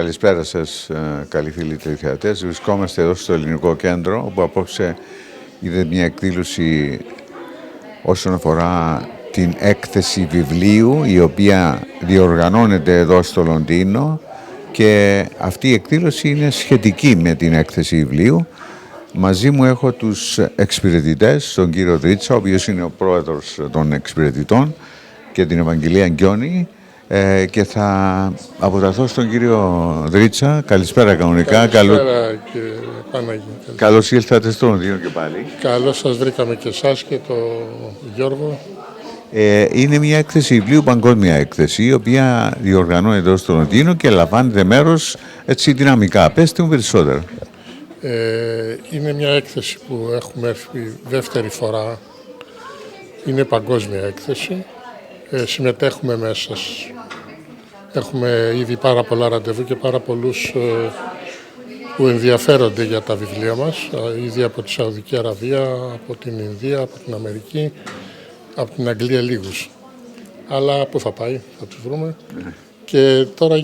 Καλησπέρα σας, καλοί φίλοι τηλεθεατές. Βρισκόμαστε εδώ στο Ελληνικό Κέντρο, όπου απόψε είδε μια εκδήλωση όσον αφορά την έκθεση βιβλίου, η οποία διοργανώνεται εδώ στο Λονδίνο, και αυτή η εκδήλωση είναι σχετική με την έκθεση βιβλίου. Μαζί μου έχω τους εξυπηρετητές, τον κύριο Δρίτσα, ο οποίος είναι ο πρόεδρος των εξυπηρετητών, και την Ευαγγελία Γκιώνη, και θα αποταθώ στον κύριο Δρίτσα. Καλησπέρα κανονικά. Καλησπέρα κύριε Παναγή. Καλώς ήλθατε στο Λονδίνο και πάλι. Καλώς σας βρήκαμε και εσάς και τον Γιώργο. Είναι μια έκθεση βιβλίου, παγκόσμια έκθεση, η οποία διοργανώνεται εδώ στο Λονδίνο και λαμβάνετε μέρος έτσι δυναμικά. Πέστε μου περισσότερα. Είναι μια έκθεση που έχουμε έρθει δεύτερη φορά. Είναι παγκόσμια έκθεση. Συμμετέχουμε μέσα. Έχουμε ήδη πάρα πολλά ραντεβού και πάρα πολλούς που ενδιαφέρονται για τα βιβλία μας. Ήδη από τη Σαουδική Αραβία, από την Ινδία, από την Αμερική, από την Αγγλία λίγους. Αλλά πού θα πάει, θα τους βρούμε. Και τώρα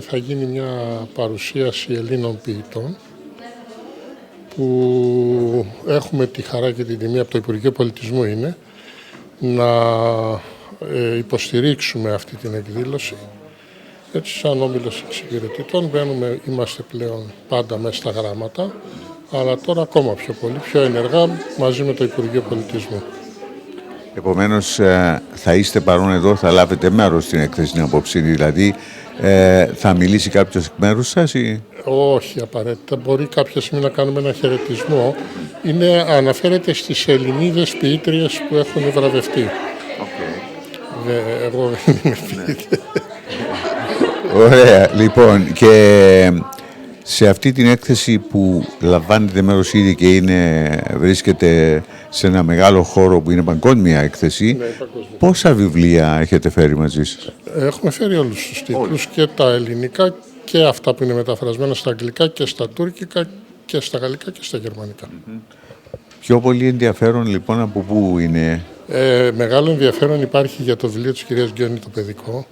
θα γίνει μια παρουσίαση Ελλήνων ποιητών, που έχουμε τη χαρά και την τιμή από το Υπουργείο Πολιτισμού είναι να υποστηρίξουμε αυτή την εκδήλωση. Έτσι, σαν Όμιλος Εξυπηρετητών είμαστε πλέον πάντα μέσα στα γράμματα, αλλά τώρα ακόμα πιο πολύ, πιο ενεργά μαζί με το Υπουργείο Πολιτισμού. Επομένως, θα είστε παρόν εδώ, θα λάβετε μέρος στην έκθεση την απόψη, δηλαδή θα μιλήσει κάποιος εκ μέρους σας ή... Όχι απαραίτητα, μπορεί κάποια στιγμή να κάνουμε ένα χαιρετισμό. Αναφέρεται στις Ελληνίδες ποιήτριες που έχουν βραβευτεί. Εγώ δεν είμαι ποιήτρια. Ωραία, λοιπόν, και σε αυτή την έκθεση που λαμβάνετε μέρος ήδη και βρίσκεται σε ένα μεγάλο χώρο που είναι παγκόσμια έκθεση, ναι, παγκόσμια. Πόσα βιβλία έχετε φέρει μαζί σας? Έχουμε φέρει όλους τους τίτλους, και τα ελληνικά και αυτά που είναι μεταφρασμένα στα αγγλικά και στα τουρκικά και στα γαλλικά και στα γερμανικά. Πιο πολύ ενδιαφέρον λοιπόν από πού είναι? Μεγάλο ενδιαφέρον υπάρχει για το βιβλίο της κυρίας Γκιώνη, το παιδικό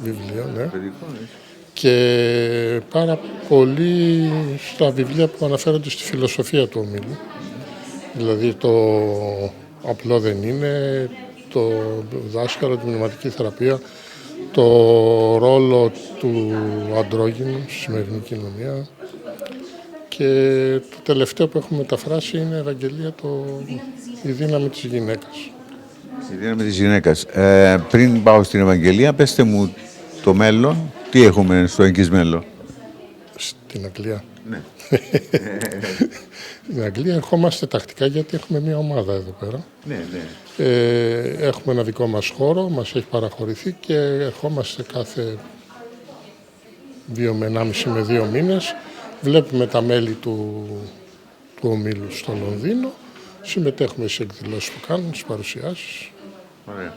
βιβλίο, ναι. Και πάρα πολύ στα βιβλία που αναφέρονται στη φιλοσοφία του Ομίλου. Δηλαδή το απλό δεν είναι, το δάσκαλο, τη πνευματική θεραπεία, το ρόλο του αντρόγυνου στη σημερινή κοινωνία. Και το τελευταίο που έχουμε μεταφράσει είναι Ευαγγελία, η δύναμη της γυναίκας. Η δύναμη της γυναίκας. Πριν πάω στην Ευαγγελία, πέστε μου το μέλλον. Τι έχουμε στο εγγύς μέλλον? Στην Αγγλία. Ναι. Στην Αγγλία ερχόμαστε τακτικά, γιατί έχουμε μια ομάδα εδώ πέρα. Ναι. Έχουμε ένα δικό μας χώρο, μας έχει παραχωρηθεί και ερχόμαστε κάθε 2 με 2 μήνες. Βλέπουμε τα μέλη του Ομίλου στο Λονδίνο, συμμετέχουμε στις εκδηλώσεις που κάνουν, στις παρουσιάσεις. Ωραία.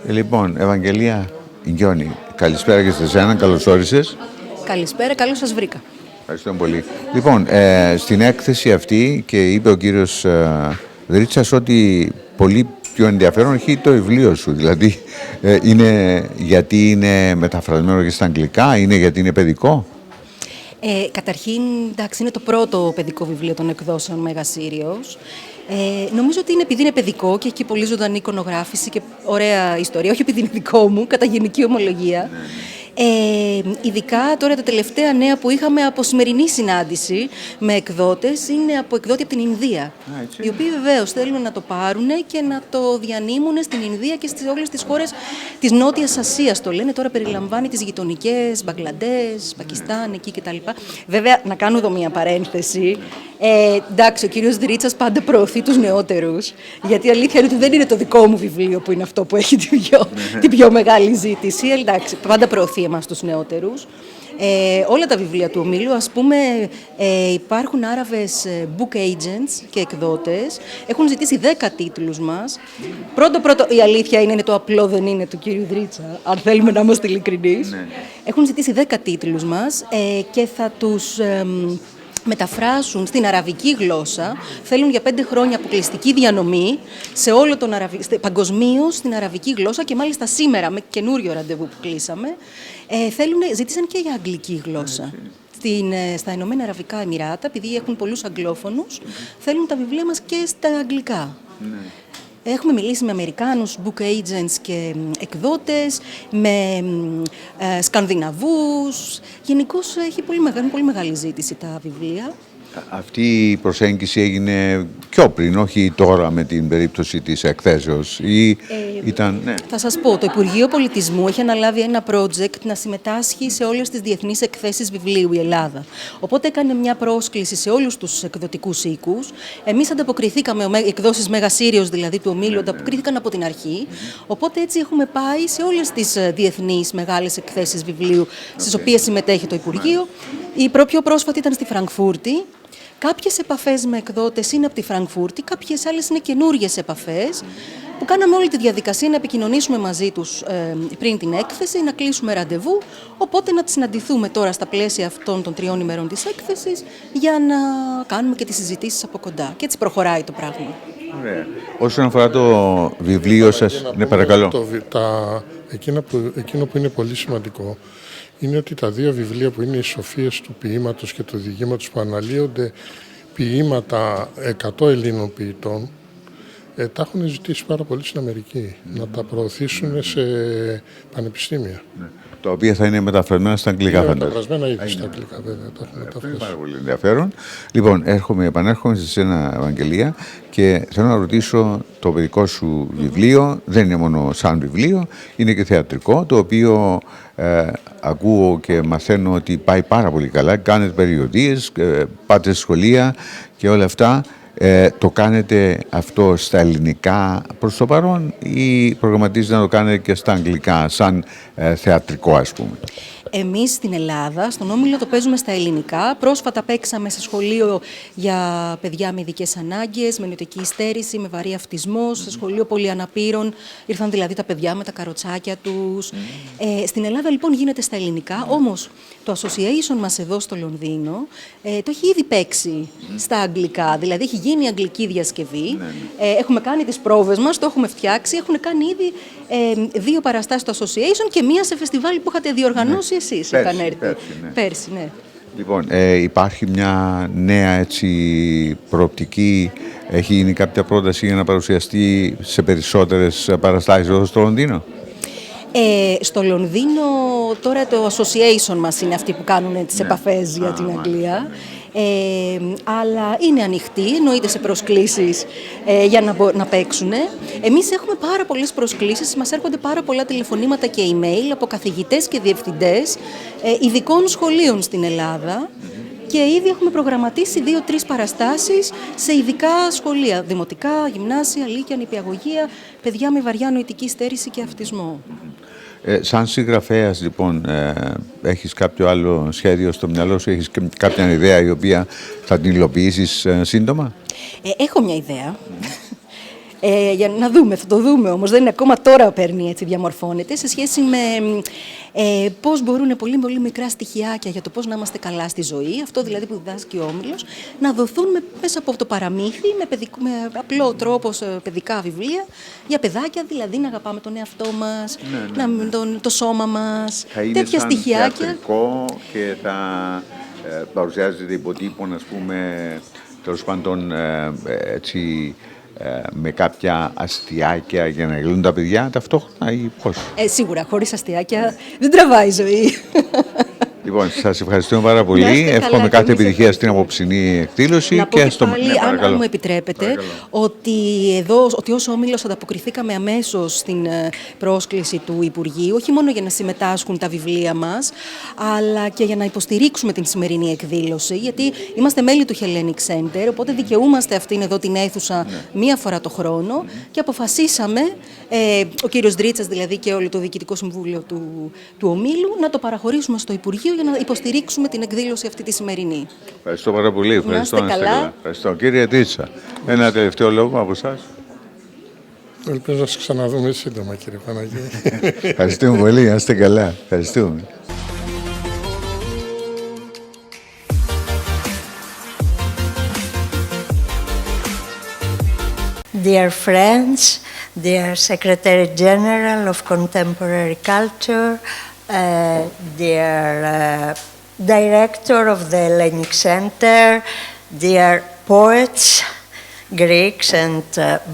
Λοιπόν, Ευαγγελία Γκιώνη, καλησπέρα και σε εσένα, καλώς όρισες. Καλησπέρα, καλώς σας βρήκα. Ευχαριστώ πολύ. Λοιπόν, στην έκθεση αυτή, και είπε ο κύριος Δρίτσας ότι πολύ πιο ενδιαφέρον έχει το βιβλίο σου. Δηλαδή, είναι γιατί είναι μεταφρασμένο και στα αγγλικά, είναι γιατί είναι παιδικό? Καταρχήν, εντάξει, είναι το πρώτο παιδικό βιβλίο των εκδόσεων Μέγα Σύριος. Νομίζω ότι είναι επειδή είναι παιδικό και έχει πολύ ζωντανή εικονογράφηση και ωραία ιστορία, όχι επειδή είναι δικό μου, κατά γενική ομολογία. Ειδικά τώρα τα τελευταία νέα που είχαμε από σημερινή συνάντηση με εκδότες είναι από εκδότη από την Ινδία. Οι οποίοι βεβαίως θέλουν να το πάρουν και να το διανύμουν στην Ινδία και σε όλες τις χώρες της Νότιας Ασίας. Το λένε τώρα, περιλαμβάνει τις γειτονικές, Μπαγκλαντές, Πακιστάν, εκεί κτλ. Βέβαια, να κάνω εδώ μια παρένθεση. Εντάξει, ο κύριος Δρίτσας πάντα προωθεί τους νεότερους. Γιατί η αλήθεια είναι ότι δεν είναι το δικό μου βιβλίο που είναι αυτό που έχει την πιο μεγάλη ζήτηση. Εντάξει, πάντα προωθεί εμάς τους νεότερους. Όλα τα βιβλία του Ομίλου, ας πούμε, υπάρχουν Άραβες book agents και εκδότες. Έχουν ζητήσει 10 τίτλους μας. Πρώτο, η αλήθεια είναι το απλό δεν είναι του κύριου Δρίτσα, αν θέλουμε να είμαστε ειλικρινείς. Έχουν ζητήσει 10 τίτλους μας και θα τους μεταφράσουν στην αραβική γλώσσα, θέλουν για 5 χρόνια αποκλειστική διανομή σε όλο τον παγκοσμίως στην αραβική γλώσσα και μάλιστα σήμερα με καινούριο ραντεβού που κλείσαμε, ζήτησαν και για αγγλική γλώσσα. Στα Ηνωμένα Αραβικά Εμιράτα, επειδή έχουν πολλούς αγγλόφωνους, θέλουν τα βιβλία μας και στα αγγλικά. Έχουμε μιλήσει με Αμερικάνους book agents και εκδότες, με Σκανδιναβούς. Γενικώς έχει πολύ μεγάλη ζήτηση τα βιβλία. Αυτή η προσέγγιση έγινε πιο πριν, όχι τώρα με την περίπτωση της εκθέσεως ή ήταν... Ναι. Θα σας πω, το Υπουργείο Πολιτισμού έχει αναλάβει ένα project να συμμετάσχει σε όλες τις διεθνείς εκθέσεις βιβλίου η Ελλάδα. Οπότε έκανε μια πρόσκληση σε όλους τους εκδοτικούς οίκους. Εμείς ανταποκριθήκαμε, οι εκδόσεις Μέγα Σύριος δηλαδή του Ομίλου ανταποκρίθηκαν από την αρχή. Οπότε έτσι έχουμε πάει σε όλες τις διεθνείς μεγάλες εκθέσεις βιβλίου στις οποίες συμμετέχει το Υπουργείο. Η πιο πρόσφατη ήταν στη Φραγκφούρτη. Κάποιες επαφές με εκδότες είναι από τη Φραγκφούρτη, κάποιες άλλες είναι καινούργιες επαφές, που κάναμε όλη τη διαδικασία να επικοινωνήσουμε μαζί τους πριν την έκθεση, να κλείσουμε ραντεβού, οπότε να συναντηθούμε τώρα στα πλαίσια αυτών των 3 ημερών της έκθεσης για να κάνουμε και τις συζητήσεις από κοντά. Και έτσι προχωράει το πράγμα. Ωραία. Όσον αφορά το βιβλίο σας, ναι, παρακαλώ. Εκείνο που είναι πολύ σημαντικό είναι ότι τα 2 βιβλία που είναι οι Σοφίες του ποιήματος και του διηγήματος που αναλύονται ποιήματα 100 Ελλήνων ποιητών, τα έχουν ζητήσει πάρα πολύ στην Αμερική, να τα προωθήσουν σε πανεπιστήμια. Ναι. Τα οποία θα είναι μεταφρασμένα στα αγγλικά, φαντάζομαι. Μεταφρασμένα ήδη στα αγγλικά, βέβαια. Αυτό είναι πάρα πολύ ενδιαφέρον. Λοιπόν, επανέρχομαι σε εσένα, Ευαγγελία, και θέλω να ρωτήσω το παιδικό σου βιβλίο. Δεν είναι μόνο σαν βιβλίο, είναι και θεατρικό, το οποίο ακούω και μαθαίνω ότι πάει πάρα πολύ καλά. Κάνετε περιοδίες, πάτε σχολεία και όλα αυτά. Το κάνετε αυτό στα ελληνικά προς το παρόν ή προγραμματίζετε να το κάνετε και στα αγγλικά, σαν θεατρικό, ας πούμε? Εμείς στην Ελλάδα, στον Όμιλο, το παίζουμε στα ελληνικά. Πρόσφατα παίξαμε σε σχολείο για παιδιά με ειδικές ανάγκες, με νοητική υστέρηση, με βαρύ αυτισμό, σε σχολείο πολυαναπήρων. Ήρθαν δηλαδή τα παιδιά με τα καροτσάκια τους. Στην Ελλάδα λοιπόν γίνεται στα ελληνικά, όμως το association μας εδώ στο Λονδίνο το έχει ήδη παίξει στα αγγλικά. Δηλαδή έχει γίνει η αγγλική διασκευή. Έχουμε κάνει τις πρόβες μας, το έχουμε φτιάξει. Έχουν κάνει ήδη 2 παραστάσεις στο association και 1 σε φεστιβάλ που είχατε διοργανώσει εσείς. Πέρσι, ναι. Λοιπόν, υπάρχει μια νέα προοπτική, έχει γίνει κάποια πρόταση για να παρουσιαστεί σε περισσότερες παραστάσεις εδώ στο Λονδίνο? Στο Λονδίνο τώρα το association μας είναι αυτοί που κάνουν τις επαφές για την Αγγλία. Αλλά είναι ανοιχτή, εννοείται σε προσκλήσεις για να παίξουν. Εμείς έχουμε πάρα πολλές προσκλήσεις, μας έρχονται πάρα πολλά τηλεφωνήματα και email από καθηγητές και διευθυντές ειδικών σχολείων στην Ελλάδα και ήδη έχουμε προγραμματίσει 2-3 παραστάσεις σε ειδικά σχολεία, δημοτικά, γυμνάσια, λύκεια, νηπιαγωγεία, παιδιά με βαριά νοητική στέρηση και αυτισμό. Σαν συγγραφέας, λοιπόν, έχεις κάποιο άλλο σχέδιο στο μυαλό σου, έχεις κάποια ιδέα η οποία θα την υλοποιήσεις σύντομα? Έχω μια ιδέα. Για να δούμε, θα το δούμε όμως, δεν είναι ακόμα, τώρα παίρνει, έτσι διαμορφώνεται, σε σχέση με πώς μπορούν πολύ μικρά στοιχειάκια για το πώς να είμαστε καλά στη ζωή, αυτό δηλαδή που διδάσκει ο Όμιλος, να δοθούν μέσα από το παραμύθι, με απλό τρόπο σε παιδικά βιβλία, για παιδάκια, δηλαδή να αγαπάμε τον εαυτό μας, το σώμα μας, τέτοια στοιχειάκια. Θα είναι θεατρικό και θα παρουσιάζεται υποτύπων, ας πούμε, τέλος πάντων, έτσι, με κάποια αστιάκια για να γελούν τα παιδιά ταυτόχρονα ή πώς? Σίγουρα, χωρίς αστιάκια δεν τραβάει η ζωή. Λοιπόν, σας ευχαριστούμε πάρα πολύ. Εύχομαι κάθε επιτυχία στην απόψινή εκδήλωση. Να πω και πάλι, αν μου επιτρέπετε, ότι ως Όμιλος ανταποκριθήκαμε αμέσως στην πρόσκληση του Υπουργείου, όχι μόνο για να συμμετάσχουν τα βιβλία μας, αλλά και για να υποστηρίξουμε την σημερινή εκδήλωση, γιατί είμαστε μέλη του Hellenic Centre, οπότε δικαιούμαστε αυτήν εδώ την αίθουσα 1 φορά το χρόνο και αποφασίσαμε, ο κύριος Δρίτσας δηλαδή και όλο το Διοικητικό Συμβούλιο του Ομίλου, να το παραχωρήσουμε στο Υπουργείο για να υποστηρίξουμε την εκδήλωση αυτή τη σημερινή. Ευχαριστώ πάρα πολύ. Ευχαριστώ. Καλά. Ευχαριστώ. Κύριε Δρίτσα, ένα τελευταίο λόγο από εσάς. Ελπίζω να σας ξαναδούμε σύντομα, κύριε Παναγία. Ευχαριστούμε πολύ. Να είστε καλά. Ευχαριστούμε. dear friends, dear Secretary General of Contemporary Culture, dear Director of the Hellenic Centre, dear poets, Greeks and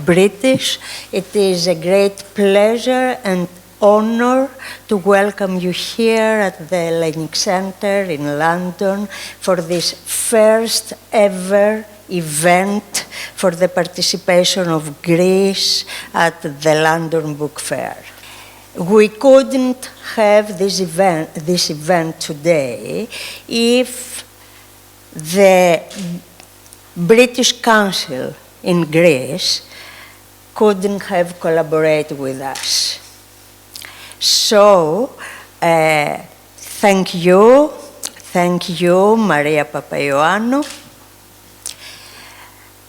British. It is a great pleasure and honor to welcome you here at the Hellenic Centre in London for this first ever event for the participation of Greece at the London Book Fair. We couldn't have this event today if the British Council in Greece couldn't have collaborated with us. So, thank you, Maria Papaioannou,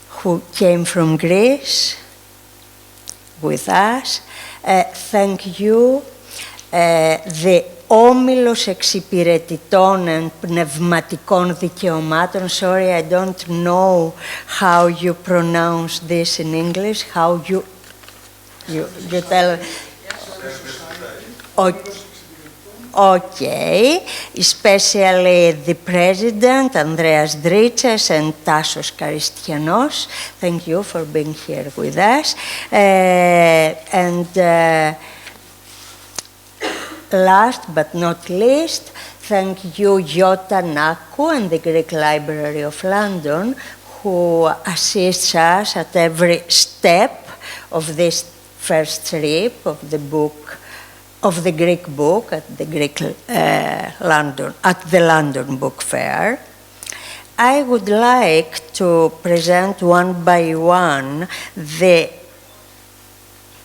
who came from Greece with us. Thank you, the Όμιλος Εξυπηρετητών and Πνευματικών Δικαιωμάτων. Sorry, I don't know how you pronounce this in English. How you tell? Okay, especially the President, Ανδρέας Δρίτσας, and Tassos Karistianos. Thank you for being here with us. Last but not least, thank you, Yota Naku and the Greek Library of London, who assists us at every step of this first trip of the book, of the Greek book at the London Book Fair. I would like to present one by one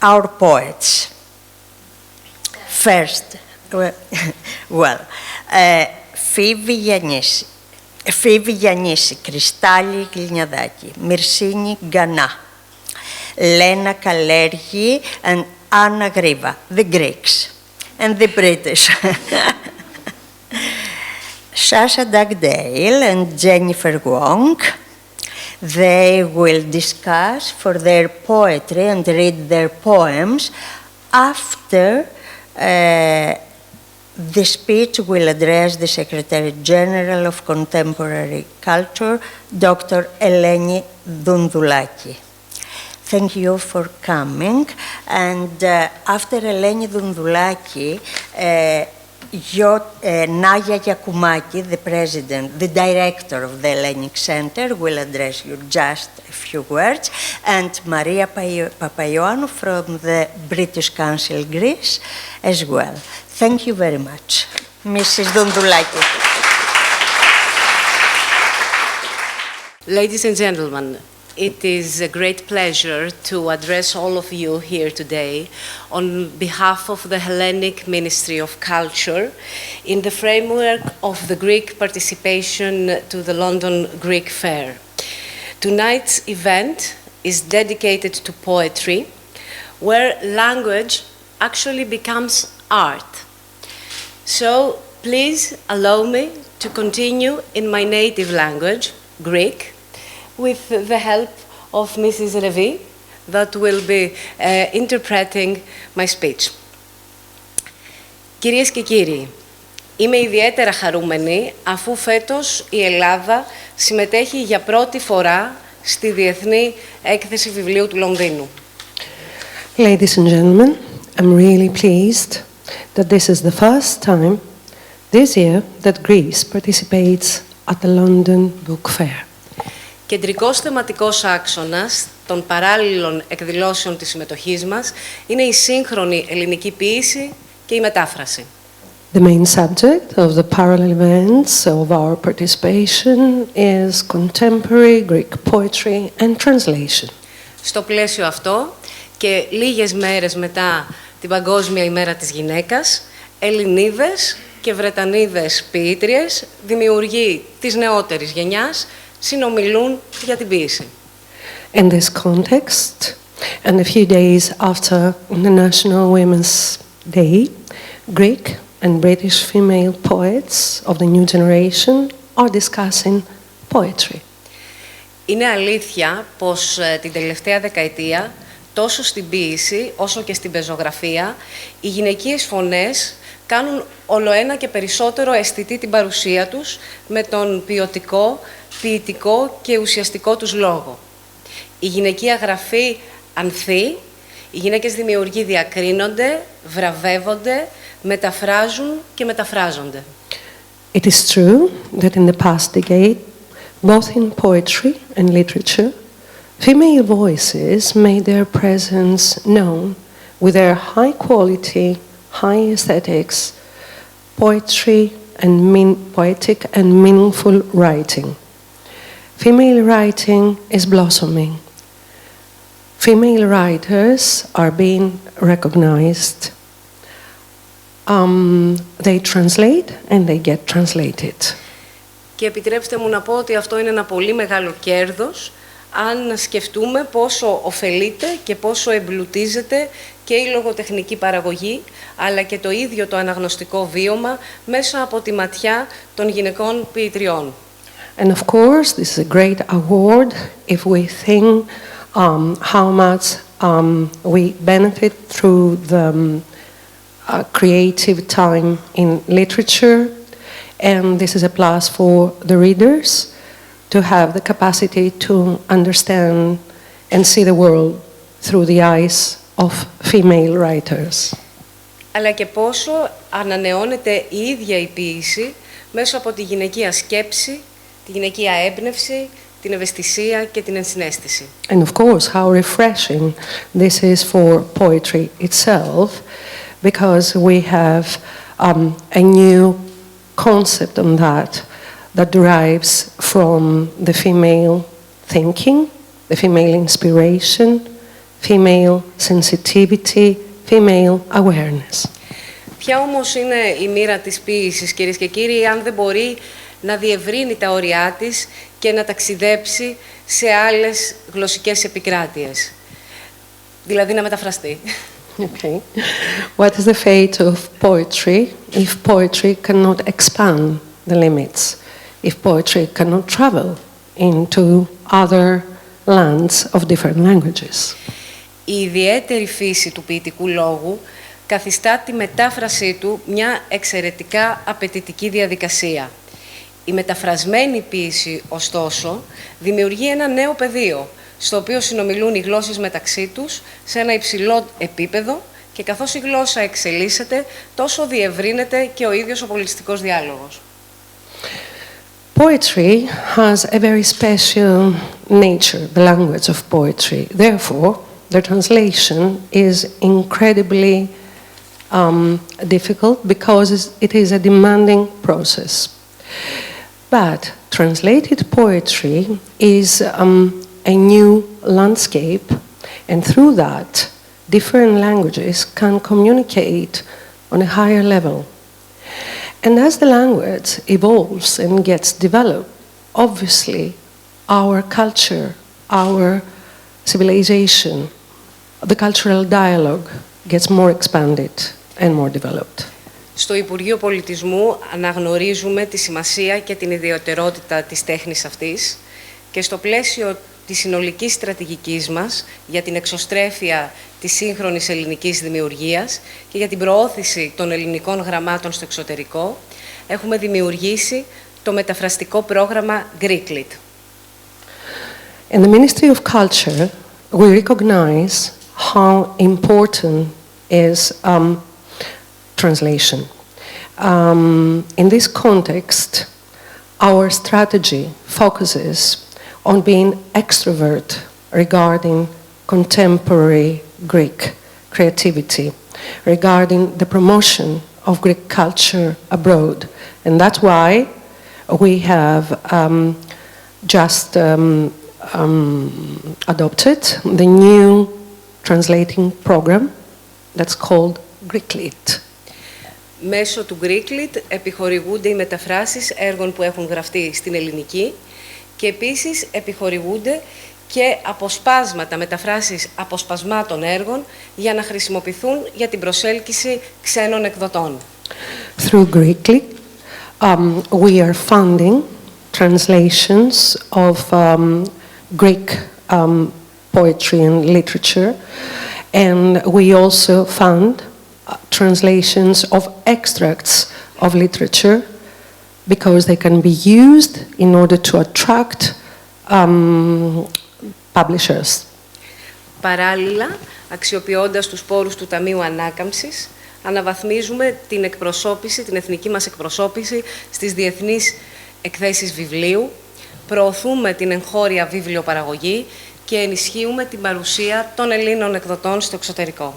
our poets. First, Φοίβη Γιαννίση, Krystalli Glyniadaki-Greek, Μυρσίνη, Γκανά, Λένα and Άννα, Γρίβα, the Greeks and the British. Sasha Dugdale and Jennifer Wong. They will discuss for their poetry and read their poems after the speech will address the Secretary General of Contemporary Culture, Dr. Ελένη Δουνδουλάκη. Thank you for coming. And after Ελένη Δουνδουλάκη, Naya Yakoumaki, the president, the director of the Hellenic Centre, will address you just a few words, and Maria Papaioannou from the British Council Greece as well. Thank you very much. Mrs. Dundulaki. Ladies and gentlemen, it is a great pleasure to address all of you here today on behalf of the Hellenic Ministry of Culture in the framework of the Greek participation to the London Greek Fair. Tonight's event is dedicated to poetry, where language actually becomes art. So please allow me to continue in my native language, Greek, with the help of Mrs. Revi, that will be interpreting my speech. Κυρίες και κύριοι, είμαι ιδιαίτερα χαρούμενη αφού φέτος η Ελλάδα συμμετέχει για πρώτη φορά στη Διεθνή Έκθεση Βιβλίου του Λονδίνου. Ladies and gentlemen, I'm really pleased that this is the first time this year that Greece participates at the London Book Fair. Κεντρικός θεματικός άξονας των παράλληλων εκδηλώσεων της συμμετοχής μας είναι η σύγχρονη ελληνική ποιήση και η μετάφραση. The main subject of the parallel events of our participation is contemporary Greek poetry and translation. Στο πλαίσιο αυτό και λίγες μέρες μετά την Παγκόσμια ημέρα της γυναίκας, Ελληνίδες και Βρετανίδες ποιήτριες, δημιουργοί της νεότερης γενιάς, συνομιλούν για την ποιήση. In this context, and a few days after International Women's Day, Greek and British female poets of the new generation are discussing poetry. Είναι αλήθεια πως την τελευταία δεκαετία, τόσο στην ποίηση όσο και στην πεζογραφία, οι γυναικείες φωνές κάνουν ολοένα και περισσότερο αισθητή την παρουσία τους με τον ποιοτικό, ποιητικό και ουσιαστικό τους λόγο. Η γυναικεία γραφή ανθεί, οι γυναίκες δημιουργοί διακρίνονται, βραβεύονται, μεταφράζουν και μεταφράζονται. It is true that in the past decade, both in poetry and literature, female voices made their presence known with their high quality, high aesthetics, poetic and meaningful writing. Female writing is blossoming. Female writers are being recognized. They translate and they get translated. Και επιτρέψτε μου να πω ότι αυτό είναι ένα πολύ μεγάλο κέρδος, αν σκεφτούμε πόσο ωφελείται και πόσο εμπλουτίζεται και η λογοτεχνική παραγωγή, αλλά και το ίδιο το αναγνωστικό βίωμα μέσα από τη ματιά των γυναικών ποιητριών. And of course, this is a great award if we think how much we benefit through the creative time in literature, and this is a plus for the readers to have the capacity to understand and see the world through the eyes of female writers. Αλλά και πόσο ανανεώνεται η ίδια η ποίηση μέσω από τη γυναικεία σκέψη, τη γυναικεία έμπνευση, την ευαισθησία και την ενσυναίσθηση. And of course, how refreshing this is for poetry itself, because we have a new concept on that derives from the female thinking, the female inspiration, female sensitivity, female awareness. Ποια όμως είναι η μοίρα της ποίησης, κυρίες και κύριοι, αν δεν μπορεί να διευρύνει τα όρια της και να ταξιδέψει σε άλλες γλωσσικές επικράτειες, δηλαδή να μεταφραστεί. Okay. What is the fate of poetry if poetry cannot expand the limits, if poetry cannot travel into other lands of different languages? Η ιδιαίτερη φύση του ποιητικού λόγου καθιστά τη μετάφρασή του μια εξαιρετικά απαιτητική διαδικασία. Η μεταφρασμένη ποίηση, ωστόσο, δημιουργεί ένα νέο πεδίο, στο οποίο συνομιλούν οι γλώσσες μεταξύ τους σε ένα υψηλό επίπεδο και καθώς η γλώσσα εξελίσσεται, τόσο διευρύνεται και ο ίδιος ο πολιτιστικός διάλογος. Poetry has a very special nature, the language of poetry. Therefore, the translation is incredibly difficult because it is a demanding process. But translated poetry is a new landscape, and through that, different languages can communicate on a higher level. And as the language evolves and gets developed, obviously our culture, our civilization, the cultural dialogue gets more expanded and more developed. Στο Υπουργείο Πολιτισμού αναγνωρίζουμε τη σημασία και την ιδιαιτερότητα της τέχνης αυτής και στο πλαίσιο της συνολικής στρατηγικής μας για την εξωστρέφεια της σύγχρονης ελληνικής δημιουργίας και για την προώθηση των ελληνικών γραμμάτων στο εξωτερικό, έχουμε δημιουργήσει το μεταφραστικό πρόγραμμα Greeklit. In the Ministry of Culture, we recognize how important is translation. In this context, our strategy focuses on being extrovert regarding contemporary Greek creativity, regarding the promotion of Greek culture abroad. And that's why we have just adopted the new translating program that's called Greeklit. Μέσω του Greeklit επιχορηγούνται οι μεταφράσεις έργων που έχουν γραφτεί στην ελληνική και επίσης επιχορηγούνται και αποσπάσματα, μεταφράσεις αποσπασμάτων έργων για να χρησιμοποιηθούν για την προσέλκυση ξένων εκδοτών. Through Greeklit, we are funding translations of Greek poetry and literature. And we also fund translations of extracts of literature because they can be used in order to attract publishers. Παράλληλα, αξιοποιώντας τους πόρους του Ταμείου Ανάκαμψης, αναβαθμίζουμε την εκπροσώπηση, την εθνική μας εκπροσώπηση στις διεθνείς εκθέσεις βιβλίου, προωθούμε την εγχώρια βιβλιοπαραγωγή και ενισχύουμε την παρουσία των Ελλήνων εκδοτών στο εξωτερικό.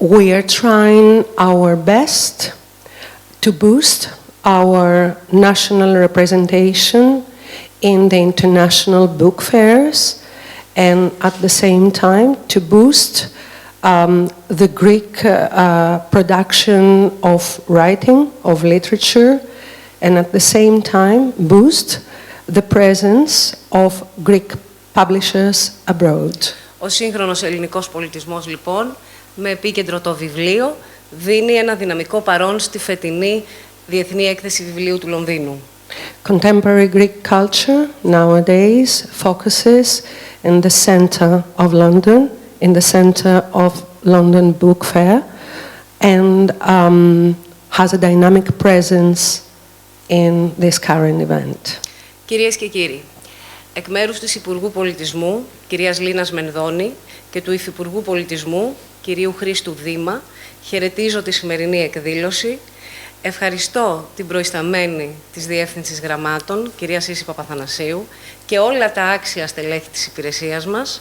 We are trying our best to boost our national representation in the international book fairs and at the same time to boost the Greek production of writing, of literature, and at the same time boost the presence of Greek publishers abroad. Ο σύγχρονος ελληνικός πολιτισμός, λοιπόν, με επίκεντρο το βιβλίο, δίνει ένα δυναμικό παρόν στη φετινή Διεθνή Έκθεση Βιβλίου του Λονδίνου. Contemporary Greek culture nowadays focuses in the center of London, in the center of London Book Fair, and has a dynamic presence in this current event. Κυρίες και κύριοι, εκ μέρους της Υπουργού Πολιτισμού, κυρίας Λίνας Μενδώνη, και του Υφυπουργού Πολιτισμού, κυρίου Χρήστου Δήμα, χαιρετίζω τη σημερινή εκδήλωση. Ευχαριστώ την προϊσταμένη της Διεύθυνσης Γραμμάτων, κυρία Sissy Papathanassiou, και όλα τα άξια στελέχη της υπηρεσίας μας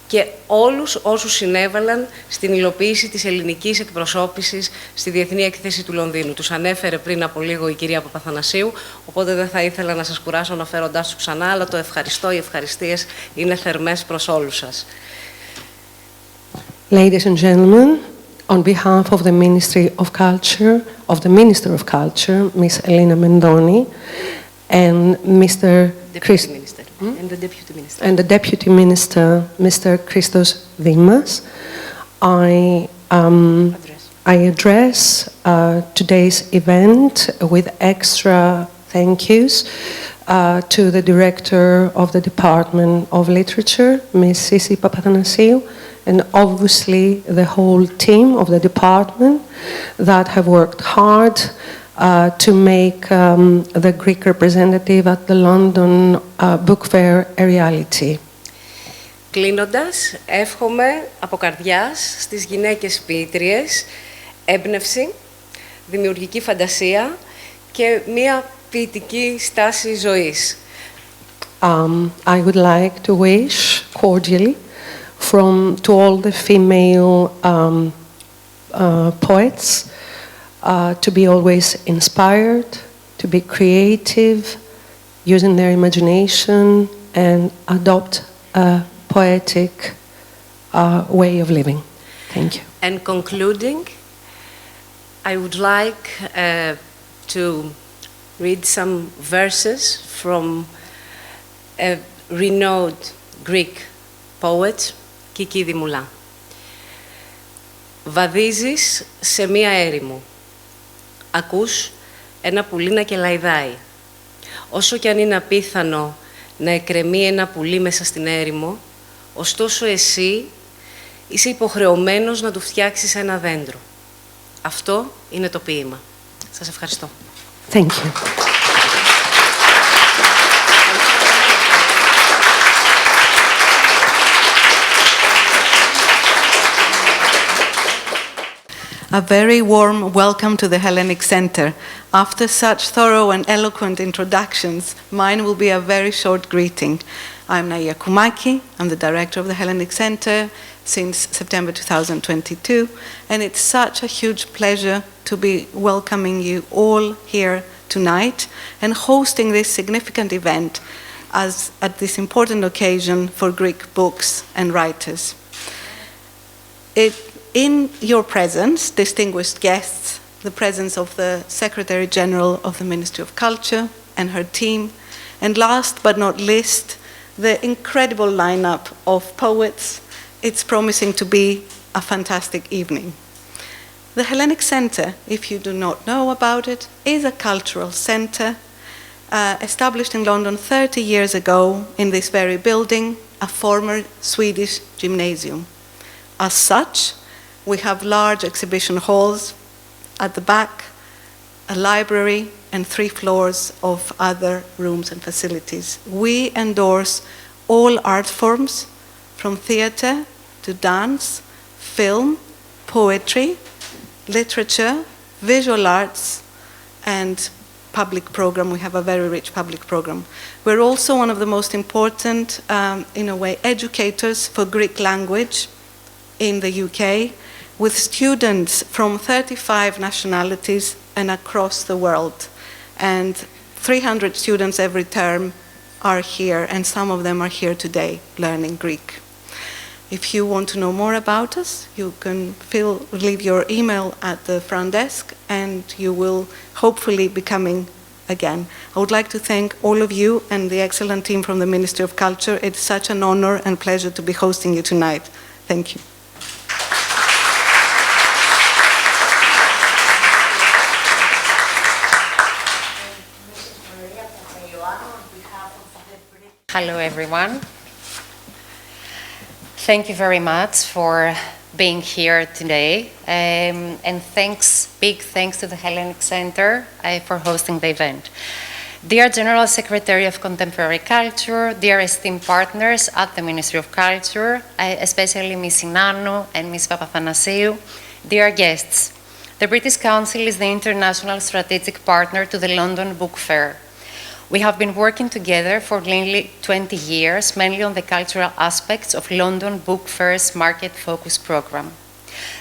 και όλους όσους συνέβαλαν στην υλοποίηση της ελληνικής εκπροσώπησης στη Διεθνή Έκθεση του Λονδίνου. Τους ανέφερε πριν από λίγο η κυρία Παπαθανασίου, οπότε δεν θα ήθελα να σας κουράσω αναφέροντάς τους ξανά, αλλά το ευχαριστώ, οι ευχαριστίες είναι θερμές προς όλους σας. Ladies and gentlemen, on behalf of the Ministry of Culture, of the Minister of Culture, Ms. Elena Mendoni, and Mr. Deputy Minister. And the Deputy Minister. And the Deputy Minister, Mr. Christos Dimas, I address today's event with extra thank yous to the Director of the Department of Literature, Ms. Sissy Papathanassiou, and obviously the whole team of the department that have worked hard to make the Greek representative at the London Book Fair a reality. Κλείνοντας, εύχομαι από καρδιάς στις γυναίκες ποιήτριες έμπνευση, δημιουργική φαντασία και μία ποιητική στάση ζωής. I would like to wish cordially to all the female poets to be always inspired, to be creative, using their imagination and adopt a poetic way of living. Thank you. And concluding, I would like to read some verses from a renowned Greek poet, Kiki Dimula. Βαδίζεις σε μία έρημο. Ακούς ένα πουλί να κελαϊδάει. Όσο κι αν είναι απίθανο να εκκρεμεί ένα πουλί μέσα στην έρημο, ωστόσο εσύ είσαι υποχρεωμένος να του φτιάξεις ένα δέντρο. Αυτό είναι το ποίημα. Σας ευχαριστώ. Thank you. A very warm welcome to the Hellenic Centre. After such thorough and eloquent introductions, mine will be a very short greeting. I'm Naia Koumaki. I'm the director of the Hellenic Centre since September 2022, and it's such a huge pleasure to be welcoming you all here tonight and hosting this significant event at this important occasion for Greek books and writers. In your presence, distinguished guests, the presence of the Secretary General of the Ministry of Culture and her team, and last but not least, the incredible lineup of poets, it's promising to be a fantastic evening. The Hellenic Centre, if you do not know about it, is a cultural centre established in London 30 years ago in this very building, a former Swedish gymnasium. As such, we have large exhibition halls at the back, a library, and 3 floors of other rooms and facilities. We endorse all art forms, from theatre to dance, film, poetry, literature, visual arts, and public program. We have a very rich public program. We're also one of the most important, in a way, educators for Greek language in the UK, with students from 35 nationalities and across the world. And 300 students every term are here, and some of them are here today learning Greek. If you want to know more about us, you can leave your email at the front desk, and you will hopefully be coming again. I would like to thank all of you and the excellent team from the Ministry of Culture. It's such an honor and pleasure to be hosting you tonight. Thank you. Hello, everyone. Thank you very much for being here today. And big thanks to the Hellenic Centre for hosting the event. Dear General Secretary of Contemporary Culture, dear esteemed partners at the Ministry of Culture, especially Ms. Anna and Ms. Papathanassiou, dear guests, the British Council is the international strategic partner to the London Book Fair. We have been working together for nearly 20 years, mainly on the cultural aspects of London Book Fair's Market Focus Programme.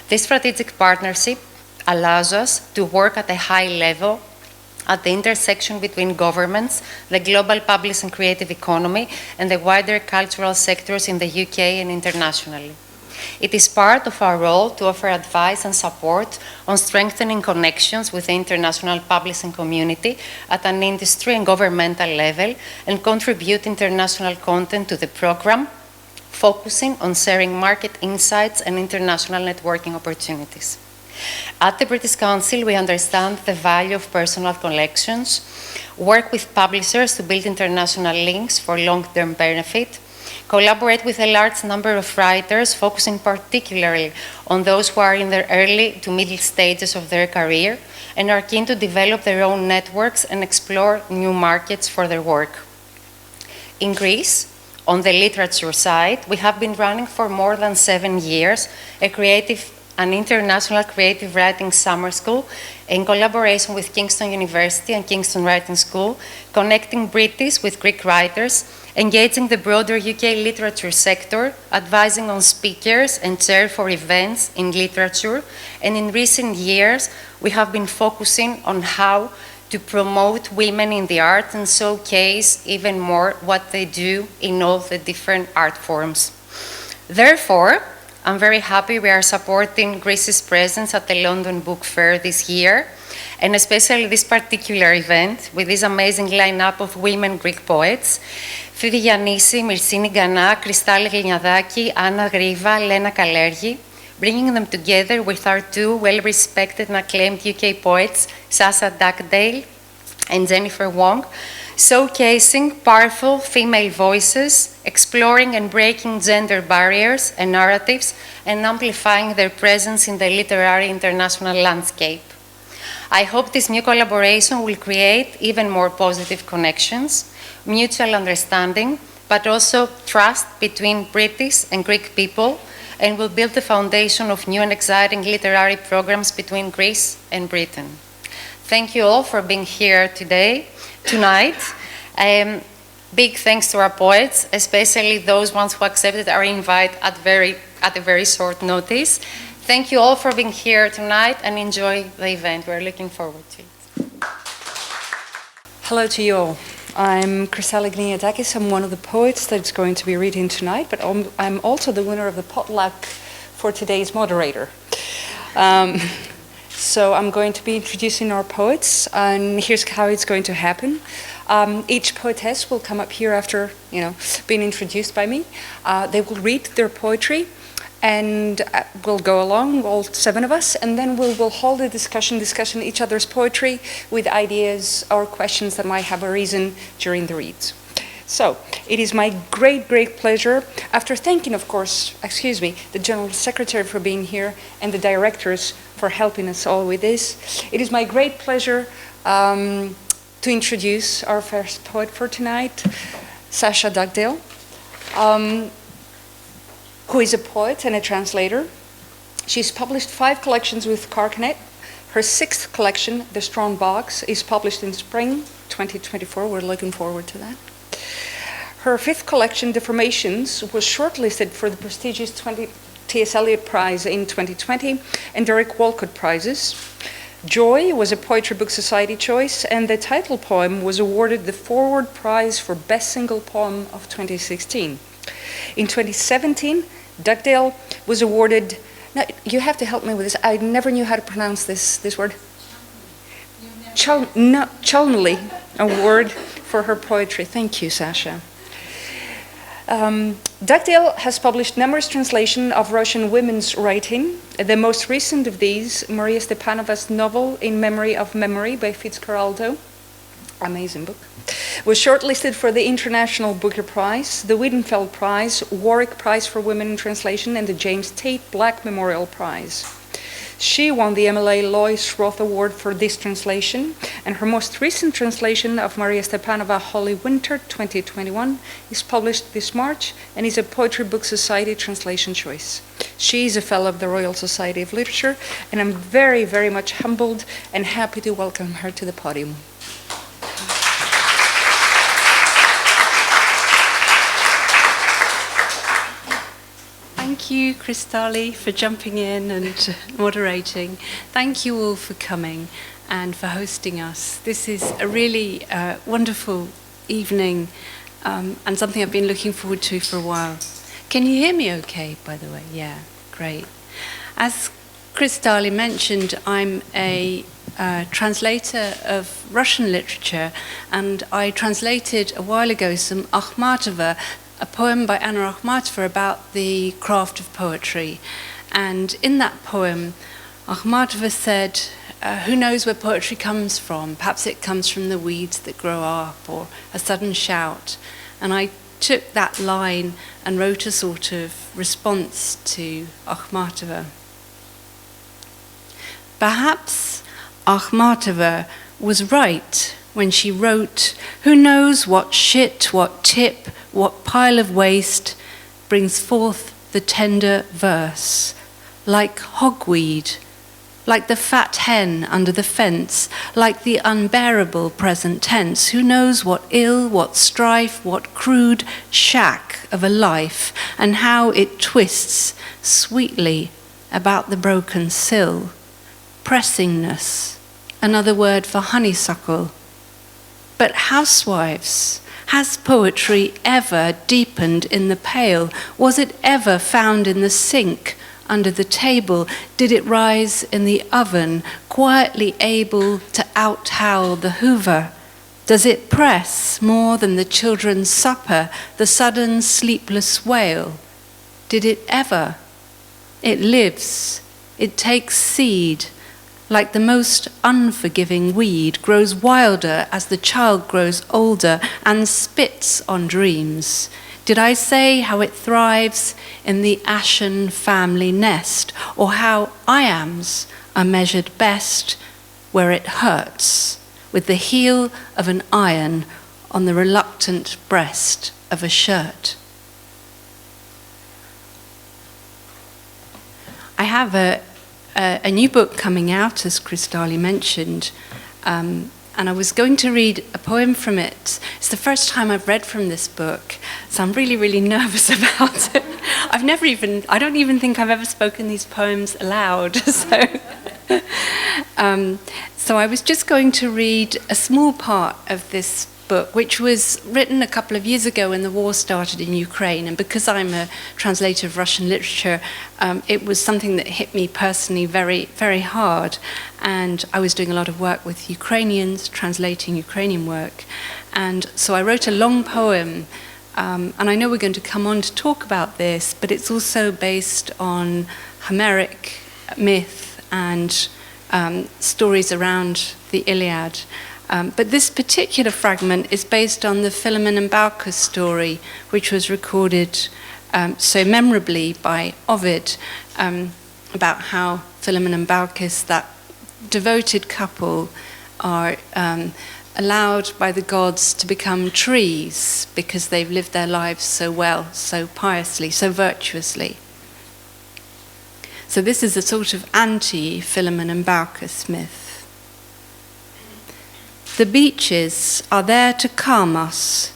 This strategic partnership allows us to work at a high level at the intersection between governments, the global publishing and creative economy, and the wider cultural sectors in the UK and internationally. It is part of our role to offer advice and support on strengthening connections with the international publishing community at an industry and governmental level, and contribute international content to the programme, focusing on sharing market insights and international networking opportunities. At the British Council, we understand the value of personal collections, work with publishers to build international links for long-term benefit, collaborate with a large number of writers, focusing particularly on those who are in their early to middle stages of their career and are keen to develop their own networks and explore new markets for their work. In Greece, on the literature side, we have been running for more than 7 years an international creative writing summer school in collaboration with Kingston University and Kingston Writing School, connecting British with Greek writers, engaging the broader UK literature sector, advising on speakers and chair for events in literature, and in recent years we have been focusing on how to promote women in the arts and showcase even more what they do in all the different art forms. Therefore, I'm very happy we are supporting Greece's presence at the London Book Fair this year, and especially this particular event with this amazing lineup of women Greek poets: Foivi Giannisi, Myrσίνη, Γκανά, Krystalli Glyniadaki-Greek, Άννα, Γρίβα, Λένα, bringing them together with our 2 well-respected and acclaimed UK poets, Sasha Dugdale and Jennifer Wong, showcasing powerful female voices, exploring and breaking gender barriers and narratives, and amplifying their presence in the literary international landscape. I hope this new collaboration will create even more positive connections, mutual understanding, but also trust between British and Greek people, and will build the foundation of new and exciting literary programs between Greece and Britain. Thank you all for being here tonight. Big thanks to our poets, especially those ones who accepted our invite at a very short notice. Thank you all for being here tonight, and enjoy the event. We're looking forward to it. Hello to you all. I'm Krystalli Glyniadaki. I'm one of the poets that's going to be reading tonight, but I'm also the winner of the potluck for today's moderator. So I'm going to be introducing our poets, and here's how it's going to happen. Each poetess will come up here after, being introduced by me. They will read their poetry, and we'll go along, all 7 of us, and then we'll hold a discussion each other's poetry with ideas or questions that might have arisen during the reads. So, it is my great, great pleasure, after thanking, of course, the General Secretary for being here and the directors for helping us all with this, it is my great pleasure to introduce our first poet for tonight, Sasha Dugdale, who is a poet and a translator. She's published 5 collections with Carcanet. Her 6th collection, The Strong Box, is published in spring 2024. We're looking forward to that. Her 5th collection, Deformations, was shortlisted for the prestigious T.S. Eliot Prize in 2020 and Derek Walcott Prizes. Joy was a Poetry Book Society choice, and the title poem was awarded the Forward Prize for Best Single Poem of 2016. In 2017, Dugdale was awarded, now you have to help me with this, I never knew how to pronounce this word. Chalnley Award for her poetry. Thank you, Sasha. Dugdale has published numerous translations of Russian women's writing. The most recent of these, Maria Stepanova's novel In Memory of Memory by Fitzcarraldo, amazing book, was shortlisted for the International Booker Prize, the Wiedenfeld Prize, Warwick Prize for Women in Translation, and the James Tate Black Memorial Prize. She won the MLA Lois Roth Award for this translation, and her most recent translation of Maria Stepanova, Holy Winter 2021, is published this March and is a Poetry Book Society translation choice. She is a fellow of the Royal Society of Literature, and I'm very, very much humbled and happy to welcome her to the podium. Thank you, Krystalli, for jumping in and moderating. Thank you all for coming and for hosting us. This is a really wonderful evening and something I've been looking forward to for a while. Can you hear me okay, by the way? Yeah, great. As Krystalli mentioned, I'm a translator of Russian literature, and I translated a while ago some Akhmatova, a poem by Anna Akhmatova about the craft of poetry. And in that poem, Akhmatova said, who knows where poetry comes from? Perhaps it comes from the weeds that grow up, or a sudden shout. And I took that line and wrote a sort of response to Akhmatova. Perhaps Akhmatova was right when she wrote, who knows what shit, what tip, what pile of waste brings forth the tender verse, like hogweed, like the fat hen under the fence, like the unbearable present tense. Who knows what ill, what strife, what crude shack of a life, and how it twists sweetly about the broken sill. Pressingness, another word for honeysuckle. But housewives, has poetry ever deepened in the pail? Was it ever found in the sink, under the table? Did it rise in the oven, quietly able to out-howl the hoover? Does it press more than the children's supper, the sudden sleepless wail? Did it ever? It lives, it takes seed, like the most unforgiving weed, grows wilder as the child grows older and spits on dreams. Did I say how it thrives in the ashen family nest, or how I-ams are measured best where it hurts, with the heel of an iron on the reluctant breast of a shirt? I have a new book coming out, as Krystalli mentioned, and I was going to read a poem from it. It's the first time I've read from this book, so I'm really, really nervous about it. I don't even think I've ever spoken these poems aloud. So I was just going to read a small part of this book, which was written a couple of years ago when the war started in Ukraine. And because I'm a translator of Russian literature, it was something that hit me personally very, very hard. And I was doing a lot of work with Ukrainians, translating Ukrainian work. And so I wrote a long poem And I know we're going to come on to talk about this, but it's also based on Homeric myth and stories around the Iliad. But this particular fragment is based on the Philemon and Baucis story, which was recorded so memorably by Ovid, about how Philemon and Baucis, that devoted couple, are allowed by the gods to become trees because they've lived their lives so well, so piously, so virtuously. So this is a sort of anti-Philemon and Baucis myth. The beeches are there to calm us.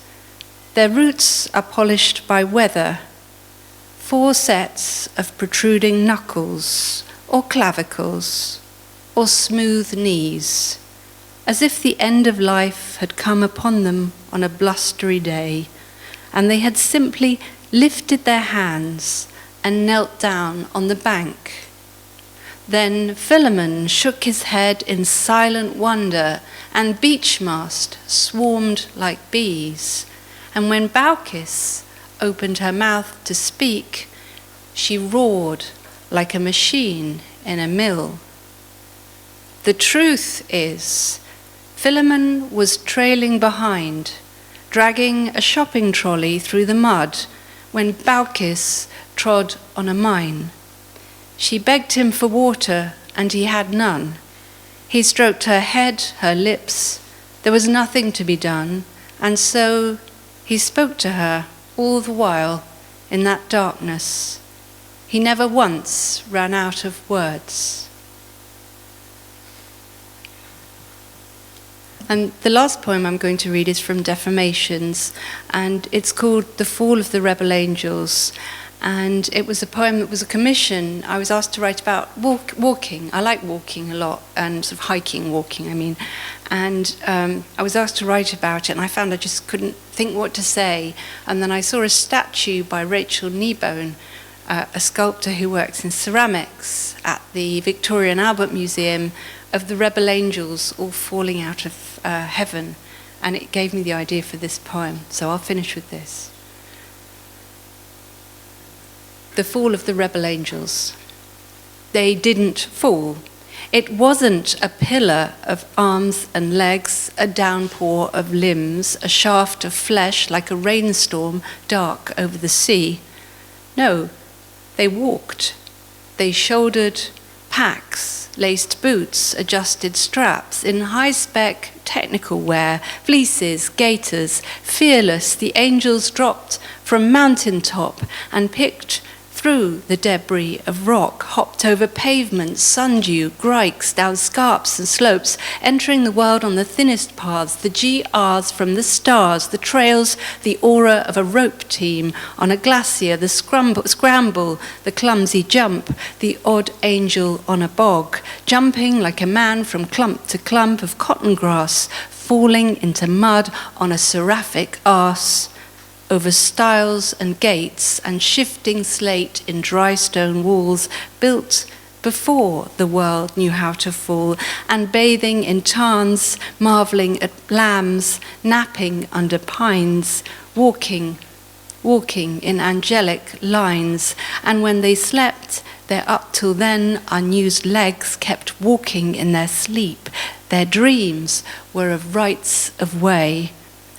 Their roots are polished by weather. 4 sets of protruding knuckles, or clavicles, or smooth knees, as if the end of life had come upon them on a blustery day, and they had simply lifted their hands and knelt down on the bank. Then Philemon shook his head in silent wonder, and Beechmast swarmed like bees. And when Baucis opened her mouth to speak, she roared like a machine in a mill. The truth is, Philemon was trailing behind, dragging a shopping trolley through the mud when Baucis trod on a mine. She begged him for water, and he had none. He stroked her head, her lips. There was nothing to be done, and so he spoke to her all the while in that darkness. He never once ran out of words. And the last poem I'm going to read is from Defamations, and it's called The Fall of the Rebel Angels. And it was a poem that was a commission. I was asked to write about walking. I like walking a lot, and sort of hiking, walking, I mean. And I was asked to write about it, and I found I just couldn't think what to say. And then I saw a statue by Rachel Kneebone, a sculptor who works in ceramics at the Victoria and Albert Museum, of the rebel angels all falling out of heaven. And it gave me the idea for this poem. So I'll finish with this. The fall of the rebel angels. They didn't fall. It wasn't a pillar of arms and legs, a downpour of limbs, a shaft of flesh like a rainstorm dark over the sea. No, they walked. They shouldered packs, laced boots, adjusted straps, in high-spec technical wear, fleeces, gaiters. Fearless, the angels dropped from mountaintop and picked through the debris of rock, hopped over pavements, sundew, grikes, down scarps and slopes, entering the world on the thinnest paths, the GRs from the stars, the trails, the aura of a rope team on a glacier, the scramble, the clumsy jump, the odd angel on a bog, jumping like a man from clump to clump of cotton grass, falling into mud on a seraphic arse, over stiles and gates and shifting slate in dry stone walls built before the world knew how to fall, and bathing in tarns, marvelling at lambs, napping under pines, walking in angelic lines, and when they slept, their up till then unused legs kept walking in their sleep. Their dreams were of rights of way.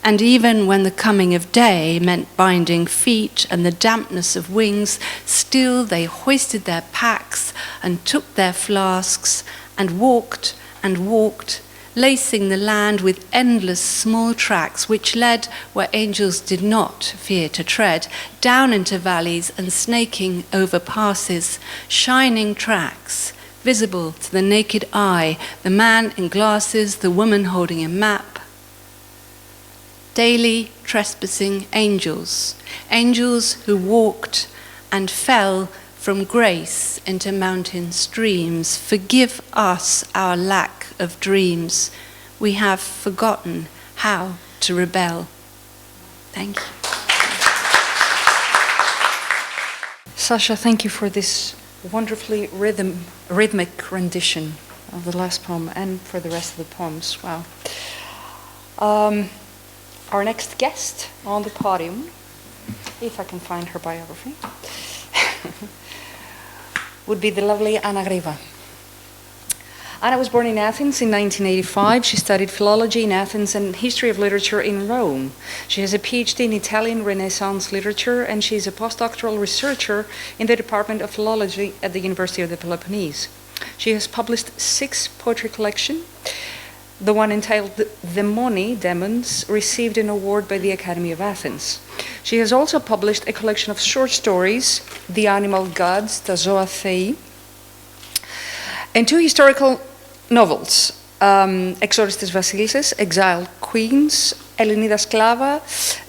And even when the coming of day meant binding feet and the dampness of wings, still they hoisted their packs and took their flasks and walked, lacing the land with endless small tracks which led where angels did not fear to tread, down into valleys and snaking over passes, shining tracks, visible to the naked eye, the man in glasses, the woman holding a map. Daily trespassing angels, angels who walked and fell from grace into mountain streams. Forgive us our lack of dreams. We have forgotten how to rebel. Thank you. Sasha, thank you for this wonderfully rhythmic rendition of the last poem and for the rest of the poems. Wow. Our next guest on the podium if I can find her biography, would be the lovely Anna Gríva. Anna was born in Athens in 1985. She studied philology in Athens and history of literature in Rome. She has a PhD in Italian Renaissance literature, and she is a postdoctoral researcher in the Department of Philology at the University of the Peloponnese. She has published 6 poetry collections. The one entitled The Moni Demons received an award by the Academy of Athens. She has also published a collection of short stories, The Animal Gods, Τα Ζώα Θεοί, and 2 historical novels, Εξόριστες Βασίλισσες, Exiled Queens, Ελληνίδα Σκλάβα,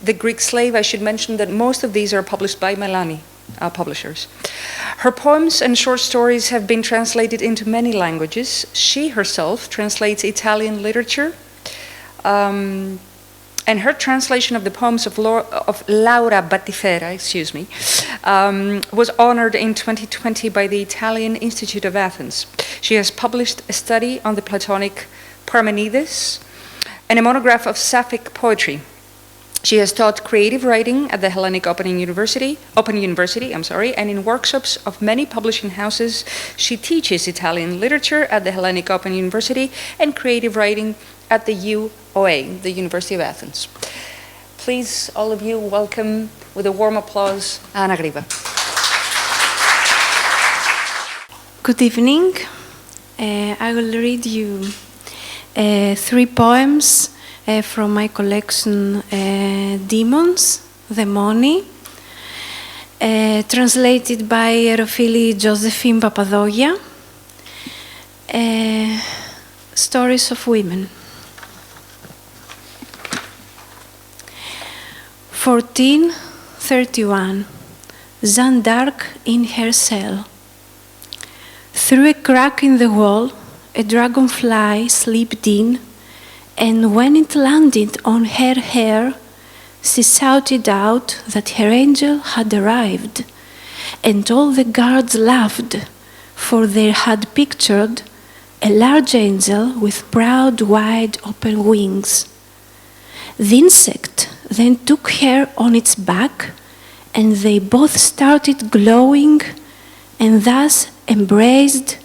The Greek Slave. I should mention that most of these are published by Melani publishers. Her poems and short stories have been translated into many languages. She herself translates Italian literature, and her translation of the poems of Laura Battifera, was honored in 2020 by the Italian Institute of Athens. She has published a study on the Platonic Parmenides and a monograph of Sapphic poetry. She has taught creative writing at the Hellenic Open University, and in workshops of many publishing houses. She teaches Italian literature at the Hellenic Open University and creative writing at the UOA, the University of Athens. Please, all of you, welcome with a warm applause, Anna Gríva. Good evening. I will read you 3 poems from my collection, Demons, the Moni, translated by Rofili Josephine Papadogia, Stories of Women. 1431. Jeanne d'Arc in her cell. Through a crack in the wall, a dragonfly slipped in, and when it landed on her hair, she shouted out that her angel had arrived, and all the guards laughed, for they had pictured a large angel with proud, wide open wings. The insect then took her on its back, and they both started glowing, and thus embraced,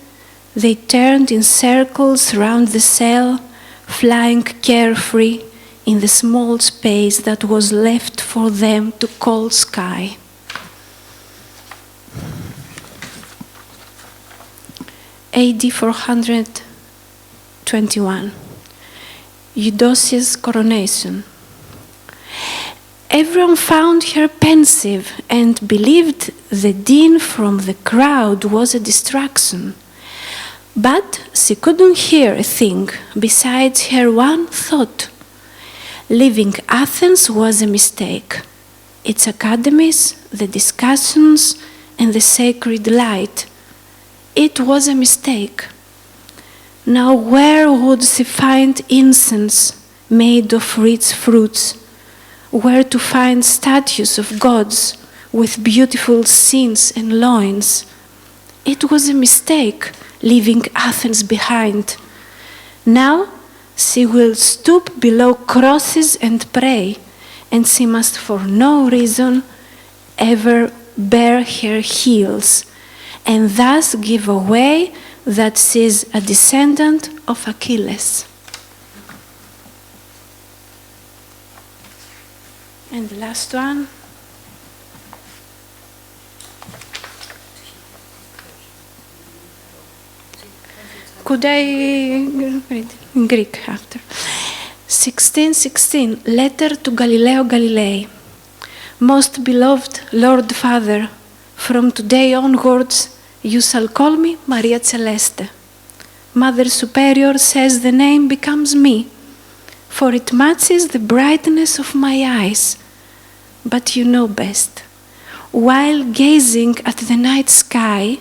they turned in circles round the cell, flying carefree in the small space that was left for them to call sky. AD 421. Eudoxia's coronation. Everyone found her pensive and believed the din from the crowd was a distraction. But she couldn't hear a thing besides her one thought. Leaving Athens was a mistake. Its academies, the discussions, and the sacred light. It was a mistake. Now where would she find incense made of rich fruits? Where to find statues of gods with beautiful scenes and loins? It was a mistake, leaving Athens behind. Now she will stoop below crosses and pray, and she must for no reason ever bare her heels, and thus give away that she is a descendant of Achilles. And the last one. Could I read in Greek after? 1616, letter to Galileo Galilei. Most beloved Lord Father, from today onwards you shall call me Maria Celeste. Mother Superior says the name becomes me, for it matches the brightness of my eyes. But you know best. While gazing at the night sky,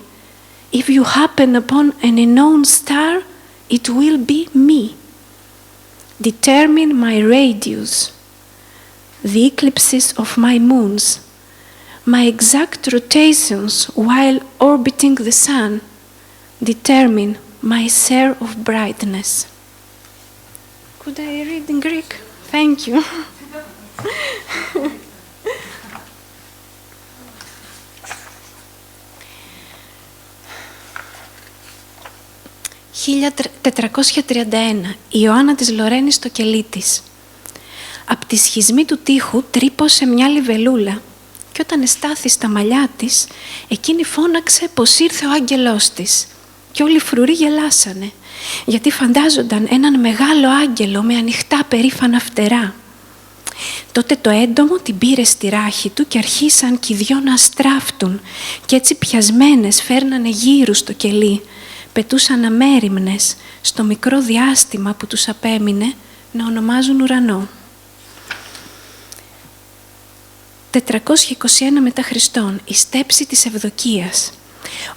if you happen upon an unknown star, it will be me. Determine my radius, the eclipses of my moons, my exact rotations while orbiting the sun. Determine my share of brightness. Could I read in Greek? Thank you. 1431, η Ιωάννα της Λορένης στο κελί της. Απ' τη σχισμή του τοίχου τρύπωσε μια λιβελούλα και όταν εστάθη στα μαλλιά της, εκείνη φώναξε πως ήρθε ο άγγελός της. Και όλοι οι φρουροί γελάσανε, γιατί φαντάζονταν έναν μεγάλο άγγελο με ανοιχτά περήφανα φτερά. Τότε το έντομο την πήρε στη ράχη του και αρχίσαν κι οι δυο να στράφτουν και έτσι πιασμένες φέρνανε γύρου στο κελί, πετούσαν αμέριμνες στο μικρό διάστημα που τους απέμεινε να ονομάζουν ουρανό. 421 μετά Χριστόν, η στέψη της Ευδοκίας.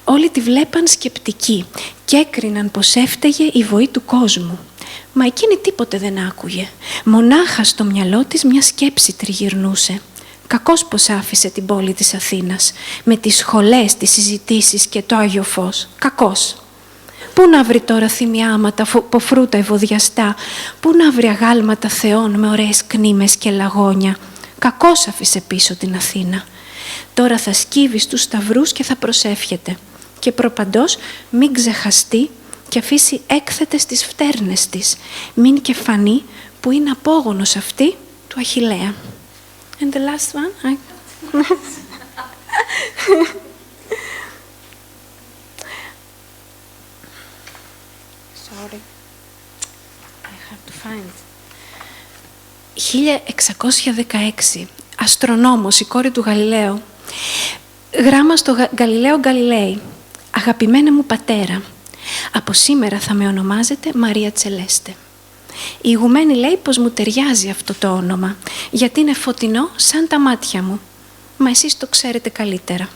Όλοι τη βλέπαν σκεπτικοί και έκριναν πως έφταιγε η βοή του κόσμου. Μα εκείνη τίποτε δεν άκουγε. Μονάχα στο μυαλό της μια σκέψη τριγυρνούσε. Κακώς πως άφησε την πόλη της Αθήνας, με τις σχολές, τις συζητήσεις και το Άγιο Φως. Κακώς. Πού να βρει τώρα θυμιάματα, ποφρούτα ευωδιαστά, πού να βρει αγάλματα θεών με ωραίες κνήμες και λαγόνια. Κακώς άφησε πίσω την Αθήνα. Τώρα θα σκύβει στους σταυρούς και θα προσεύχεται. Και προπαντός μην ξεχαστεί και αφήσει έκθετες τις φτέρνες της. Μην και φανεί που είναι απόγονος αυτή του Αχιλλέα. And the last one. Sorry. I have to find. 1616. Αστρονόμος, η κόρη του Γαλιλαίου. Γράμμα στο Γαλιλαίο Γκαλιλαίη. Αγαπημένε μου πατέρα, από σήμερα θα με ονομάζετε Μαρία Τσελέστε. Η ηγουμένη λέει πως μου ταιριάζει αυτό το όνομα, γιατί είναι φωτεινό σαν τα μάτια μου. Μα εσείς το ξέρετε καλύτερα.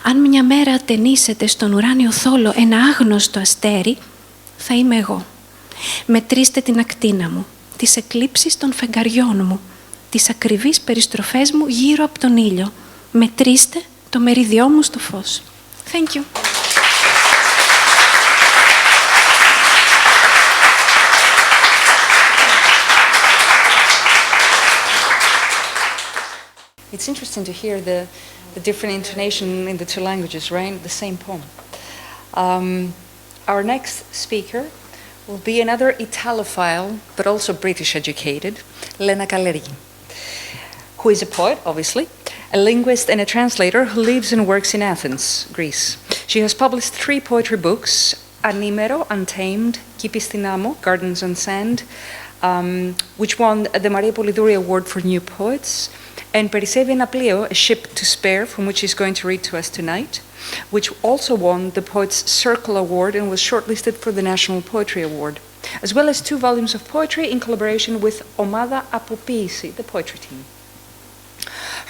Αν μια μέρα ατενίσετε στον ουράνιο θόλο ένα άγνωστο αστέρι, θα είμαι εγώ. Μετρήστε την ακτίνα μου, τις εκλήψεις των φεγγαριών μου, τις ακριβείς περιστροφές μου γύρω από τον ήλιο. Μετρήστε το μερίδιό μου στο φως. Thank you. It's interesting to hear the different intonation in the two languages, right? The same poem. Our next speaker will be another Italophile, but also British educated, Lena Kalergi, who is a poet, obviously, a linguist and a translator who lives and works in Athens, Greece. She has published 3 poetry books, Animero, Untamed, Kipistinamo, Gardens on Sand, which won the Maria Polidori Award for New Poets, and Perisevi Anaplio, A Ship to Spare, from which he's going to read to us tonight, which also won the Poets' Circle Award and was shortlisted for the National Poetry Award, as well as 2 volumes of poetry in collaboration with Omada από ποιήση, the poetry team.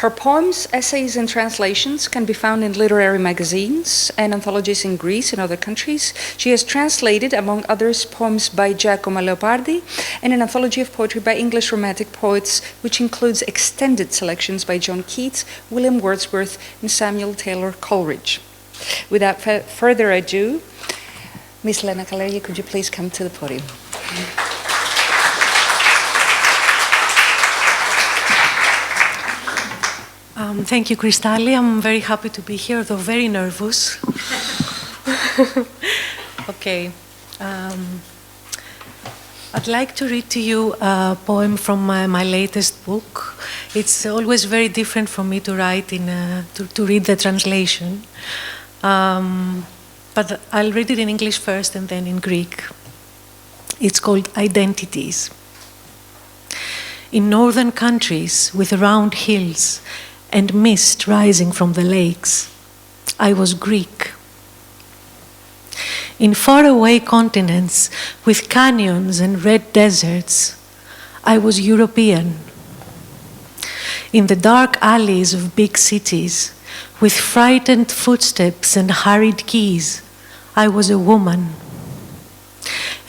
Her poems, essays, and translations can be found in literary magazines and anthologies in Greece and other countries. She has translated, among others, poems by Giacomo Leopardi and an anthology of poetry by English Romantic poets, which includes extended selections by John Keats, William Wordsworth, and Samuel Taylor Coleridge. Without further ado, Miss Lena Kalergi, could you please come to the podium? Thank you, Krystalli. I'm very happy to be here, though very nervous. Okay. I'd like to read to you a poem from my latest book. It's always very different for me to write to read the translation. But I'll read it in English first and then in Greek. It's called Identities. In northern countries with round hills and mist rising from the lakes, I was Greek. In faraway continents with canyons and red deserts, I was European. In the dark alleys of big cities, with frightened footsteps and hurried keys, I was a woman.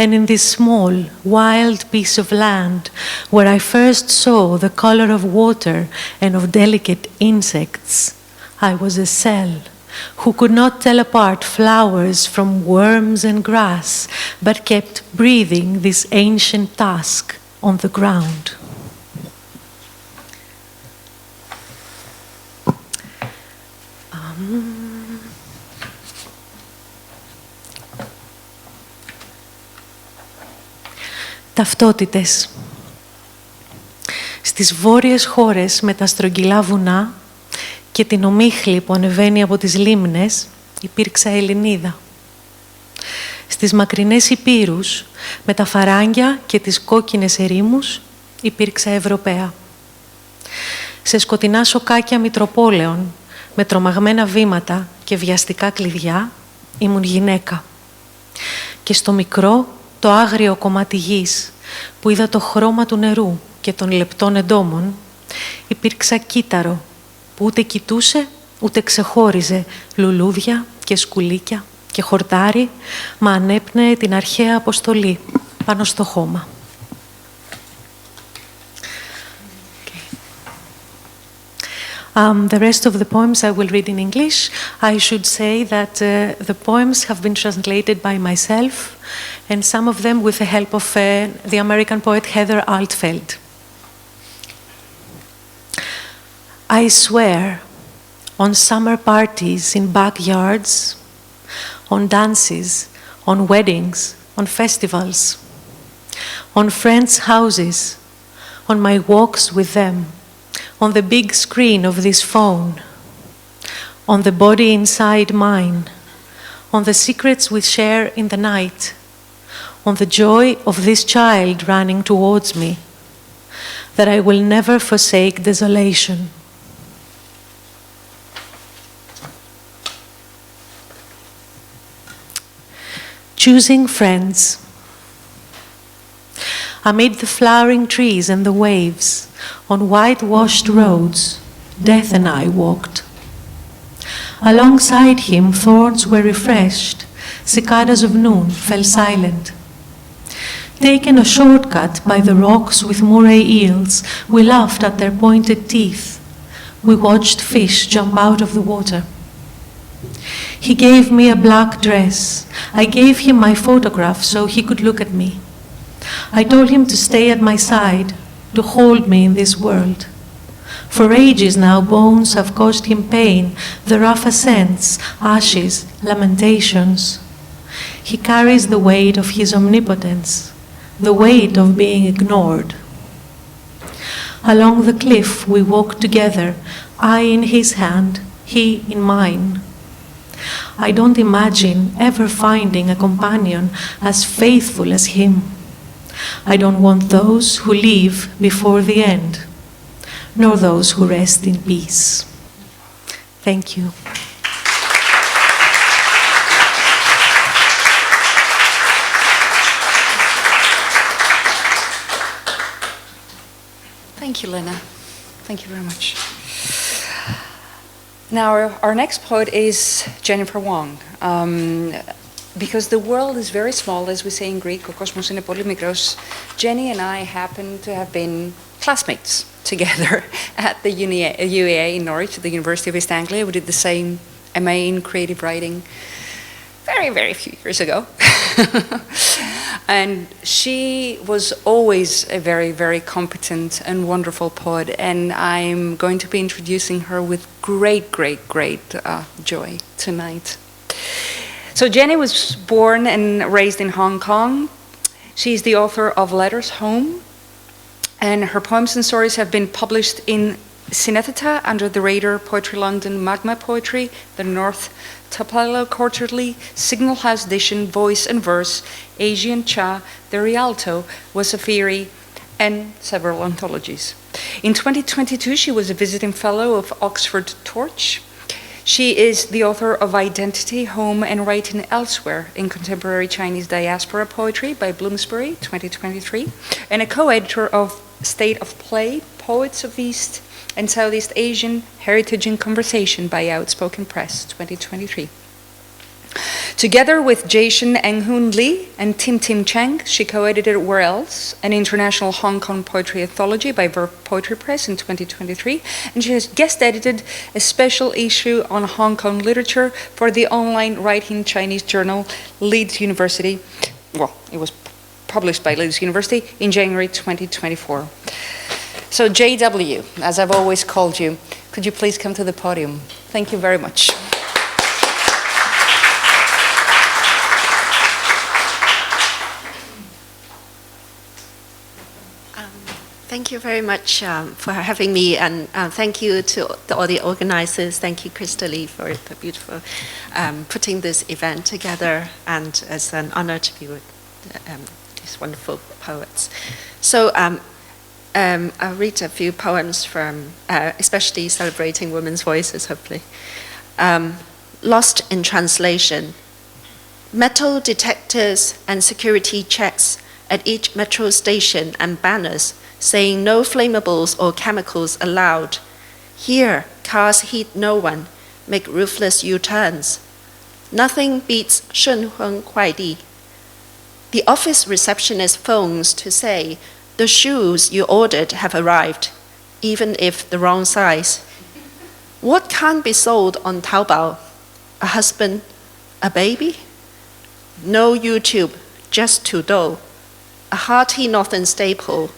And in this small, wild piece of land, where I first saw the color of water and of delicate insects, I was a cell who could not tell apart flowers from worms and grass, but kept breathing this ancient task on the ground. Ταυτότητες. Στις βόρειες χώρες με τα στρογγυλά βουνά και την ομίχλη που ανεβαίνει από τις λίμνες υπήρξα Ελληνίδα. Στις μακρινές υπήρους με τα φαράγγια και τις κόκκινες ερήμους υπήρξα Ευρωπαία. Σε σκοτεινά σοκάκια μητροπόλεων με τρομαγμένα βήματα και βιαστικά κλειδιά ήμουν γυναίκα. Και στο μικρό το άγριο κομμάτι γης που είδα το χρώμα του νερού και των λεπτών εντόμων υπήρξα κύτταρο που ούτε κοιτούσε ούτε ξεχώριζε λουλούδια και σκουλίκια και χορτάρι, μα ανέπνεε την αρχαία αποστολή πάνω στο χώμα. The rest of the poems I will read in English. I should say that the poems have been translated by myself and some of them with the help of the American poet Heather Altfeld. I swear on summer parties in backyards, on dances, on weddings, on festivals, on friends' houses, on my walks with them, on the big screen of this phone, on the body inside mine, on the secrets we share in the night, on the joy of this child running towards me, that I will never forsake desolation. Choosing friends. Amid the flowering trees and the waves, on whitewashed roads, Death and I walked. Alongside him, thorns were refreshed, cicadas of noon fell silent. Taking a shortcut by the rocks with moray eels, we laughed at their pointed teeth. We watched fish jump out of the water. He gave me a black dress. I gave him my photograph so he could look at me. I told him to stay at my side, to hold me in this world. For ages now, bones have caused him pain, the rough ascents, ashes, lamentations. He carries the weight of his omnipotence, the weight of being ignored. Along the cliff we walked together, I in his hand, he in mine. I don't imagine ever finding a companion as faithful as him. I don't want those who leave before the end, nor those who rest in peace. Thank you. Thank you, Lena. Thank you very much. Now, our next poet is Jennifer Wong. Because the world is very small, as we say in Greek, ο κόσμος είναι πολύ μικρός, Jenny and I happen to have been classmates together at the UEA in Norwich, at the University of East Anglia. We did the same MA in creative writing very, very few years ago. And she was always a very, very competent and wonderful poet, and I'm going to be introducing her with great, great, great joy tonight. So Jenny was born and raised in Hong Kong. She's the author of Letters Home, and her poems and stories have been published in Synetheta, Under the Radar, Poetry London, Magma Poetry, The North, Tapalo Quarterly, Signal House Edition, Voice and Verse, Asian Cha, The Rialto, Wasafiri, and several anthologies. In 2022, she was a visiting fellow of Oxford Torch. She is the author of Identity, Home, and Writing Elsewhere in Contemporary Chinese Diaspora Poetry by Bloomsbury, 2023, and a co-editor of State of Play, Poets of East and Southeast Asian Heritage in Conversation by Outspoken Press, 2023. Together with Jason Enghoon Lee and Tim Tim Chang, she co-edited Where Else, an international Hong Kong poetry anthology by Verve Poetry Press in 2023, and she has guest edited a special issue on Hong Kong literature for the online writing Chinese journal Leeds University. Well, it was published by Leeds University in January 2024. So JW, as I've always called you, could you please come to the podium? Thank you very much. Thank you very much for having me, and thank you to all the organizers. Thank you, Krystalli, for the beautiful putting this event together, and it's an honor to be with these wonderful poets. So I'll read a few poems from, especially celebrating women's voices, hopefully. Lost in translation. Metal detectors and security checks at each metro station and banners saying no flammables or chemicals allowed. Here, cars hit no one, make ruthless U-turns. Nothing beats 顺丰快递. The office receptionist phones to say the shoes you ordered have arrived, even if the wrong size. What can't be sold on Taobao? A husband, a baby? No YouTube, just to-do. A hearty northern staple.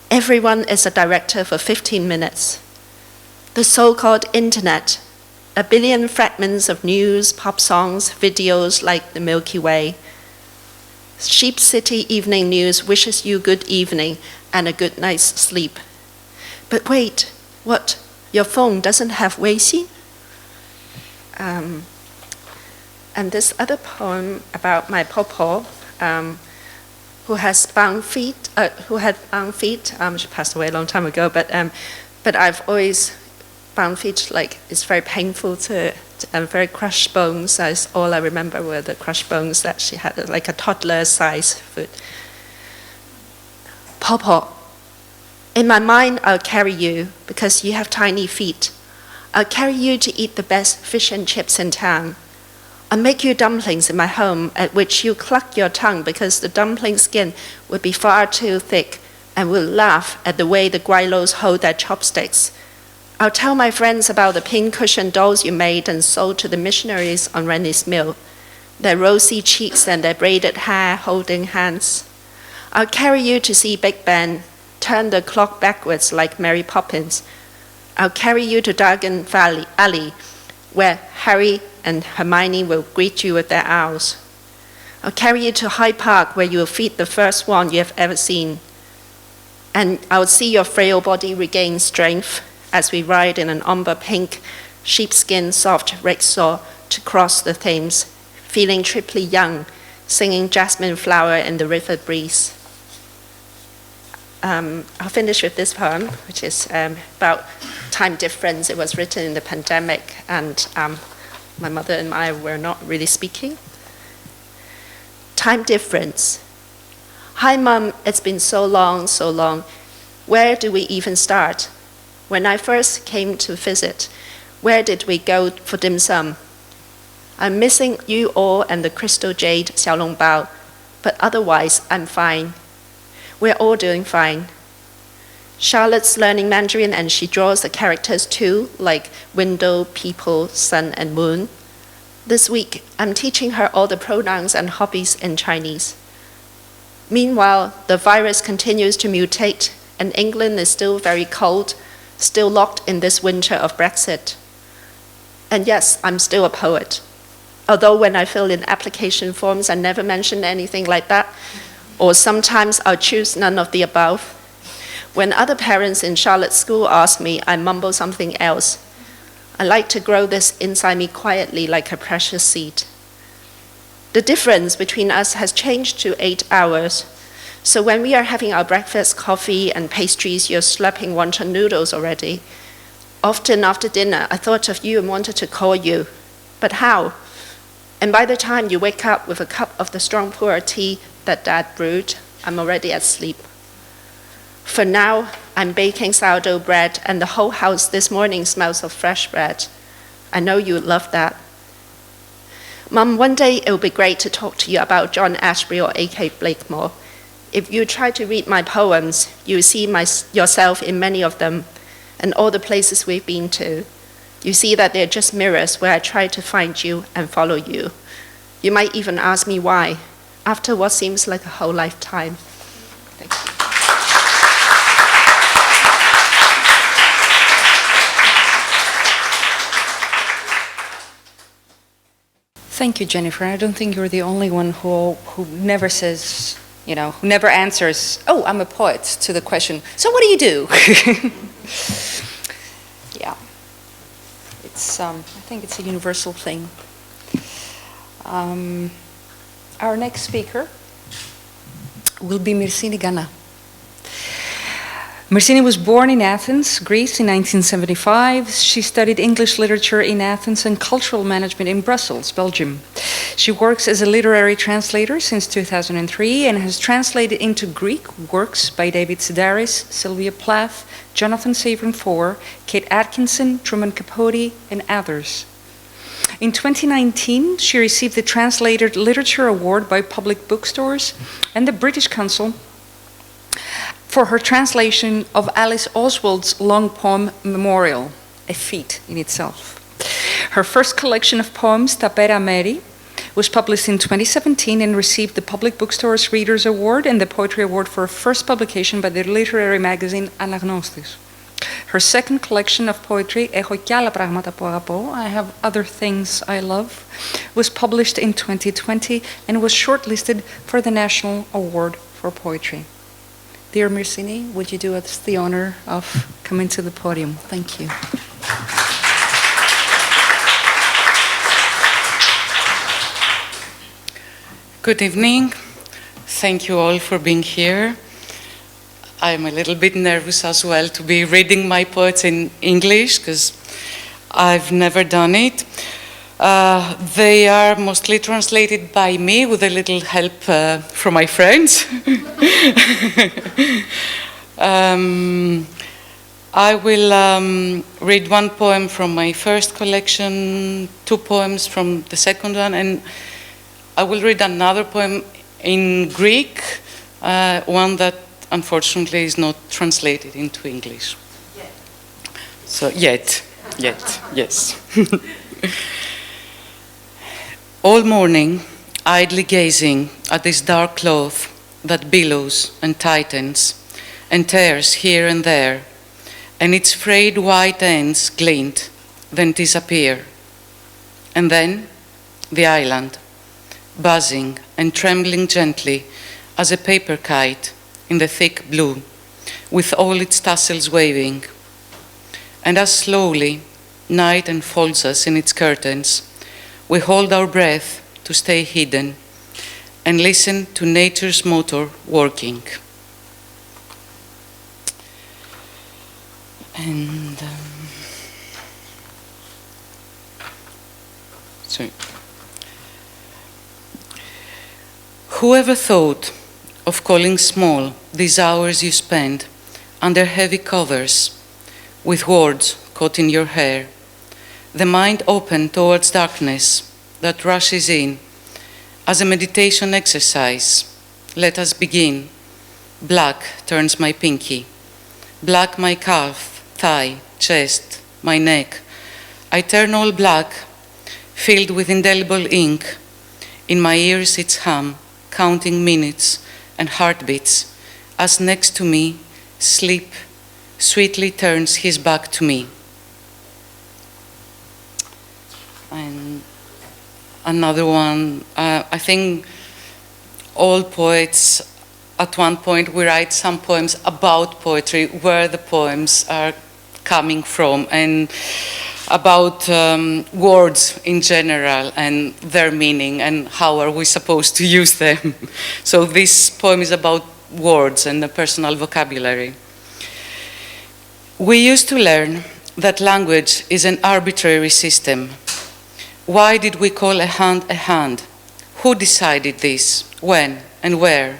Everyone is a director for 15 minutes. The so-called internet, a billion fragments of news, pop songs, videos like the Milky Way. Sheep City Evening News wishes you good evening and a good night's sleep. But wait, what? Your phone doesn't have Weixin? And this other poem about my popo, who had bound feet. She passed away a long time ago, but I've always bound feet, like it's very painful and very crushed bones. That's all I remember were the crushed bones that she had, like a toddler-sized foot. Popo, in my mind I'll carry you because you have tiny feet. I'll carry you to eat the best fish and chips in town. I'll make you dumplings in my home at which you cluck your tongue because the dumpling skin would be far too thick and will laugh at the way the guailos hold their chopsticks. I'll tell my friends about the pin-cushion dolls you made and sold to the missionaries on Rennie's Mill, their rosy cheeks and their braided hair holding hands. I'll carry you to see Big Ben, turn the clock backwards like Mary Poppins. I'll carry you to Diagon Alley, where Harry and Hermione will greet you with their owls. I'll carry you to Hyde Park, where you will feed the first swan you have ever seen. And I'll see your frail body regain strength as we ride in an umber pink, sheepskin soft rickshaw to cross the Thames, feeling triply young, singing Jasmine Flower in the river breeze. I'll finish with this poem, which is about time difference. It was written in the pandemic, and my mother and I were not really speaking. Time difference. Hi, Mum, it's been so long, so long. Where do we even start? When I first came to visit, where did we go for dim sum? I'm missing you all and the crystal jade xiaolongbao, but otherwise I'm fine. We're all doing fine. Charlotte's learning Mandarin and she draws the characters too, like window, people, sun, and moon. This week, I'm teaching her all the pronouns and hobbies in Chinese. Meanwhile, the virus continues to mutate, and England is still very cold, still locked in this winter of Brexit. And yes, I'm still a poet. Although when I fill in application forms, I never mention anything like that, or sometimes I'll choose none of the above. When other parents in Charlotte's school ask me, I mumble something else. I like to grow this inside me quietly like a precious seed. The difference between us has changed to 8 hours. So when we are having our breakfast, coffee, and pastries, you're slurping wonton noodles already. Often after dinner, I thought of you and wanted to call you. But how? And by the time you wake up with a cup of the strong pu'er tea that Dad brewed, I'm already asleep. For now, I'm baking sourdough bread, and the whole house this morning smells of fresh bread. I know you would love that. Mum, one day it will be great to talk to you about John Ashbery or A.K. Blakemore. If you try to read my poems, you see yourself in many of them, and all the places we've been to. You see that they're just mirrors where I try to find you and follow you. You might even ask me why, after what seems like a whole lifetime. Thank you. Thank you, Jennifer. I don't think you're the only one who never says you know, who never answers, "Oh, I'm a poet," to the question, "So what do you do?" Yeah, it's. I think it's a universal thing. Our next speaker will be Myrsinii Γκανά. Myrsinii was born in Athens, Greece in 1975. She studied English literature in Athens and cultural management in Brussels, Belgium. She works as a literary translator since 2003 and has translated into Greek works by David Sedaris, Sylvia Plath, Jonathan Seymour, Kate Atkinson, Truman Capote, and others. In 2019, she received the Translated Literature Award by Public Bookstores and the British Council for her translation of Alice Oswald's long poem Memorial, a feat in itself. Her first collection of poems, Ta Pera Meri, was published in 2017 and received the Public Bookstores Readers Award and the Poetry Award for first publication by the literary magazine Anagnostis. Her second collection of poetry, Έχω κι άλλα πράγματα που αγαπώ, I Have Other Things I Love, was published in 2020 and was shortlisted for the National Award for Poetry. Dear Myrsinii, would you do us the honor of coming to the podium? Thank you. Good evening. Thank you all for being here. I'm a little bit nervous as well to be reading my poets in English because I've never done it. They are mostly translated by me with a little help from my friends. I will read one poem from my first collection, two poems from the second one, and I will read another poem in Greek, one that unfortunately is not translated into English. Yet. So, yet, yes. All morning, idly gazing at this dark cloth that billows and tightens and tears here and there, and its frayed white ends glint, then disappear. And then the island, buzzing and trembling gently as a paper kite in the thick blue, with all its tassels waving. And as slowly night enfolds us in its curtains, we hold our breath to stay hidden and listen to nature's motor working. And sorry. Whoever thought of calling small these hours you spend under heavy covers with words caught in your hair, the mind open towards darkness that rushes in as a meditation exercise? Let us begin. Black turns my pinky, black my calf, thigh, chest, my neck. I turn all black, filled with indelible ink. In my ears its hum, counting minutes and heartbeats, as next to me, sleep sweetly turns his back to me. And another one, I think all poets, at one point we write some poems about poetry, where the poems are coming from, and about words in general and their meaning and how are we supposed to use them. So this poem is about words and the personal vocabulary. We used to learn that language is an arbitrary system. Why did we call a hand a hand? Who decided this? When and where?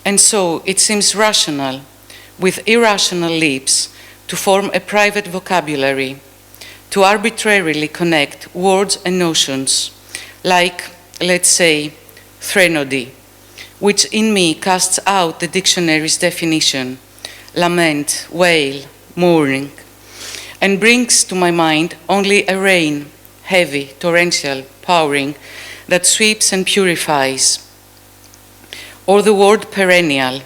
And so it seems rational, with irrational leaps, to form a private vocabulary, to arbitrarily connect words and notions, like, let's say, threnody, which in me casts out the dictionary's definition, lament, wail, mourning, and brings to my mind only a rain, heavy, torrential, powering, that sweeps and purifies, or the word perennial,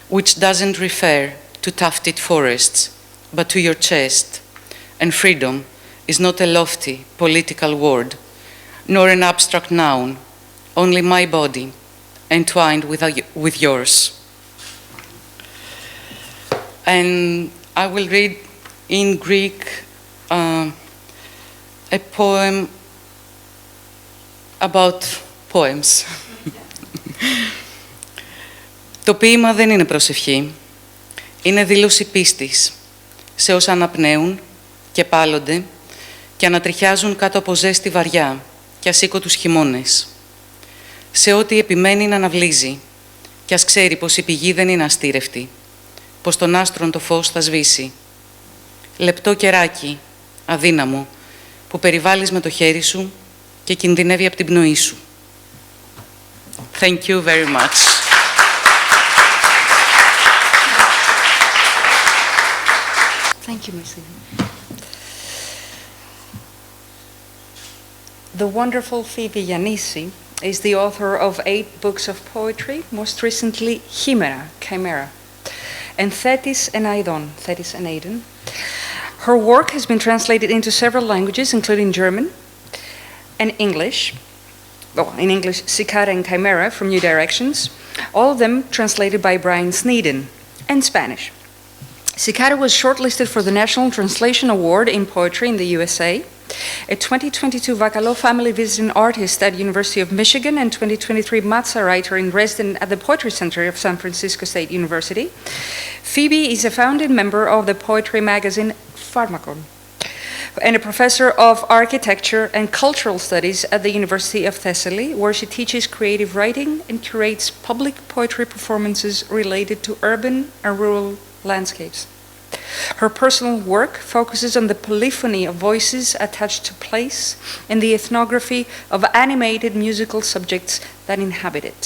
which doesn't refer to tufted forests, but to your chest, and freedom is not a lofty political word, nor an abstract noun, only my body, entwined with yours. And I will read in Greek a poem about poems. Το ποίημα δεν είναι προσευχή. Είναι δήλωση πίστης σε όσα αναπνέουν και πάλλονται και ανατριχιάζουν κάτω από ζέστη βαριά και ασήκωτους χειμώνες. Σε ό,τι επιμένει να αναβλύζει και ας ξέρει πως η πηγή δεν είναι αστήρευτη, πως τον άστρον το φως θα σβήσει. Λεπτό κεράκι, αδύναμο, που περιβάλλεις με το χέρι σου και κινδυνεύει από την πνοή σου. Thank you very much. Thank you, Myrσίνη. The wonderful Foivi Giannisi is the author of 8 books of poetry, most recently Chimera, and Thetis and Aidon, Thetis and Aidon. Her work has been translated into several languages, including German and English. Well, in English, Cicada and Chimera from New Directions, all of them translated by Brian Sneeden, and Spanish. Cicada was shortlisted for the National Translation Award in Poetry in the USA, a 2022 Vakalo Family Visiting Artist at University of Michigan, and 2023 Matza Writer in Resident at the Poetry Center of San Francisco State University. Foivi is a founding member of the poetry magazine Pharmakon, and a professor of architecture and cultural studies at the University of Thessaly, where she teaches creative writing and curates public poetry performances related to urban and rural landscapes. Her personal work focuses on the polyphony of voices attached to place and the ethnography of animated musical subjects that inhabit it.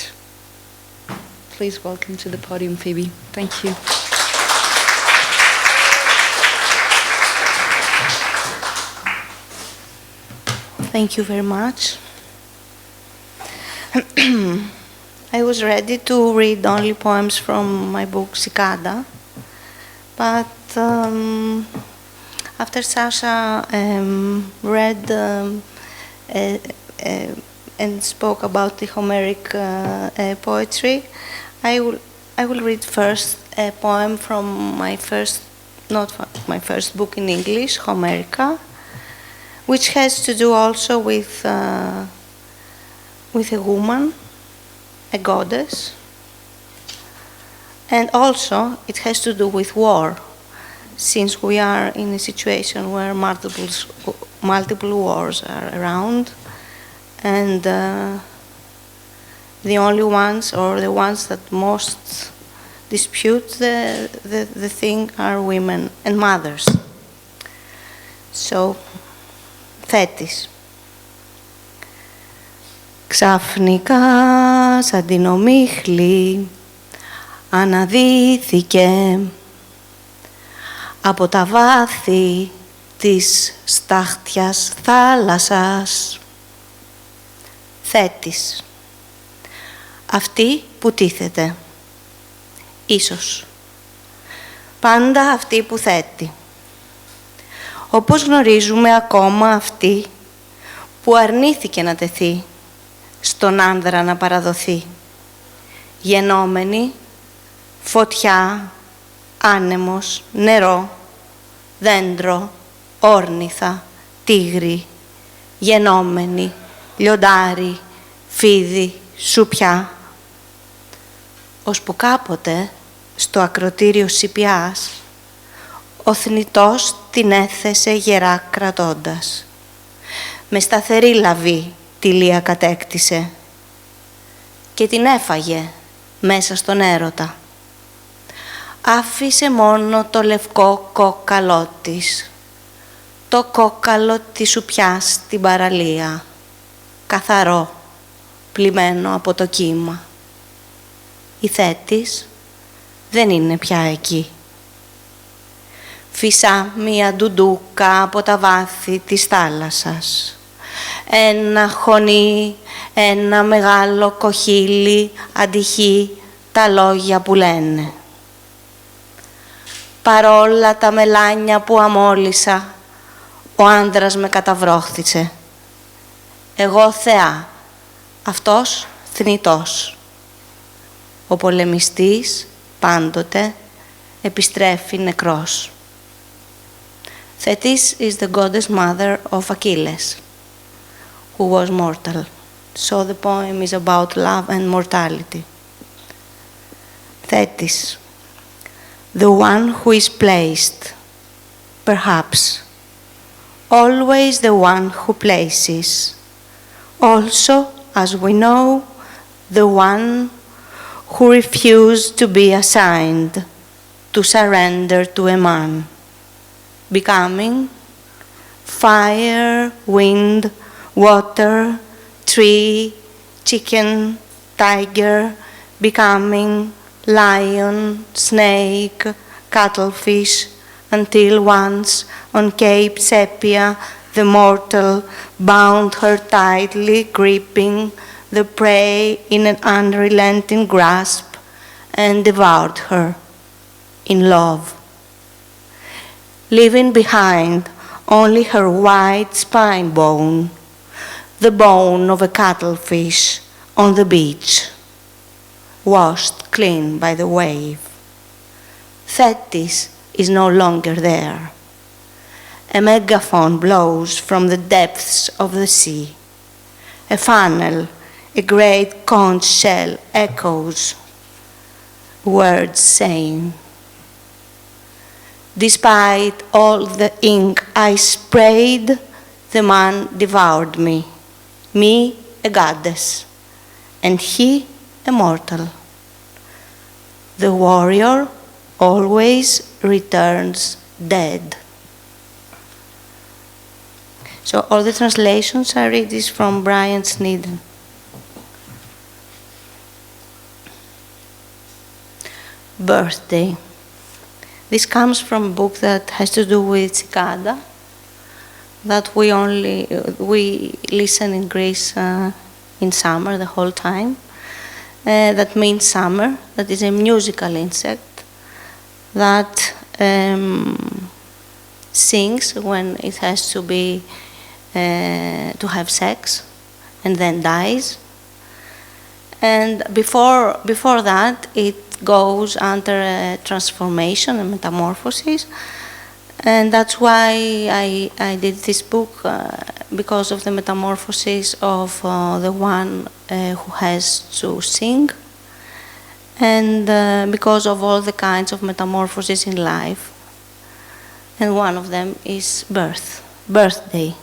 Please welcome to the podium, Foivi. Thank you. Thank you very much. I was ready to read only poems from my book Cicada, but after Sasha read and spoke about the Homeric poetry, I will read first a poem from not my first book in English, Homerica, which has to do also with a woman, a goddess, and also it has to do with war, since we are in a situation where multiple wars are around, and the only ones, or the ones that most dispute the thing, are women and mothers. So, Thetis. Ξαφνικά σαν την ομίχλη αναδύθηκε από τα βάθη της στάχτιας θάλασσας. Θέτης. Αυτή που τίθεται. Ίσως. Πάντα αυτή που θέτει. Όπως γνωρίζουμε ακόμα αυτή που αρνήθηκε να τεθεί, στον άνδρα να παραδοθεί. Γενόμενη, φωτιά, άνεμος, νερό, δέντρο, όρνηθα, τίγρη, γενόμενη, λιοντάρι, φίδι, σουπιά. Ώσπου κάποτε, στο ακροτήριο Σιπιάς, ο θνητός την έθεσε γερά κρατώντας. Με σταθερή λαβή τη λία κατέκτησε και την έφαγε μέσα στον έρωτα. Άφησε μόνο το λευκό κόκαλό της, το κόκαλο της σουπιάς στην παραλία, καθαρό, πλημμένο από το κύμα. Η Θέτης δεν είναι πια εκεί. Φυσά μία ντουντούκα από τα βάθη της θάλασσας. Ένα χωνί, ένα μεγάλο κοχύλι αντυχεί τα λόγια που λένε. Παρόλα τα μελάνια που αμόλυσα, ο άντρας με καταβρόχθησε. Εγώ θεά, αυτός θνητός. Ο πολεμιστής πάντοτε επιστρέφει νεκρός. Thetis is the goddess mother of Achilles, who was mortal. So the poem is about love and mortality. Thetis, the one who is placed, perhaps, always the one who places, also, as we know, the one who refused to be assigned, to surrender to a man, becoming fire, wind, water, tree, chicken, tiger, becoming lion, snake, cuttlefish, until once on Cape Sepia the mortal bound her tightly, gripping the prey in an unrelenting grasp, and devoured her in love, leaving behind only her white spine bone, the bone of a cuttlefish on the beach, washed clean by the wave. Thetis is no longer there. A megaphone blows from the depths of the sea. A funnel, a great conch shell echoes, words saying, despite all the ink I sprayed, the man devoured me a goddess, and he a mortal. The warrior always returns dead. So all the translations I read is from Brian Sneeden. Birthday. This comes from a book that has to do with cicada, that we listen in Greece in summer the whole time. That means summer. That is a musical insect that sings when it has to be to have sex, and then dies. And before that, it goes under a transformation, a metamorphosis, and that's why I did this book, because of the metamorphosis of the one who has to sing, and because of all the kinds of metamorphoses in life. And one of them is birthday.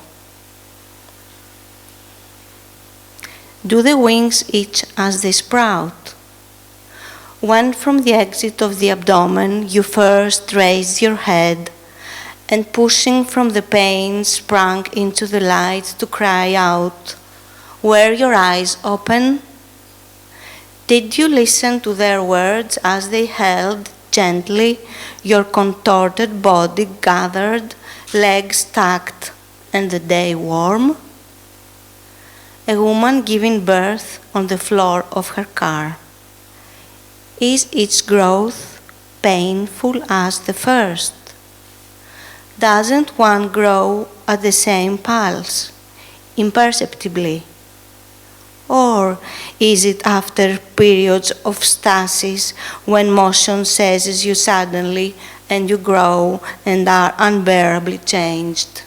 Do the wings itch as they sprout? When from the exit of the abdomen you first raised your head, and pushing from the pain sprang into the light to cry out, were your eyes open? Did you listen to their words as they held gently your contorted body gathered, legs tucked, and the day warm? A woman giving birth on the floor of her car. Is its growth painful as the first? Doesn't one grow at the same pulse, imperceptibly? Or is it after periods of stasis when motion seizes you suddenly and you grow and are unbearably changed?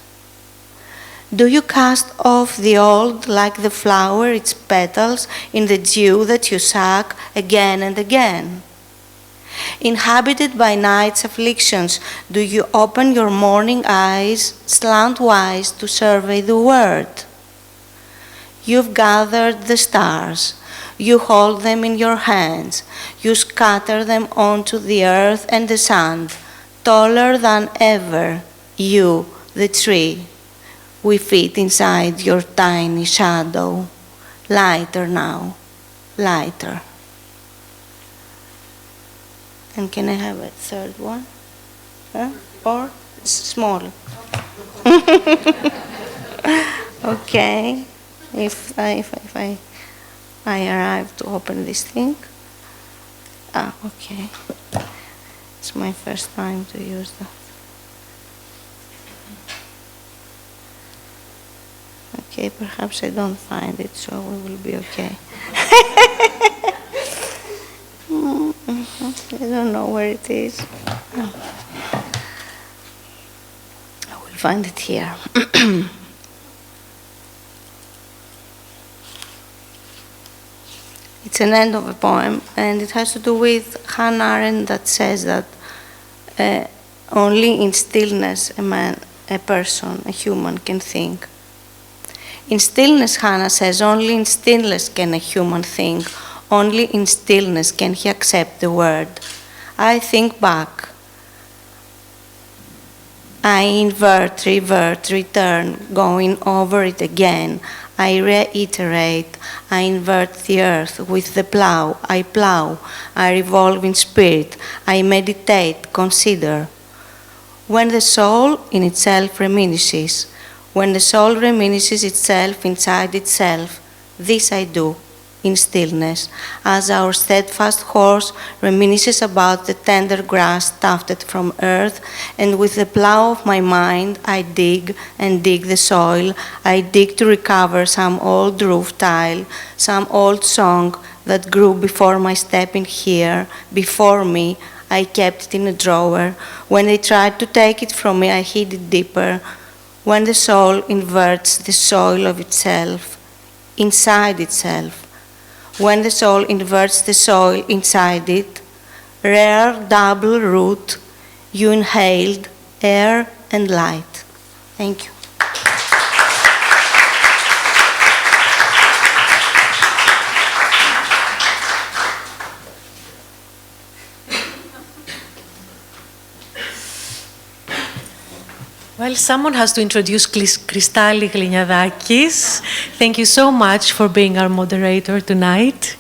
Do you cast off the old like the flower its petals in the dew that you suck again and again? Inhabited by night's afflictions, do you open your morning eyes slantwise to survey the world? You've gathered the stars, you hold them in your hands, you scatter them onto the earth and the sun, taller than ever, you, the tree. We fit inside your tiny shadow, lighter now, lighter. And can I have a third one? Or small? Okay. If I arrive to open this thing. Okay. It's my first time to use that. Okay, perhaps I don't find it, so we will be okay. I don't know where it is. No. I will find it here. It's an end of a poem, and it has to do with Hannah Arendt that says that only in stillness a person, a human, can think. In stillness, Hannah says, only in stillness can a human think. Only in stillness can he accept the word. I think back. I invert, revert, return, going over it again. I reiterate, I invert the earth with the plow, I revolve in spirit, I meditate, consider. When the soul in itself reminisces, when the soul reminisces itself inside itself, this I do in stillness, as our steadfast horse reminisces about the tender grass tufted from earth, and with the plough of my mind I dig and dig the soil, I dig to recover some old roof tile, some old song that grew before my stepping here, before me, I kept it in a drawer. When they tried to take it from me, I hid it deeper. When the soul inverts the soil of itself, inside itself, when the soul inverts the soil inside it, rare double root, you inhaled air and light. Thank you. Well, someone has to introduce Krystalli Glyniadaki. Thank you so much for being our moderator tonight.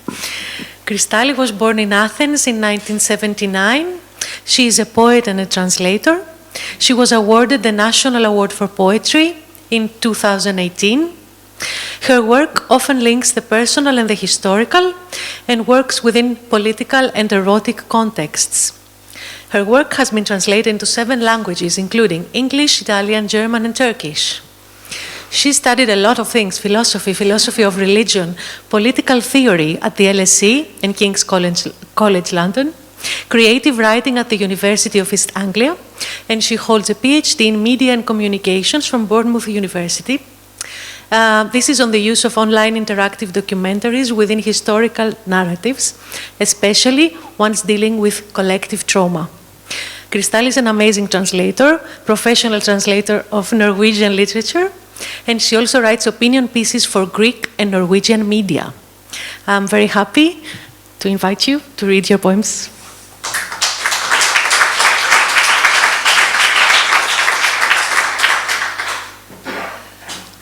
Krystalli was born in Athens in 1979. She is a poet and a translator. She was awarded the National Award for Poetry in 2018. Her work often links the personal and the historical and works within political and erotic contexts. Her work has been translated into 7 languages, including English, Italian, German, and Turkish. She studied a lot of things: philosophy of religion, political theory at the LSE and King's College London, creative writing at the University of East Anglia, and she holds a PhD in Media and Communications from Bournemouth University. This is on the use of online interactive documentaries within historical narratives, especially ones dealing with collective trauma. Krystalli is an amazing translator, professional translator of Norwegian literature, and she also writes opinion pieces for Greek and Norwegian media. I'm very happy to invite you to read your poems.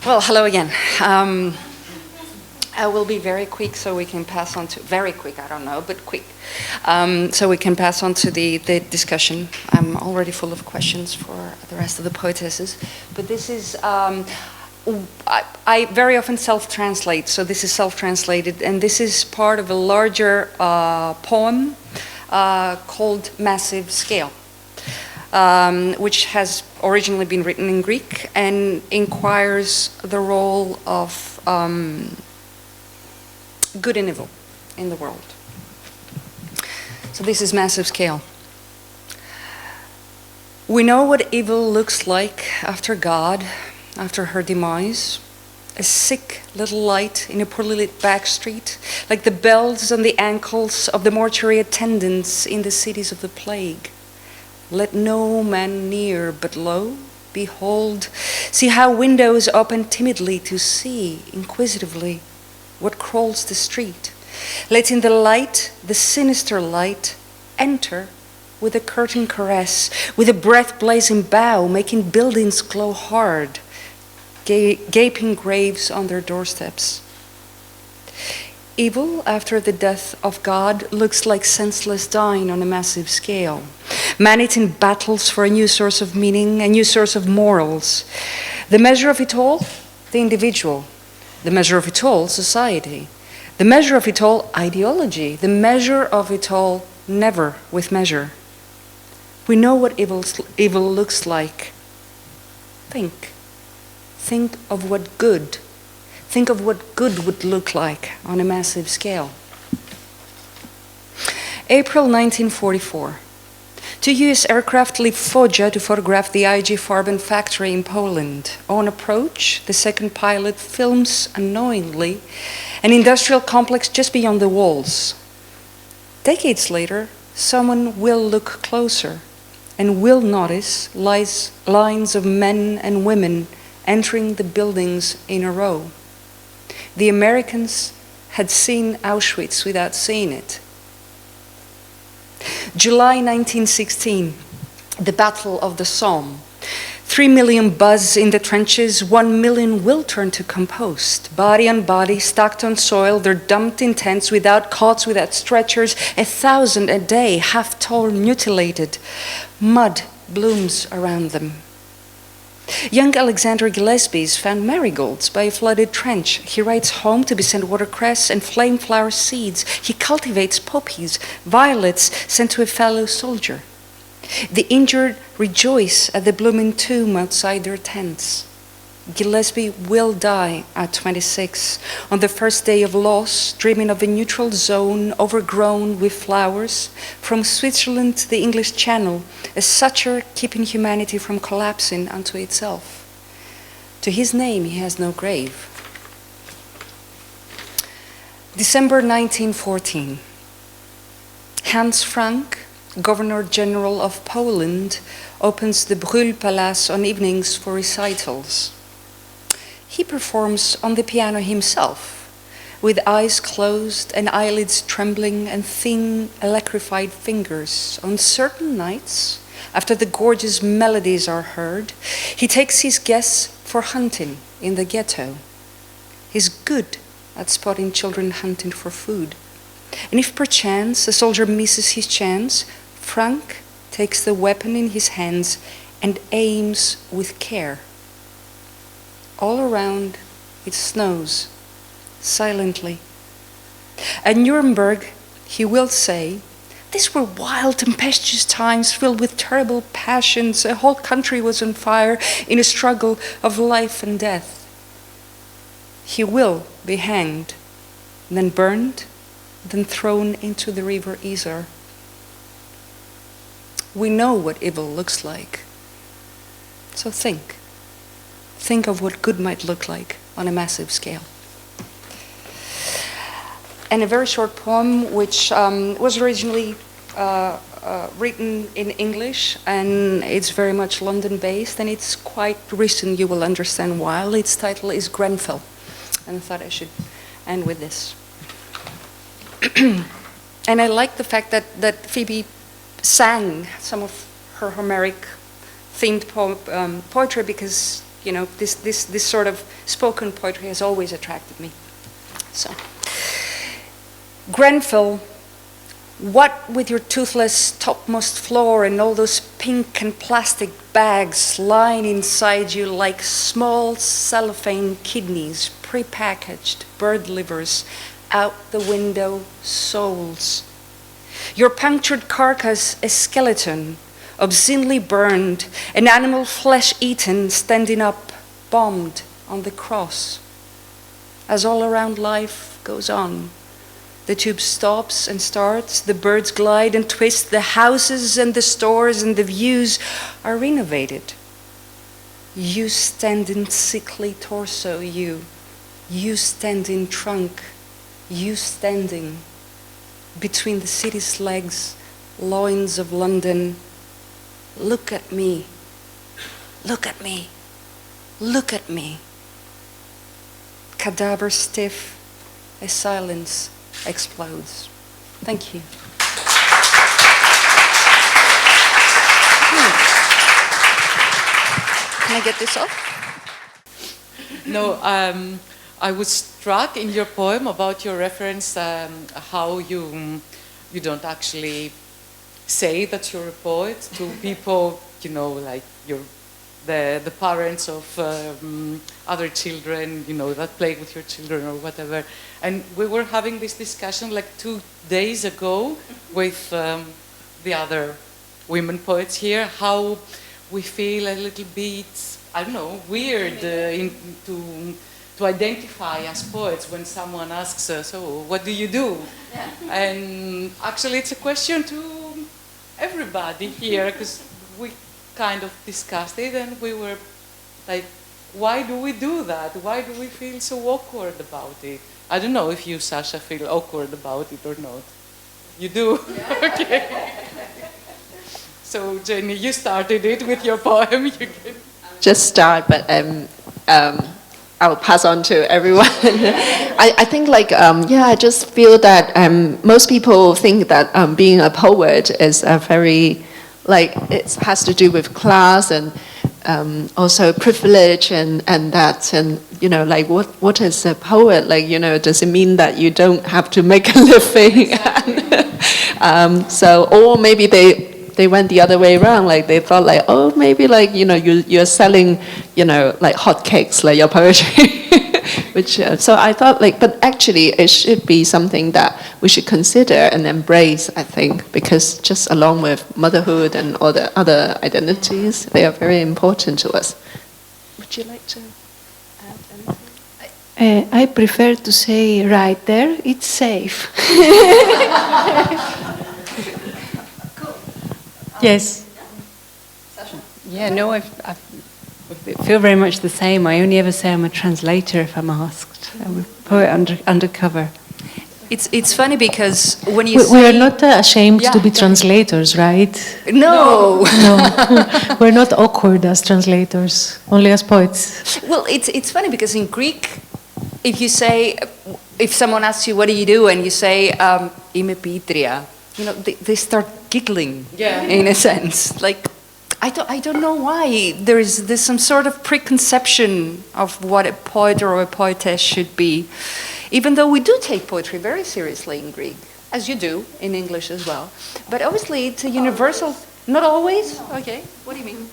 Well, hello again. I will be very quick so we can pass on to, very quick, I don't know, but quick. So we can pass on to the discussion. I'm already full of questions for the rest of the poetesses. But this is, I very often self-translate, so this is self-translated, and this is part of a larger poem called Massive Scale. Which has originally been written in Greek and inquires the role of good and evil in the world. So this is Massive Scale. We know what evil looks like after God, after her demise. A sick little light in a poorly lit back street, like the bells on the ankles of the mortuary attendants in the cities of the plague. Let no man near, but lo, behold, see how windows open timidly to see, inquisitively, what crawls the street. Let in the light, the sinister light, enter with a curtain caress, with a breath-blazing bow, making buildings glow hard, gaping graves on their doorsteps. Evil, after the death of God, looks like senseless dying on a massive scale. Man-eating battles for a new source of meaning, a new source of morals. The measure of it all, the individual. The measure of it all, society. The measure of it all, ideology. The measure of it all, never with measure. We know what evil looks like. Think. Think of what good. Think of what good would look like on a massive scale. April 1944. Two US aircraft leave Foggia to photograph the IG Farben factory in Poland. On approach, the second pilot films unknowingly an industrial complex just beyond the walls. Decades later, someone will look closer and will notice lines of men and women entering the buildings in a row. The Americans had seen Auschwitz without seeing it. July 1916, the Battle of the Somme. 3 million buzz in the trenches, 1 million will turn to compost. Body on body, stacked on soil, they're dumped in tents without cots, without stretchers, 1,000 a day, half torn, mutilated. Mud blooms around them. Young Alexander Gillespie is found marigolds by a flooded trench. He rides home to be sent watercress and flame flower seeds. He cultivates poppies, violets sent to a fellow soldier. The injured rejoice at the blooming tomb outside their tents. Gillespie will die at 26, on the first day of loss, dreaming of a neutral zone overgrown with flowers. From Switzerland to the English Channel, a suture keeping humanity from collapsing unto itself. To his name he has no grave. December 1914. Hans Frank, Governor General of Poland, opens the Brühl Palace on evenings for recitals. He performs on the piano himself, with eyes closed and eyelids trembling and thin, electrified fingers. On certain nights, after the gorgeous melodies are heard, he takes his guests for hunting in the ghetto. He's good at spotting children hunting for food. And if perchance a soldier misses his chance, Frank takes the weapon in his hands and aims with care. All around, it snows, silently. At Nuremberg, he will say, "These were wild, tempestuous times filled with terrible passions. A whole country was on fire in a struggle of life and death." He will be hanged, then burned, then thrown into the river Isar. We know what evil looks like. So think. Think of what good might look like on a massive scale. And a very short poem which was originally written in English, and it's very much London-based, and it's quite recent. You will understand why. Its title is Grenfell, and I thought I should end with this. And I like the fact that Phoebe sang some of her Homeric-themed poetry, because this sort of spoken poetry has always attracted me. So, Grenfell, what with your toothless topmost floor and all those pink and plastic bags lying inside you like small cellophane kidneys, prepackaged bird livers, out the window souls. Your punctured carcass a skeleton, obscenely burned, an animal flesh eaten, standing up, bombed on the cross. As all around life goes on, the tube stops and starts, the birds glide and twist, the houses and the stores and the views are renovated. You standing sickly torso, you standing trunk, you standing between the city's legs, loins of London. Look at me, look at me, look at me. Cadaver stiff, a silence explodes. Thank you. Can I get this off? No, I was struck in your poem about your reference how you don't actually say that you're a poet to people, like the parents of other children, that play with your children or whatever. And we were having this discussion like 2 days ago with the other women poets here, how we feel a little bit, I don't know, weird to to identify as poets when someone asks us, "So, what do you do?" And actually, it's a question to everybody here, because we kind of discussed it, and we were like, why do we do that? Why do we feel so awkward about it? I don't know if you, Sasha, feel awkward about it or not. You do? Yeah. Okay. So, Jenny, you started it with your poem. You can just start, but I'll pass on to everyone. I think, like, I just feel that most people think that being a poet is a very, like, it has to do with class and also privilege and that, and, you know, like, what is a poet? Like, you know, does it mean that you don't have to make a living? So, or maybe they went the other way around, like they thought, like, oh, maybe, like, you know, you're selling, you know, like hotcakes, like your poetry. Which, so I thought, like, but actually it should be something that we should consider and embrace, I think, because just along with motherhood and all the other identities, they are very important to us. Would you like to add anything? I prefer to say right there, it's safe. Yes. Yeah, no, I feel very much the same. I only ever say I'm a translator if I'm asked. I'm a poet undercover. It's funny because when you we are not ashamed to be translators, right? No. No. We're not awkward as translators, only as poets. Well, it's funny because in Greek, if someone asks you what do you do and you say είμαι ποιήτρια, you know, they start giggling, in a sense. Like, I don't know why. There's some sort of preconception of what a poet or a poetess should be. Even though we do take poetry very seriously in Greek, as you do in English as well. But obviously it's a universal, not always. Okay, what do you mean?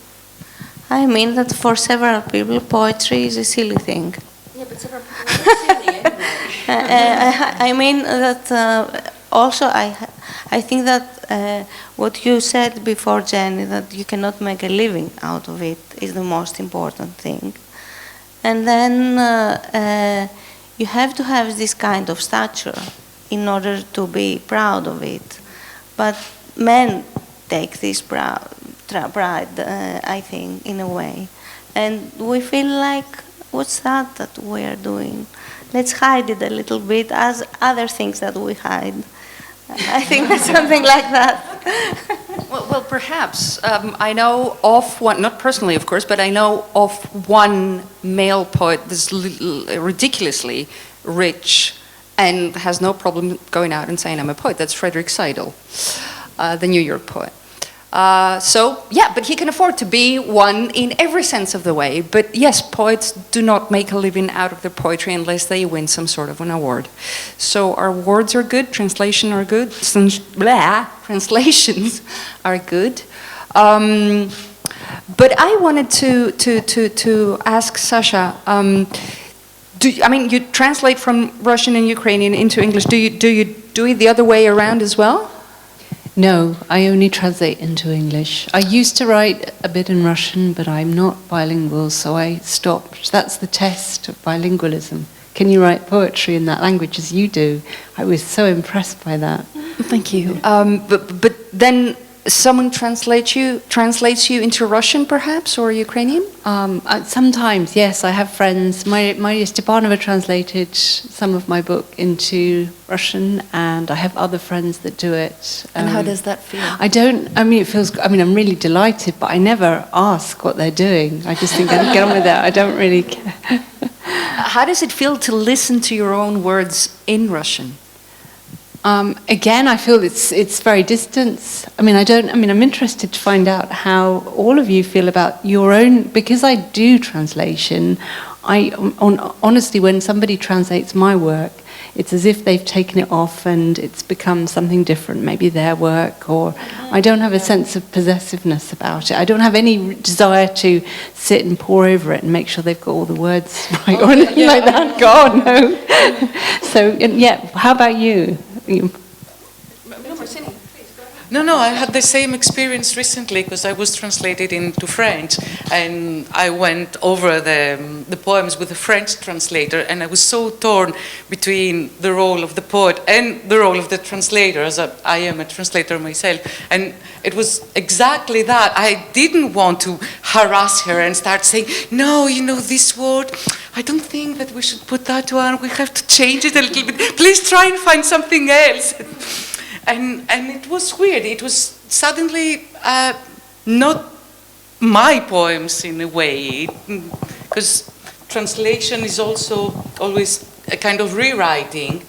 I mean that for several people, poetry is a silly thing. Yeah, but several people are silly anyway. I mean that also I think that what you said before, Jenny, that you cannot make a living out of it is the most important thing. And then you have to have this kind of stature in order to be proud of it. But men take this pride, I think, in a way. And we feel like, what's that we are doing? Let's hide it a little bit as other things that we hide. I think that's something like that. Well, perhaps. I know of one, not personally, of course, but I know of one male poet that's ridiculously rich and has no problem going out and saying, I'm a poet. That's Frederick Seidel, the New York poet. So, yeah, but he can afford to be one in every sense of the way. But yes, poets do not make a living out of their poetry unless they win some sort of an award. So our awards are good, translations are good, translations are good. But I wanted to ask Sasha, you translate from Russian and Ukrainian into English. Do you do it the other way around as well? No, I only translate into English. I used to write a bit in Russian, but I'm not bilingual, so I stopped. That's the test of bilingualism. Can you write poetry in that language as you do? I was so impressed by that. Thank you. But then someone translates you into Russian, perhaps, or Ukrainian? Sometimes, yes. I have friends. Maria Stepanova translated some of my book into Russian, and I have other friends that do it. And how does that feel? I'm really delighted, but I never ask what they're doing. I just think, get on with it. I don't really care. How does it feel to listen to your own words in Russian? Again, I feel it's very distant. I'm interested to find out how all of you feel about your own, because I do translation. Honestly, when somebody translates my work, it's as if they've taken it off and it's become something different, maybe their work, or I don't have a sense of possessiveness about it. I don't have any desire to sit and pore over it and make sure they've got all the words right or anything like that. God, no. So, yeah, how about you? No, I had the same experience recently because I was translated into French and I went over the poems with a French translator and I was so torn between the role of the poet and the role of the translator, as I am a translator myself. And it was exactly that. I didn't want to harass her and start saying, no, you know, this word, I don't think that we should put that one, we have to change it a little bit. Please try and find something else. And it was weird. It was suddenly not my poems in a way, because translation is also always a kind of rewriting,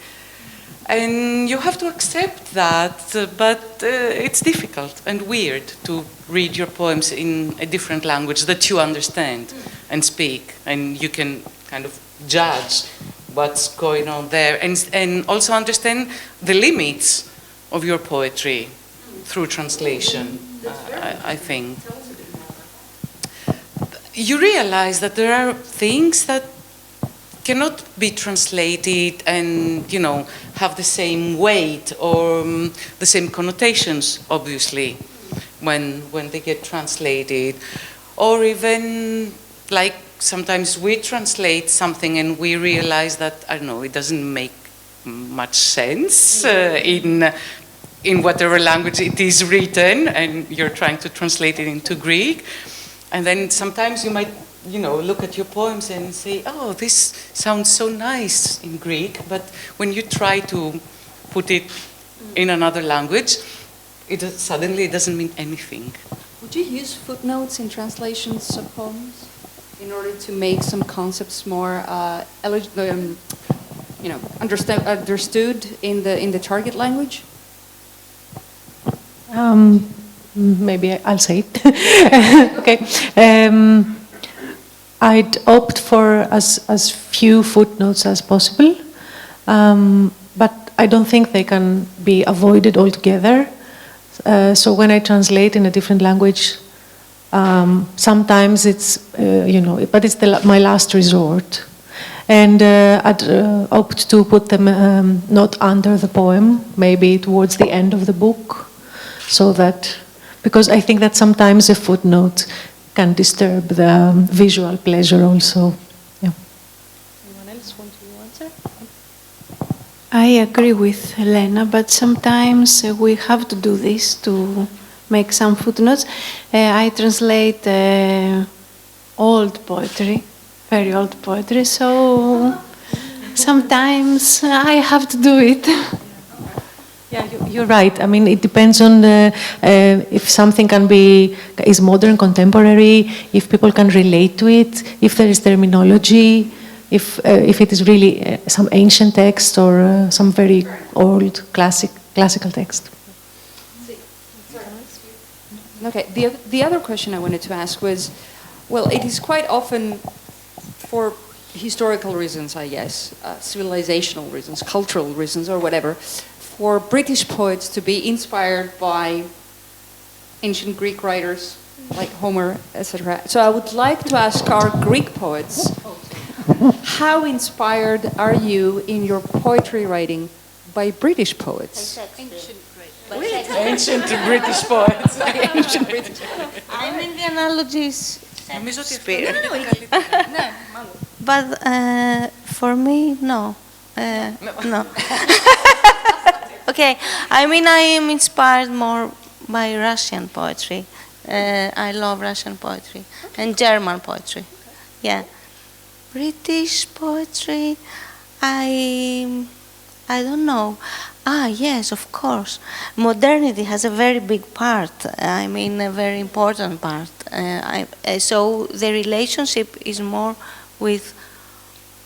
and you have to accept that. But it's difficult and weird to read your poems in a different language that you understand and speak, and you can kind of judge what's going on there, and also understand the limits of your poetry through translation, I think. You realize that there are things that cannot be translated and, you know, have the same weight or the same connotations, obviously, when they get translated. Or even, like, sometimes we translate something and we realize that, I don't know, it doesn't make much sense in whatever language it is written, and you're trying to translate it into Greek. And then sometimes you might, you know, look at your poems and say, oh, this sounds so nice in Greek, but when you try to put it in another language, it suddenly doesn't mean anything. Would you use footnotes in translations of poems in order to make some concepts more understood in the target language? Maybe I'll say it. Okay. I'd opt for as few footnotes as possible, but I don't think they can be avoided altogether. So when I translate in a different language, sometimes it's, but it's my last resort. And I'd opt to put them not under the poem, maybe towards the end of the book, so that, because I think that sometimes a footnote can disturb the visual pleasure also. Yeah. Anyone else want to answer? I agree with Lena, but sometimes we have to do this to make some footnotes. I translate old poetry, very old poetry, so sometimes I have to do it. Yeah, you're right. I mean, it depends on if something is modern, contemporary, if people can relate to it, if there is terminology, if it is really some ancient text or some very old classical text. Okay, the other question I wanted to ask was, well, it is quite often, for historical reasons, I guess, civilizational reasons, cultural reasons, or whatever, for British poets to be inspired by ancient Greek writers like Homer, etc. So I would like to ask our Greek poets, how inspired are you in your poetry writing by British poets? Ancient British poets. Ancient British. I mean, the analogies. No. But for me, no. No. Okay, I mean, I am inspired more by Russian poetry. I love Russian poetry and German poetry. Yeah. British poetry, I don't know. Yes, of course. Modernity has a very big part. I mean, a very important part. So the relationship is more with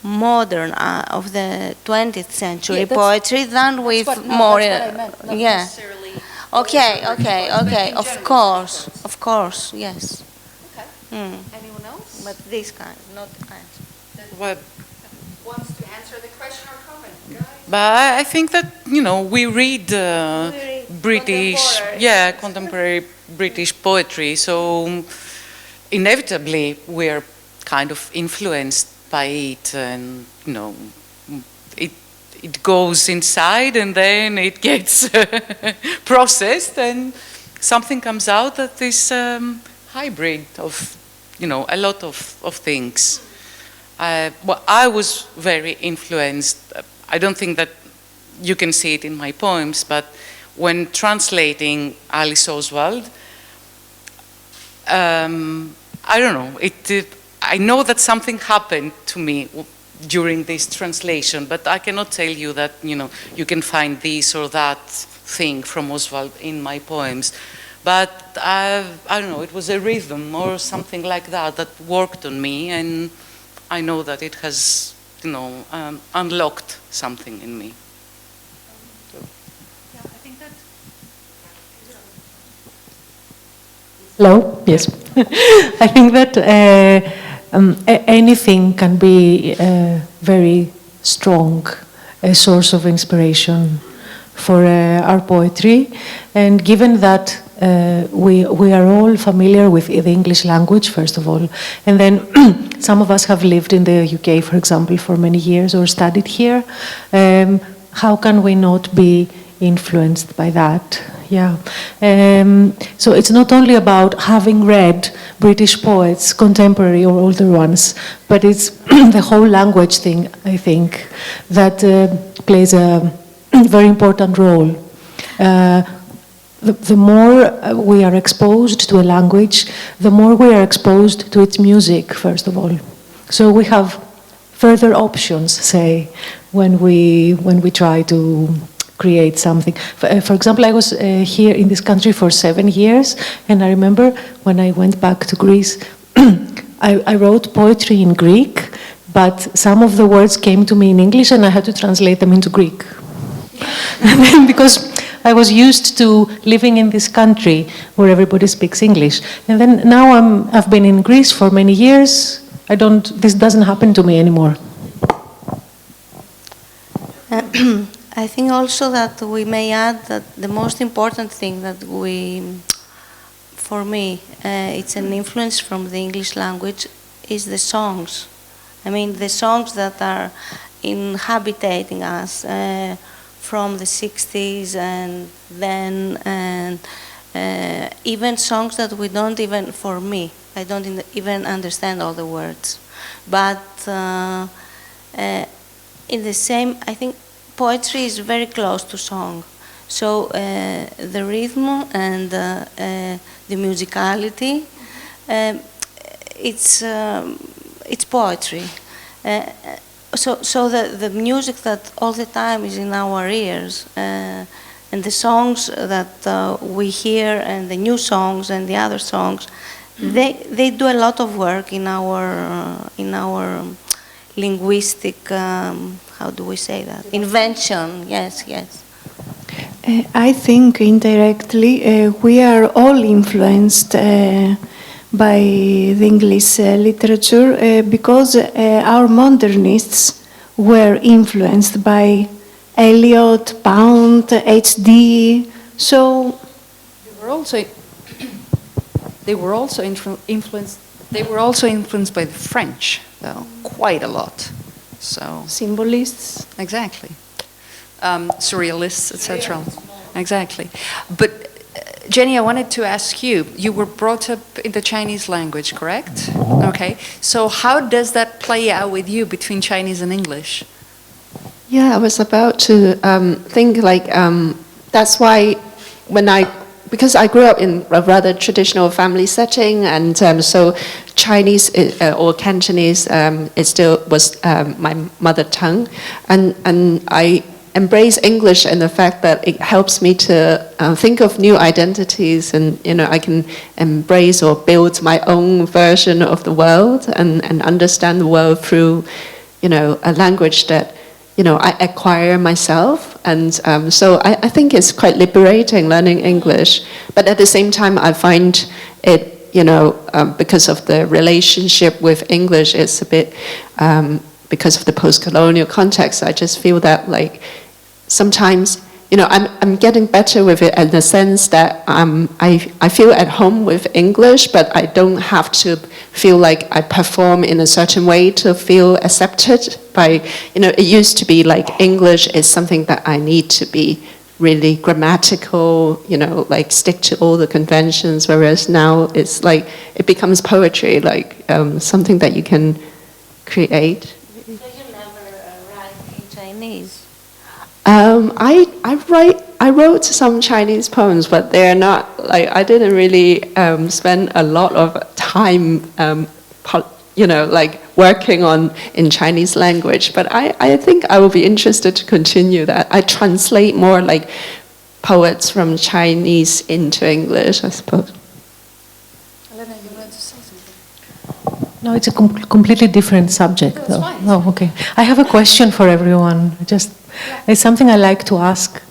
modern of the 20th century poetry than with more. Yeah. Okay. Of course, yes. Okay. Anyone else? But this kind, not What? Wants to answer the question or comment? But I think that, we read British, contemporary British poetry, so inevitably we're kind of influenced by it, and it goes inside and then it gets processed and something comes out that is hybrid of, a lot of things. Well, I was very influenced. I don't think that you can see it in my poems, but when translating Alice Oswald, I don't know, I know that something happened to me during this translation, but I cannot tell you that, you can find this or that thing from Oswald in my poems. But I don't know, it was a rhythm or something like that that worked on me, and I know that it has, unlocked something in me. Hello? Yes. I think that anything can be a very strong source of inspiration for our poetry. And given that we are all familiar with the English language, first of all, and then some of us have lived in the UK, for example, for many years or studied here, how can we not be influenced by that? Yeah. So it's not only about having read British poets, contemporary or older ones, but it's the whole language thing, I think, that plays a very important role. The more we are exposed to a language, the more we are exposed to its music, first of all. So we have further options, say, when we try to create something. For example, I was here in this country for 7 years, and I remember when I went back to Greece, I wrote poetry in Greek, but some of the words came to me in English and I had to translate them into Greek. Because I was used to living in this country where everybody speaks English. And then now I've been in Greece for many years. This doesn't happen to me anymore. I think also that we may add that the most important thing that for me, it's an influence from the English language, is the songs. I mean, the songs that are inhabiting us from the 60s and then, and even songs that we don't even, for me, I don't even understand all the words. But in the same, I think, poetry is very close to song. So the rhythm and the musicality, it's poetry. So the music that all the time is in our ears, and the songs that we hear, and the new songs and the other songs, they do a lot of work in our linguistic, how do we say that? Invention, yes. I think indirectly we are all influenced by the English literature because our modernists were influenced by Eliot, Pound, H.D. So they were also influenced. They were also influenced by the French, though, quite a lot. So symbolists, exactly, surrealists, etc. Exactly. But Jenny, I wanted to ask you. You were brought up in the Chinese language, correct? Okay. So how does that play out with you between Chinese and English? Yeah, I was about to think like that's why because I grew up in a rather traditional family setting, and so Chinese or Cantonese it still was my mother tongue, and I embrace English in the fact that it helps me to think of new identities, and I can embrace or build my own version of the world and understand the world through a language that I acquire myself, and so I think it's quite liberating learning English. But at the same time, I find it, because of the relationship with English, it's a bit, because of the post-colonial context, I just feel that like sometimes, I'm getting better with it in the sense that I feel at home with English, but I don't have to feel like I perform in a certain way to feel accepted, it used to be like English is something that I need to be really grammatical, like stick to all the conventions, whereas now it's like, it becomes poetry, like something that you can create. So you never write in Chinese? I wrote some Chinese poems, but they're not, like, I didn't really spend a lot of time, like working in Chinese language. But I think I will be interested to continue that. I translate more like poets from Chinese into English, I suppose. Elena, you wanted to say something? No, it's a completely different subject, though. Oh, okay. I have a question for everyone. It's something I like to ask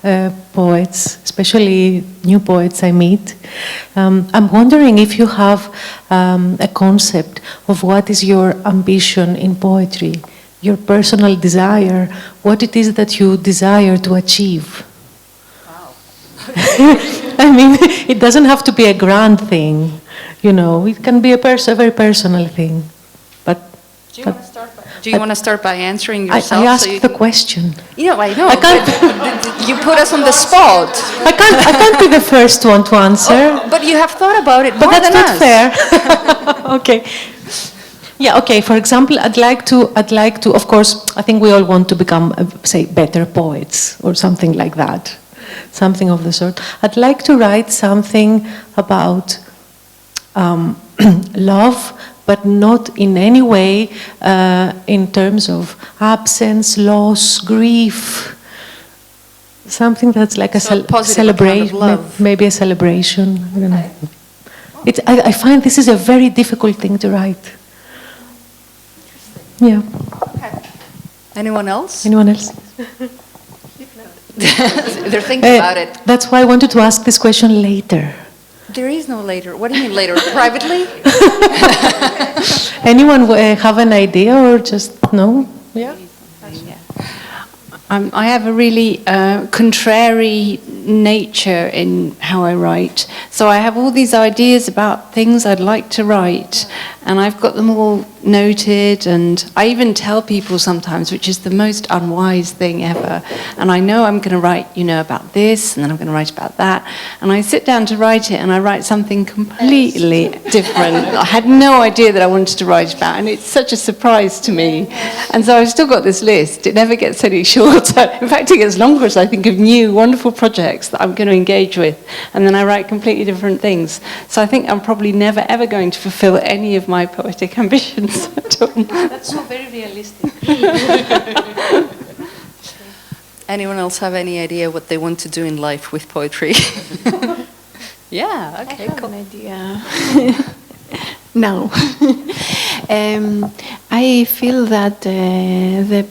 poets, especially new poets I meet. I'm wondering if you have a concept of what is your ambition in poetry, your personal desire, what it is that you desire to achieve. Wow. I mean, it doesn't have to be a grand thing, it can be a very personal thing. Do you want to start by answering yourself? I asked the question. Yeah, I know. I can't. You put us on the spot. I can't be the first one to answer. But you have thought about it But more that's than not us. fair. Okay. Yeah. Okay. For example, I'd like to. Of course, I think we all want to become, say, better poets or something like that, something of the sort. I'd like to write something about love, but not in any way in terms of absence, loss, grief. Something that's like a celebration, maybe a celebration. I don't know. I find this is a very difficult thing to write. Yeah. Okay. Anyone else? Anyone else? They're thinking about it. That's why I wanted to ask this question later. There is no later. What do you mean later? Privately? Anyone have an idea or just no? Yeah. I have a really contrary nature in how I write. So I have all these ideas about things I'd like to write, and I've got them all noted, and I even tell people sometimes, which is the most unwise thing ever. And I know I'm going to write, about this, and then I'm going to write about that. And I sit down to write it, and I write something completely different. I had no idea that I wanted to write about, and it's such a surprise to me. And so I've still got this list. It never gets any shorter. In fact, it gets longer as I think of new, wonderful projects that I'm going to engage with. And then I write completely different things. So I think I'm probably never, ever going to fulfill any of my poetic ambitions at all. That's so very realistic. Anyone else have any idea what they want to do in life with poetry? Yeah, okay, I have cool. an idea. No. I feel that the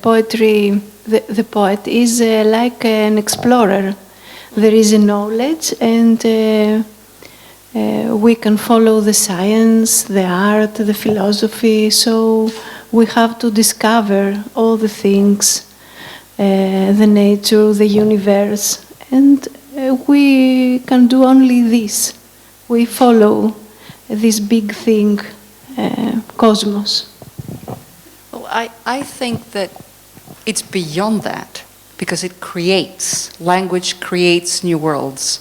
poet is like an explorer. There is a knowledge, and we can follow the science, the art, the philosophy. So we have to discover all the things, the nature, the universe, and we can do only this. We follow this big thing, cosmos. Well, I think that it's beyond that, because it creates, language creates new worlds.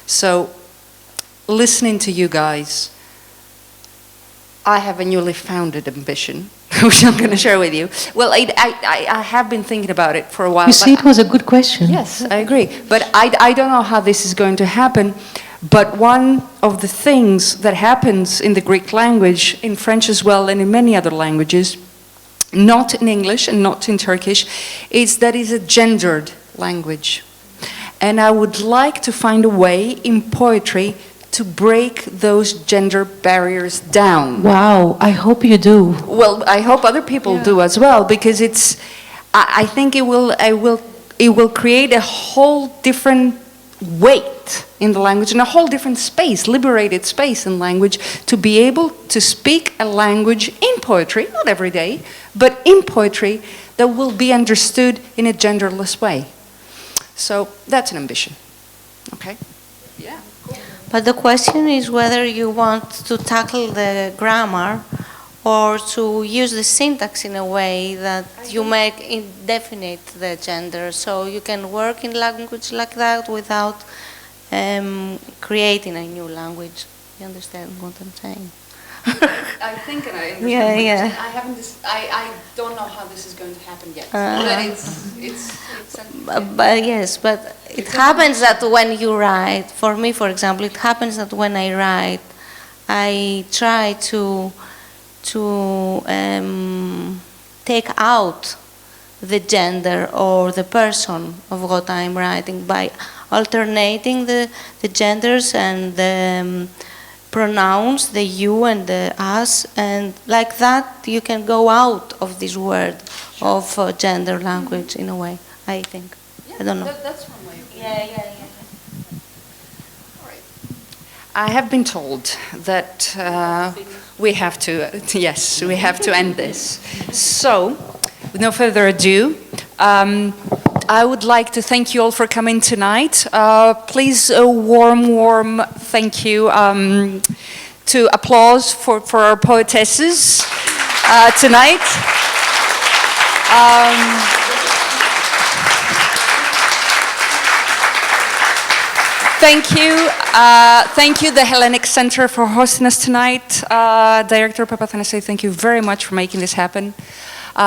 So, listening to you guys, I have a newly founded ambition, which I'm going to share with you. Well, I have been thinking about it for a while. You see, it was a good question. Yes, I agree. But I don't know how this is going to happen. But one of the things that happens in the Greek language, in French as well, and in many other languages, not in English and not in Turkish, is that it's a gendered language. And I would like to find a way in poetry to break those gender barriers down. Wow, I hope you do. Well, I hope other people do as well, because I think it will create a whole different weight in the language and a whole different space, liberated space in language, to be able to speak a language in poetry, not every day, but in poetry that will be understood in a genderless way. So that's an ambition. Okay? Yeah. But the question is whether you want to tackle the grammar or to use the syntax in a way that you make indefinite the gender, so you can work in language like that without creating a new language. You understand what I'm saying? I think and I understand. Yeah. I don't know how this is going to happen yet. But yes, but it happens that when you write, for me, for example, it happens that when I write, I try to take out the gender or the person of what I'm writing by alternating the genders and the pronouns, the you and the us, and like that you can go out of this word of gender language in a way, I think. I don't know. That's one way. Yeah. I have been told that we have to end this. So, with no further ado, I would like to thank you all for coming tonight. Please, a warm thank you to applause for our poetesses tonight. Thank you, the Hellenic Centre, for hosting us tonight. Director Papathanassiou, thank you very much for making this happen.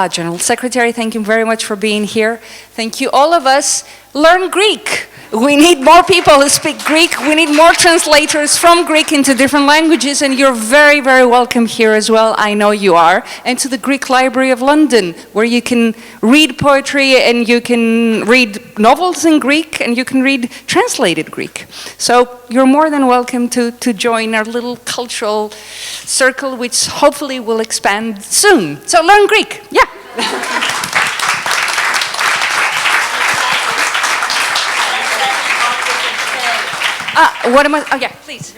General Secretary, thank you very much for being here. Thank you, all of us. Learn Greek. We need more people who speak Greek. We need more translators from Greek into different languages, and you're very, very welcome here as well. I know you are. And to the Greek Library of London, where you can read poetry and you can read novels in Greek and you can read translated Greek. So you're more than welcome to join our little cultural circle, which hopefully will expand soon. So learn Greek. Yeah. Yeah, please.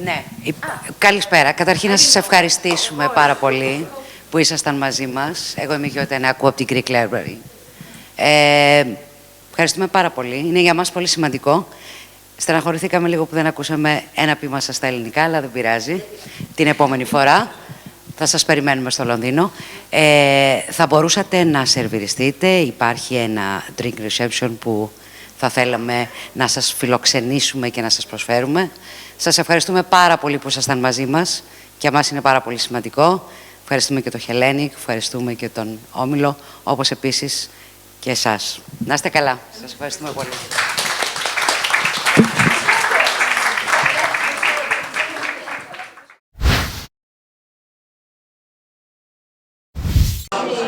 Ναι, καλησπέρα. Καταρχήν να σας ευχαριστήσουμε πάρα πολύ που ήσασταν μαζί μας. Εγώ είμαι η Γιαννάκου από την Greek Library. Ευχαριστούμε πάρα πολύ. Είναι για μας πολύ σημαντικό. Στεναχωρηθήκαμε λίγο που δεν ακούσαμε ένα ποίημα σας στα ελληνικά, αλλά δεν πειράζει. Την επόμενη φορά θα σας περιμένουμε στο Λονδίνο. Θα μπορούσατε να σερβιριστείτε. Υπάρχει ένα drink reception που θα θέλαμε να σας φιλοξενήσουμε και να σας προσφέρουμε. Σας ευχαριστούμε πάρα πολύ που ήσασταν μαζί μας. Για μας είναι πάρα πολύ σημαντικό. Ευχαριστούμε και το Hellenic, ευχαριστούμε και τον Όμιλο, όπως επίσης και εσάς. Να είστε καλά. Σας ευχαριστούμε πολύ.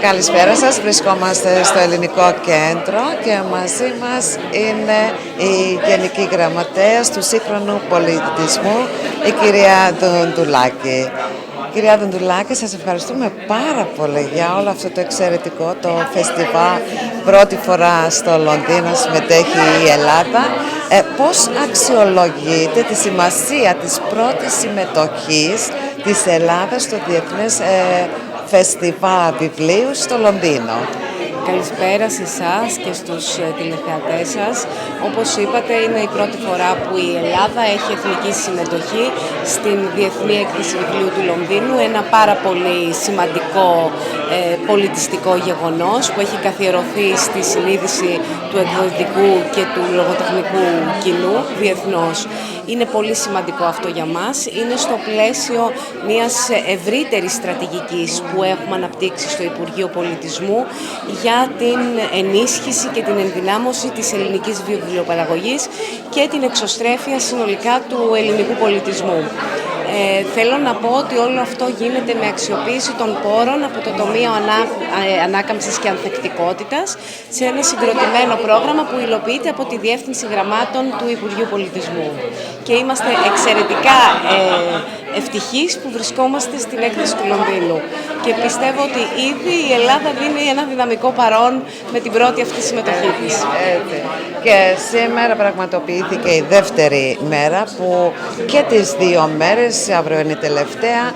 Καλησπέρα σας. Βρισκόμαστε στο Ελληνικό Κέντρο και μαζί μας είναι η Γενική Γραμματέας του Σύγχρονου Πολιτισμού, η κυρία Δουνδουλάκη. Κυρία Δουνδουλάκη, σας ευχαριστούμε πάρα πολύ για όλο αυτό το εξαιρετικό το φεστιβάλ. Πρώτη φορά στο Λονδίνο συμμετέχει η Ελλάδα. Πώς αξιολογείτε τη σημασία της πρώτης συμμετοχής της Ελλάδας στο Διεθνές Φεστιβάλ Βιβλίου στο Λονδίνο? Καλησπέρα σε εσάς και στους τηλεθεατές σας. Όπως είπατε, είναι η πρώτη φορά που η Ελλάδα έχει εθνική συμμετοχή στην Διεθνή Έκθεση Βιβλίου του Λονδίνου, ένα πάρα πολύ σημαντικό πολιτιστικό γεγονός που έχει καθιερωθεί στη συνείδηση του εκδοτικού και του λογοτεχνικού κοινού διεθνώς. Είναι πολύ σημαντικό αυτό για μας. Είναι στο πλαίσιο μιας ευρύτερης στρατηγικής που έχουμε αναπτύξει στο Υπουργείο Πολιτισμού για την ενίσχυση και την ενδυνάμωση της ελληνικής βιβλιοπαραγωγής και την εξωστρέφεια συνολικά του ελληνικού πολιτισμού. Θέλω να πω ότι όλο αυτό γίνεται με αξιοποίηση των πόρων από το Τομείο Ανάκαμψης και Ανθεκτικότητας σε ένα συγκροτημένο πρόγραμμα που υλοποιείται από τη Διεύθυνση Γραμμάτων του Υπουργείου Πολιτισμού. Και είμαστε εξαιρετικά ευτυχείς που βρισκόμαστε στην έκθεση του Λονδίνου. Και πιστεύω ότι ήδη η Ελλάδα δίνει ένα δυναμικό παρόν με την πρώτη αυτή συμμετοχή της. Και σήμερα πραγματοποιήθηκε η δεύτερη μέρα που και τις δύο μέρες, αύριο είναι η τελευταία,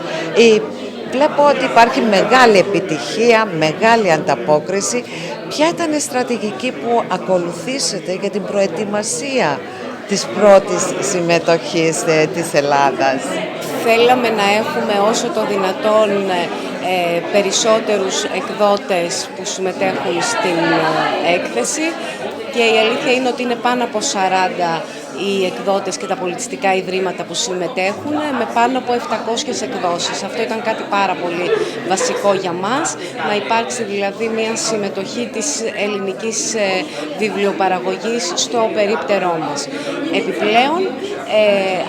βλέπω ότι υπάρχει μεγάλη επιτυχία, μεγάλη ανταπόκριση. Ποια ήταν η στρατηγική που ακολουθήσετε για την προετοιμασία της πρώτης συμμετοχής της Ελλάδας? θέλαμε να έχουμε όσο το δυνατόν περισσότερους εκδότες που συμμετέχουν στην έκθεση και η αλήθεια είναι ότι είναι πάνω από 40 οι εκδότες και τα πολιτιστικά ιδρύματα που συμμετέχουν με πάνω από 700 εκδόσεις. Αυτό ήταν κάτι πάρα πολύ βασικό για μας, να υπάρξει δηλαδή μια συμμετοχή της ελληνικής βιβλιοπαραγωγής στο περίπτερό μας. Επιπλέον,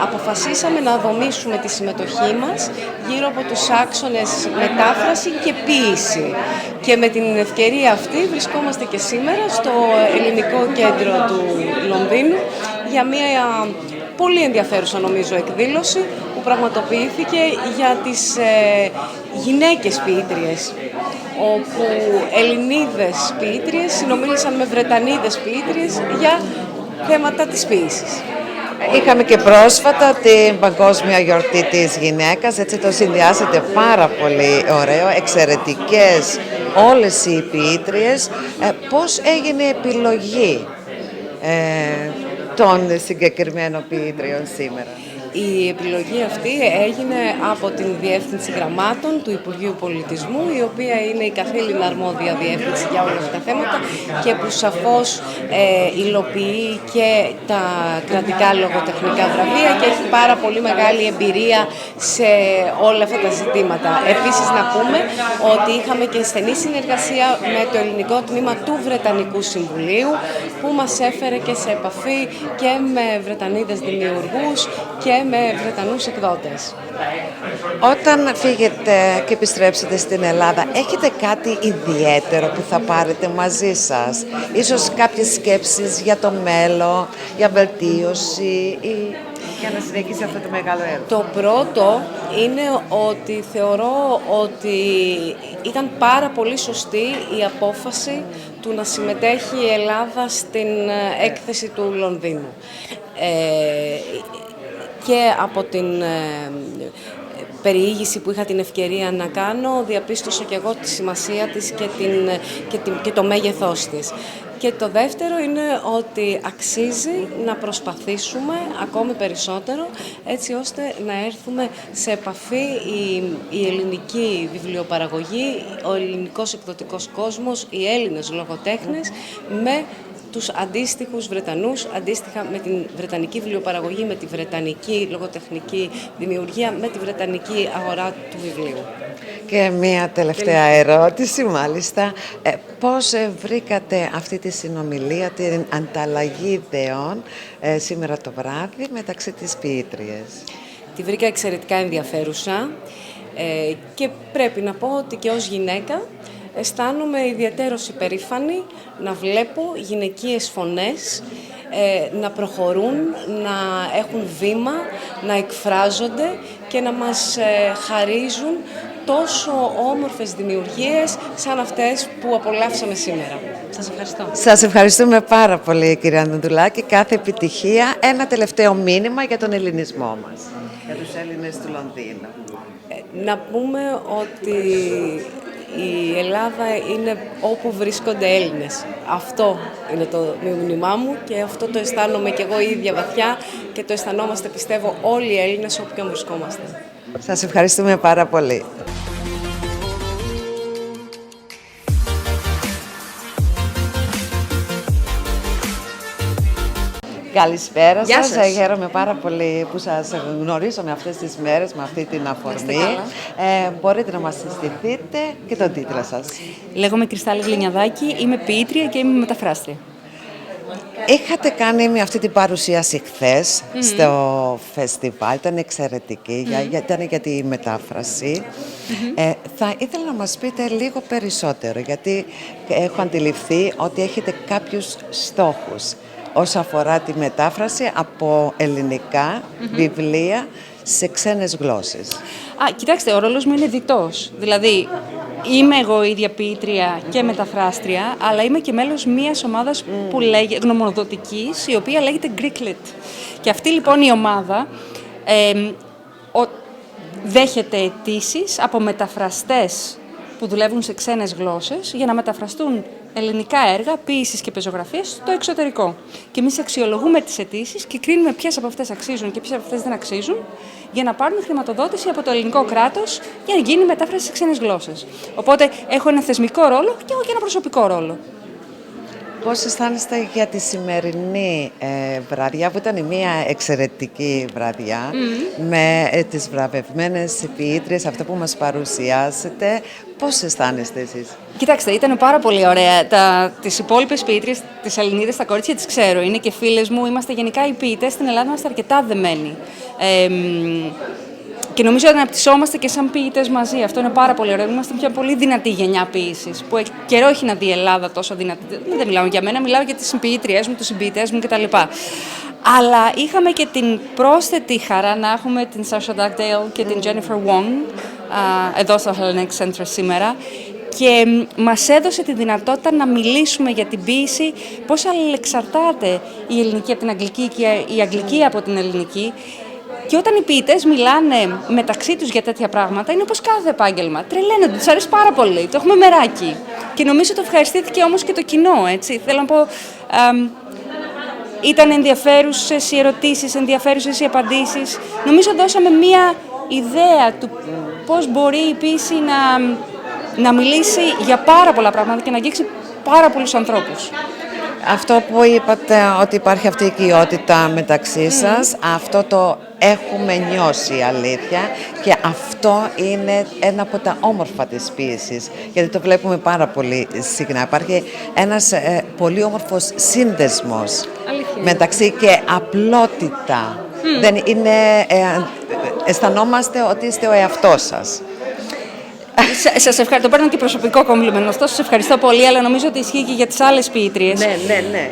αποφασίσαμε να δομήσουμε τη συμμετοχή μας γύρω από τους άξονες μετάφραση και ποίηση. Και με την ευκαιρία αυτή βρισκόμαστε και σήμερα στο Ελληνικό Κέντρο του Λονδίνου για μια πολύ ενδιαφέρουσα νομίζω εκδήλωση που πραγματοποιήθηκε για τις γυναίκες ποιήτριες, όπου Ελληνίδες ποιήτριες συνομίλησαν με Βρετανίδες ποιήτριες για θέματα της ποίησης. Είχαμε και πρόσφατα την Παγκόσμια Γιορτή της Γυναίκας, έτσι το συνδυάσετε πάρα πολύ ωραίο, εξαιρετικές όλες οι ποιήτριες. Πώς έγινε η επιλογή των συγκεκριμένων ποιήτριων σήμερα? Η επιλογή αυτή έγινε από την Διεύθυνση Γραμμάτων του Υπουργείου Πολιτισμού, η οποία είναι η καθήλυνα αρμόδια διεύθυνση για όλα αυτά τα θέματα και που σαφώς υλοποιεί και τα κρατικά λογοτεχνικά βραβεία και έχει πάρα πολύ μεγάλη εμπειρία σε όλα αυτά τα ζητήματα. Επίσης να πούμε ότι είχαμε και στενή συνεργασία με το ελληνικό τμήμα του Βρετανικού Συμβουλίου που μας έφερε και σε επαφή και με Βρετανίδες δημιουργούς και με Βρετανούς εκδότες. Όταν φύγετε και επιστρέψετε στην Ελλάδα, έχετε κάτι ιδιαίτερο που θα πάρετε μαζί σας? Ίσως κάποιες σκέψεις για το μέλλον, για βελτίωση ή για να συνεχίσει αυτό το μεγάλο έργο? Το πρώτο είναι ότι θεωρώ ότι ήταν πάρα πολύ σωστή η απόφαση του να συμμετέχει η Ελλάδα στην έκθεση του Λονδίνου. Και από την περιήγηση που είχα την ευκαιρία να κάνω, διαπίστωσα και εγώ τη σημασία της και το μέγεθός της. Και το δεύτερο είναι ότι αξίζει να προσπαθήσουμε ακόμη περισσότερο έτσι ώστε να έρθουμε σε επαφή η ελληνική βιβλιοπαραγωγή, ο ελληνικός εκδοτικός κόσμος, οι Έλληνες λογοτέχνες με τους αντίστοιχους Βρετανούς, αντίστοιχα με την βρετανική βιβλιοπαραγωγή, με τη βρετανική λογοτεχνική δημιουργία, με τη βρετανική αγορά του βιβλίου. Και μία τελευταία ερώτηση, μάλιστα. Πώς βρήκατε αυτή τη συνομιλία, την ανταλλαγή ιδεών σήμερα το βράδυ μεταξύ της ποιήτριας? Τη βρήκα εξαιρετικά ενδιαφέρουσα και πρέπει να πω ότι και ως γυναίκα αισθάνομαι ιδιαίτερος υπερήφανη να βλέπω γυναικείες φωνές να προχωρούν, να έχουν βήμα, να εκφράζονται και να μας χαρίζουν τόσο όμορφες δημιουργίες σαν αυτές που απολαύσαμε σήμερα. Σας ευχαριστώ. Σας ευχαριστούμε πάρα πολύ, κυρία Δουνδουλάκη. Κάθε επιτυχία. Ένα τελευταίο μήνυμα για τον ελληνισμό μας, για τους Έλληνες του Λονδίνου. Να πούμε ότι η Ελλάδα είναι όπου βρίσκονται Έλληνες. Αυτό είναι το μήνυμά μου και αυτό το αισθάνομαι και εγώ η ίδια βαθιά και το αισθανόμαστε, πιστεύω, όλοι οι Έλληνες όποιον βρισκόμαστε. Σας ευχαριστούμε πάρα πολύ. Καλησπέρα σας. Χαίρομαι πάρα πολύ που σας γνωρίζω με αυτές τις μέρες, με αυτή την αφορμή. Μπορείτε να μας συστηθείτε και τον τίτλο σας? Λέγομαι Krystalli Glyniadaki, είμαι ποιήτρια και είμαι μεταφράστρια. Είχατε κάνει αυτή την παρουσίαση χθες στο φεστιβάλ, ήταν εξαιρετική, ήταν για τη μετάφραση. Θα ήθελα να μας πείτε λίγο περισσότερο, γιατί έχω αντιληφθεί ότι έχετε κάποιους στόχους όσον αφορά τη μετάφραση από ελληνικά βιβλία σε ξένες γλώσσες. Κοιτάξτε, ο ρόλος μου είναι διτός. Δηλαδή, είμαι εγώ ίδια ποιήτρια και μεταφράστρια, αλλά είμαι και μέλος μιας ομάδας που γνωμοδοτικής, η οποία λέγεται Greeklit. Και αυτή λοιπόν η ομάδα δέχεται αιτήσεις από μεταφραστές που δουλεύουν σε ξένες γλώσσες για να μεταφραστούν ελληνικά έργα ποίησης και πεζογραφίας στο εξωτερικό. Και εμείς αξιολογούμε τις αιτήσεις και κρίνουμε ποιες από αυτές αξίζουν και ποιες από αυτές δεν αξίζουν, για να πάρουν χρηματοδότηση από το ελληνικό κράτος για να γίνει μετάφραση σε ξένες γλώσσες. Οπότε έχω ένα θεσμικό ρόλο και έχω και ένα προσωπικό ρόλο. Πώς αισθάνεστε για τη σημερινή βραδιά, που ήταν μια εξαιρετική βραδιά, με τις βραβευμένες ποιήτριες, αυτό που μας παρουσιάσετε, πώς αισθάνεστε εσείς? Κοιτάξτε, ήταν πάρα πολύ ωραία. Τις υπόλοιπες ποιήτριες, τις Ελληνίδες, τα κορίτσια τις ξέρω, είναι και φίλες μου, είμαστε γενικά οι ποιητές στην Ελλάδα, είμαστε αρκετά δεμένοι. Και νομίζω ότι αναπτυσσόμαστε και σαν ποιητές μαζί. Αυτό είναι πάρα πολύ ωραίο. Είμαστε μια πολύ δυνατή γενιά ποιήσης, που καιρό έχει να δει η Ελλάδα τόσο δυνατή. Δεν μιλάω για μένα, μιλάω για τις συμποιήτριές μου, τους συμποιητές μου κτλ. Αλλά είχαμε και την πρόσθετη χαρά να έχουμε την Sasha Dugdale και την Jennifer Wong εδώ στο Hellenic Centre σήμερα. Και μας έδωσε τη δυνατότητα να μιλήσουμε για την ποίηση, πώς αλληλεξαρτάται η ελληνική από την αγγλική και η αγγλική από την ελληνική. Και όταν οι ποιητές μιλάνε μεταξύ τους για τέτοια πράγματα, είναι όπως κάθε επάγγελμα. Τρελαίνονται, τους αρέσει πάρα πολύ, το έχουμε μεράκι. Και νομίζω το ευχαριστήθηκε όμως και το κοινό, έτσι. Θέλω να πω, ήταν ενδιαφέρουσες οι ερωτήσεις, ενδιαφέρουσες οι απαντήσεις. Νομίζω δώσαμε μία ιδέα του πώς μπορεί η ποίηση να μιλήσει για πάρα πολλά πράγματα και να αγγίξει πάρα πολλούς ανθρώπους. Αυτό που είπατε, ότι υπάρχει αυτή η οικειότητα μεταξύ σας, αυτό το έχουμε νιώσει, αλήθεια, και αυτό είναι ένα από τα όμορφα της ποίησης, γιατί το βλέπουμε πάρα πολύ συχνά. Υπάρχει ένας πολύ όμορφος σύνδεσμος μεταξύ και απλότητα. Δεν είναι, αισθανόμαστε ότι είστε ο εαυτός σας. Σας ευχαριστώ. Το παίρνω και προσωπικό κομπλιμέντο. Σας ευχαριστώ πολύ, αλλά νομίζω ότι ισχύει και για τις άλλες ποιήτριες. Ναι.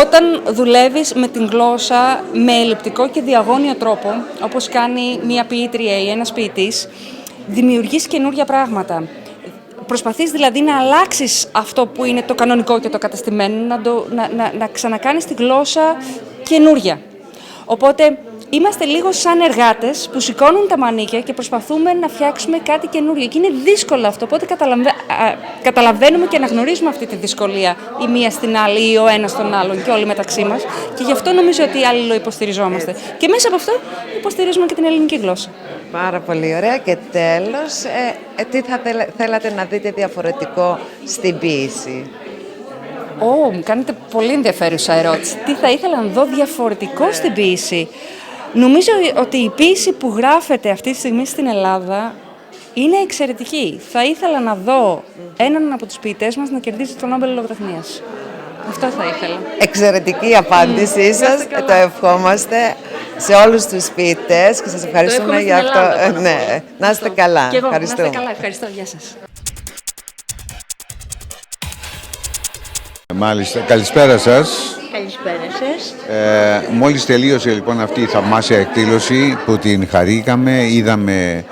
Όταν δουλεύεις με την γλώσσα με ελλειπτικό και διαγώνιο τρόπο, όπως κάνει μια ποιήτρια ή ένας ποιητής, δημιουργείς καινούργια πράγματα. Προσπαθείς δηλαδή να αλλάξεις αυτό που είναι το κανονικό και το καταστημένο, να ξανακάνεις τη γλώσσα καινούρια. Οπότε είμαστε λίγο σαν εργάτες που σηκώνουν τα μανίκια και προσπαθούμε να φτιάξουμε κάτι καινούριο. Και είναι δύσκολο αυτό, οπότε καταλαβαίνουμε και αναγνωρίζουμε αυτή τη δυσκολία η μία στην άλλη ή ο ένας στον άλλον και όλοι μεταξύ μας. Και γι' αυτό νομίζω ότι αλληλοϊποστηριζόμαστε. Και μέσα από αυτό υποστηρίζουμε και την ελληνική γλώσσα. Πάρα πολύ ωραία. Και τέλος, τι θα θέλατε να δείτε διαφορετικό στην ποίηση? Μου κάνετε πολύ ενδιαφέρουσα ερώτηση. Τι θα ήθελα να δω διαφορετικό στην ποίηση? Νομίζω ότι η ποίηση που γράφεται αυτή τη στιγμή στην Ελλάδα είναι εξαιρετική. Θα ήθελα να δω έναν από τους ποιητές μας να κερδίσει τον Νόμπελ Λογοτεχνίας. Αυτό θα ήθελα. Εξαιρετική απάντησή σας. Το ευχόμαστε σε όλους τους ποιητές και σας ευχαριστούμε για αυτό. Ναι. Να είστε καλά. Και εγώ, ευχαριστούμε. να είστε καλά. Ευχαριστώ. Γεια σας. Μάλιστα. Καλησπέρα σας. Καλησπέρα σας. Μόλις τελείωσε λοιπόν αυτή η θαυμάσια εκδήλωση που την χαρήκαμε, είδαμε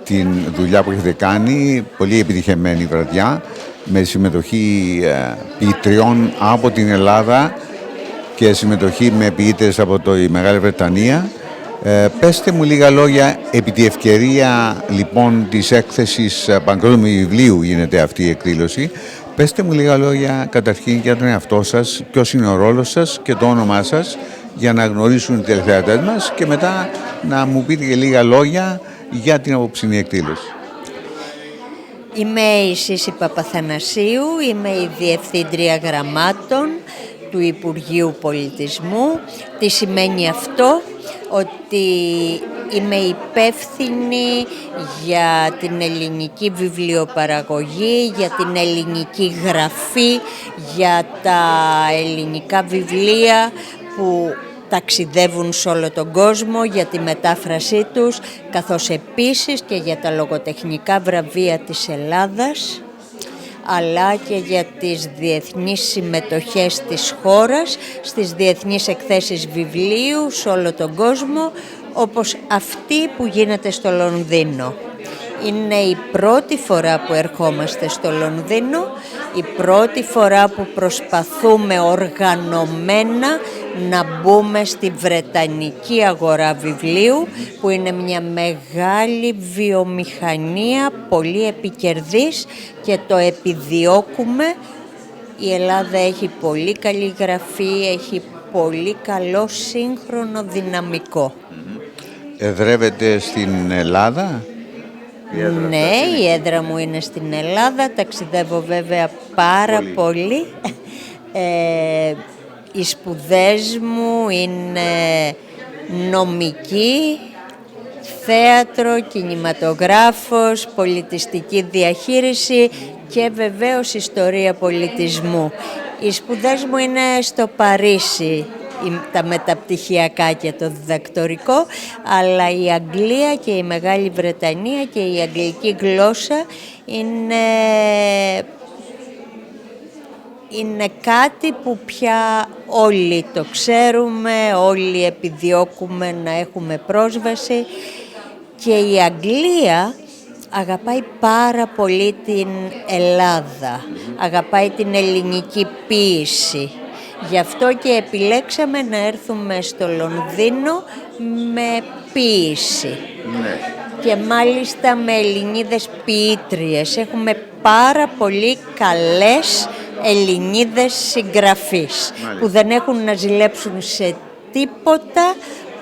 την δουλειά που έχετε κάνει, πολύ επιτυχημένη βραδιά, με συμμετοχή ποιητριών από την Ελλάδα και συμμετοχή με ποιήτες από τη Μεγάλη Βρετανία. Πέστε μου λίγα λόγια, επί τη ευκαιρία λοιπόν της έκθεσης παγκόσμιου βιβλίου γίνεται αυτή η εκδήλωση. Πέστε μου λίγα λόγια καταρχήν για τον εαυτό σας, ποιος είναι ο ρόλος σας και το όνομά σας, για να γνωρίσουν οι τηλεθεατές μας και μετά να μου πείτε και λίγα λόγια για την απόψινή εκδήλωση. Είμαι η Sissy Papathanassiou, είμαι η Διευθύντρια Γραμμάτων του Υπουργείου Πολιτισμού. Τι σημαίνει αυτό? Ότι είμαι υπεύθυνη για την ελληνική βιβλιοπαραγωγή, για την ελληνική γραφή, για τα ελληνικά βιβλία που ταξιδεύουν σε όλο τον κόσμο, για τη μετάφρασή τους, καθώς επίσης και για τα λογοτεχνικά βραβεία της Ελλάδας, αλλά και για τις διεθνείς συμμετοχές της χώρας, στις διεθνείς εκθέσεις βιβλίου σε όλο τον κόσμο, όπως αυτή που γίνεται στο Λονδίνο. Είναι η πρώτη φορά που ερχόμαστε στο Λονδίνο, η πρώτη φορά που προσπαθούμε οργανωμένα να μπούμε στη Βρετανική αγορά βιβλίου, που είναι μια μεγάλη βιομηχανία, πολύ επικερδής και το επιδιώκουμε. Η Ελλάδα έχει πολύ καλή γραφή, έχει πολύ καλό σύγχρονο δυναμικό. Εδρεύετε στην Ελλάδα? Ναι, η έδρα μου είναι στην Ελλάδα, ταξιδεύω βέβαια πάρα πολύ. Οι σπουδές μου είναι νομική, θέατρο, κινηματογράφος, πολιτιστική διαχείριση και βεβαίως ιστορία πολιτισμού. Οι σπουδές μου είναι στο Παρίσι, τα μεταπτυχιακά και το διδακτορικό, αλλά η Αγγλία και η Μεγάλη Βρετανία και η αγγλική γλώσσα είναι κάτι που πια όλοι το ξέρουμε, όλοι επιδιώκουμε να έχουμε πρόσβαση, και η Αγγλία αγαπάει πάρα πολύ την Ελλάδα, αγαπάει την ελληνική ποίηση. Γι' αυτό και επιλέξαμε να έρθουμε στο Λονδίνο με ποίηση. Ναι. Και μάλιστα με Ελληνίδες ποιήτριες. Έχουμε πάρα πολύ καλές Ελληνίδες συγγραφείς, που δεν έχουν να ζηλέψουν σε τίποτα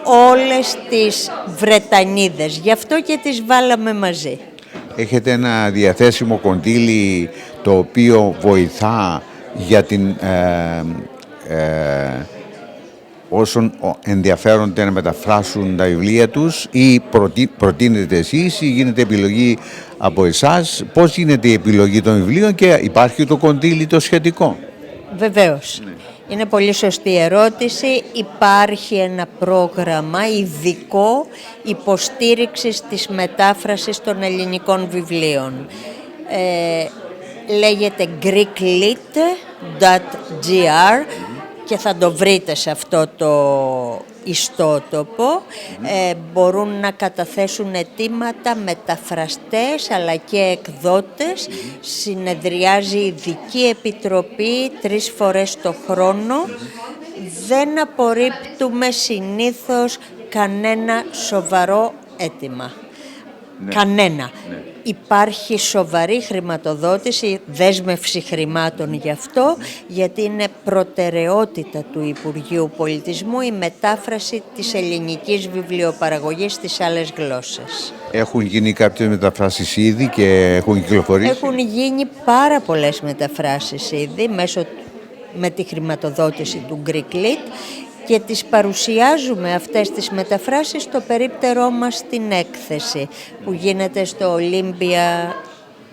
όλες τις Βρετανίδες. Γι' αυτό και τις βάλαμε μαζί. Έχετε ένα διαθέσιμο κονδύλι το οποίο βοηθά για την όσων ενδιαφέρονται να μεταφράσουν τα βιβλία τους, ή προτείνετε εσείς ή γίνεται επιλογή από εσάς? Πώς γίνεται η επιλογή των βιβλίων και υπάρχει το κονδύλι το σχετικό? Βεβαίως. Ναι. Είναι πολύ σωστή ερώτηση. Υπάρχει ένα πρόγραμμα ειδικό υποστήριξης της μετάφρασης των ελληνικών βιβλίων. Λέγεται greeklit.gr και θα το βρείτε σε αυτό το ιστότοπο. Μπορούν να καταθέσουν αιτήματα μεταφραστές αλλά και εκδότες. Συνεδριάζει ειδική επιτροπή 3 φορές το χρόνο. Δεν απορρίπτουμε συνήθως κανένα σοβαρό αίτημα. Ναι. Κανένα. Ναι. Υπάρχει σοβαρή χρηματοδότηση, δέσμευση χρημάτων γι' αυτό, γιατί είναι προτεραιότητα του Υπουργείου Πολιτισμού η μετάφραση της ελληνικής βιβλιοπαραγωγής στις άλλες γλώσσες. Έχουν γίνει κάποιες μεταφράσεις ήδη και έχουν κυκλοφορήσει? Έχουν γίνει πάρα πολλές μεταφράσεις ήδη με τη χρηματοδότηση του greeklit, και τις παρουσιάζουμε αυτές τις μεταφράσεις στο περίπτερό μας στην έκθεση που γίνεται στο Ολύμπια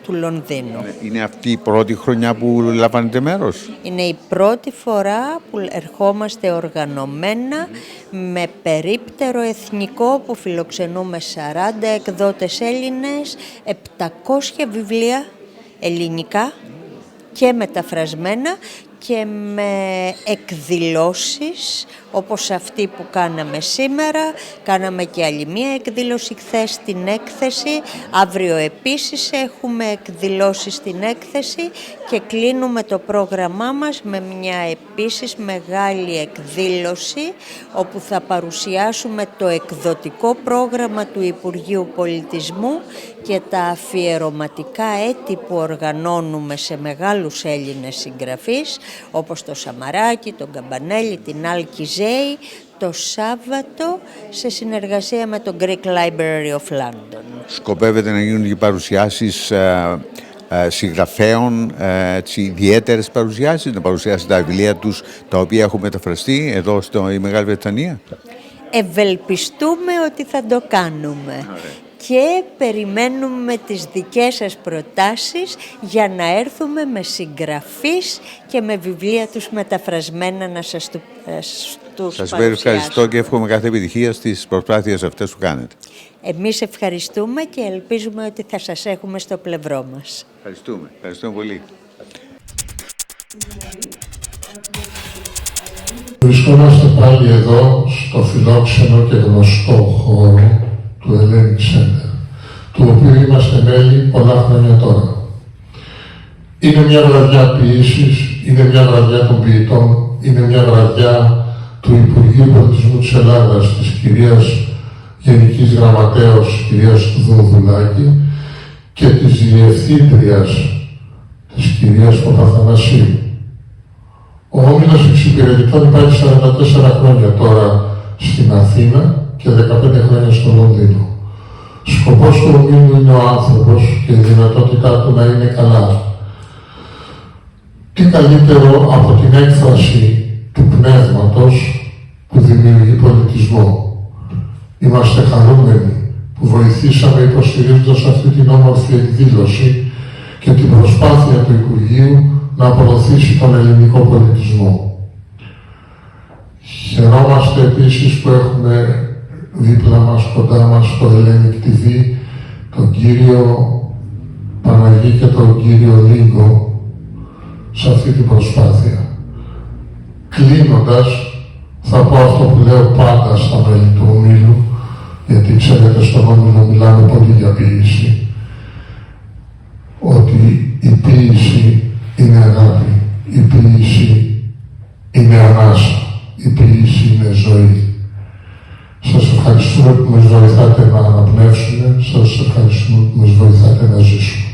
του Λονδίνου. Είναι αυτή η πρώτη χρονιά που λαμβάνετε μέρος? Είναι η πρώτη φορά που ερχόμαστε οργανωμένα με περίπτερο εθνικό που φιλοξενούμε 40 εκδότες Έλληνες, 700 βιβλία ελληνικά και μεταφρασμένα, και με εκδηλώσεις όπως αυτή που κάναμε σήμερα. Κάναμε και άλλη μία εκδήλωση χθες στην έκθεση. Αύριο επίσης έχουμε εκδηλώσεις στην έκθεση και κλείνουμε το πρόγραμμά μας με μια επίσης μεγάλη εκδήλωση όπου θα παρουσιάσουμε το εκδοτικό πρόγραμμα του Υπουργείου Πολιτισμού και τα αφιερωματικά έτη που οργανώνουμε σε μεγάλους Έλληνες συγγραφείς όπως το Σαμαράκη, τον Καμπανέλη, την Άλκη Ζέη, το Σάββατο σε συνεργασία με το Greek Library of London. Σκοπεύετε να γίνουν και παρουσιάσεις συγγραφέων, ιδιαίτερες παρουσιάσεις, να παρουσιάσουν τα βιβλία τους τα οποία έχουν μεταφραστεί εδώ στη Μεγάλη Βρετανία? Ευελπιστούμε ότι θα το κάνουμε. Και περιμένουμε τις δικές σας προτάσεις για να έρθουμε με συγγραφείς και με βιβλία τους μεταφρασμένα να σας τους Σας ευχαριστώ και εύχομαι κάθε επιτυχία στις προσπάθειες αυτές που κάνετε. Εμείς ευχαριστούμε και ελπίζουμε ότι θα σας έχουμε στο πλευρό μας. Ευχαριστούμε πολύ. Βρισκόμαστε πάλι εδώ στο φιλόξενο και γνωστό χώρο του Hellenic Centre, του οποίου είμαστε μέλη πολλά χρόνια τώρα. Είναι μια βραδιά ποιήσης, είναι μια βραδιά των ποιητών, είναι μια βραδιά του Υπουργείου Πολιτισμού της Ελλάδας, της κυρίας Γενικής Γραμματέως, κυρίας Δουνδουλάκη, και της διευθύντριας, της κυρίας Παπαθανασίου. Ο Όμιλος Εξυπηρετητών υπάρχει 44 χρόνια τώρα στην Αθήνα και 15 χρόνια στο Λονδίνο. Σκοπός του Ομίλου είναι ο άνθρωπος και η δυνατότητά του να είναι καλά. Τι καλύτερο από την έκφραση του πνεύματος που δημιουργεί πολιτισμό. Είμαστε χαρούμενοι που βοηθήσαμε υποστηρίζοντας αυτή την όμορφη εκδήλωση και την προσπάθεια του Υπουργείου να προωθήσει τον ελληνικό πολιτισμό. Χαιρόμαστε επίσης που έχουμε δίπλα μας, κοντά μας, το Hellenic-TV, τον κύριο Παναγή και τον κύριο Λίγκο σε αυτή την προσπάθεια. Κλείνοντας, θα πω αυτό που λέω πάντα στα μέλη του Ομίλου, γιατί ξέρετε στον Όμιλο μιλάμε πολύ για ποιήση, ότι η ποιήση είναι αγάπη, η ποιήση είναι ανάσα, η ποιήση είναι ζωή. Σας ευχαριστούμε που μας βοηθάτε να αναπνεύσουμε, σας ευχαριστούμε που μας βοηθάτε να ζήσουμε.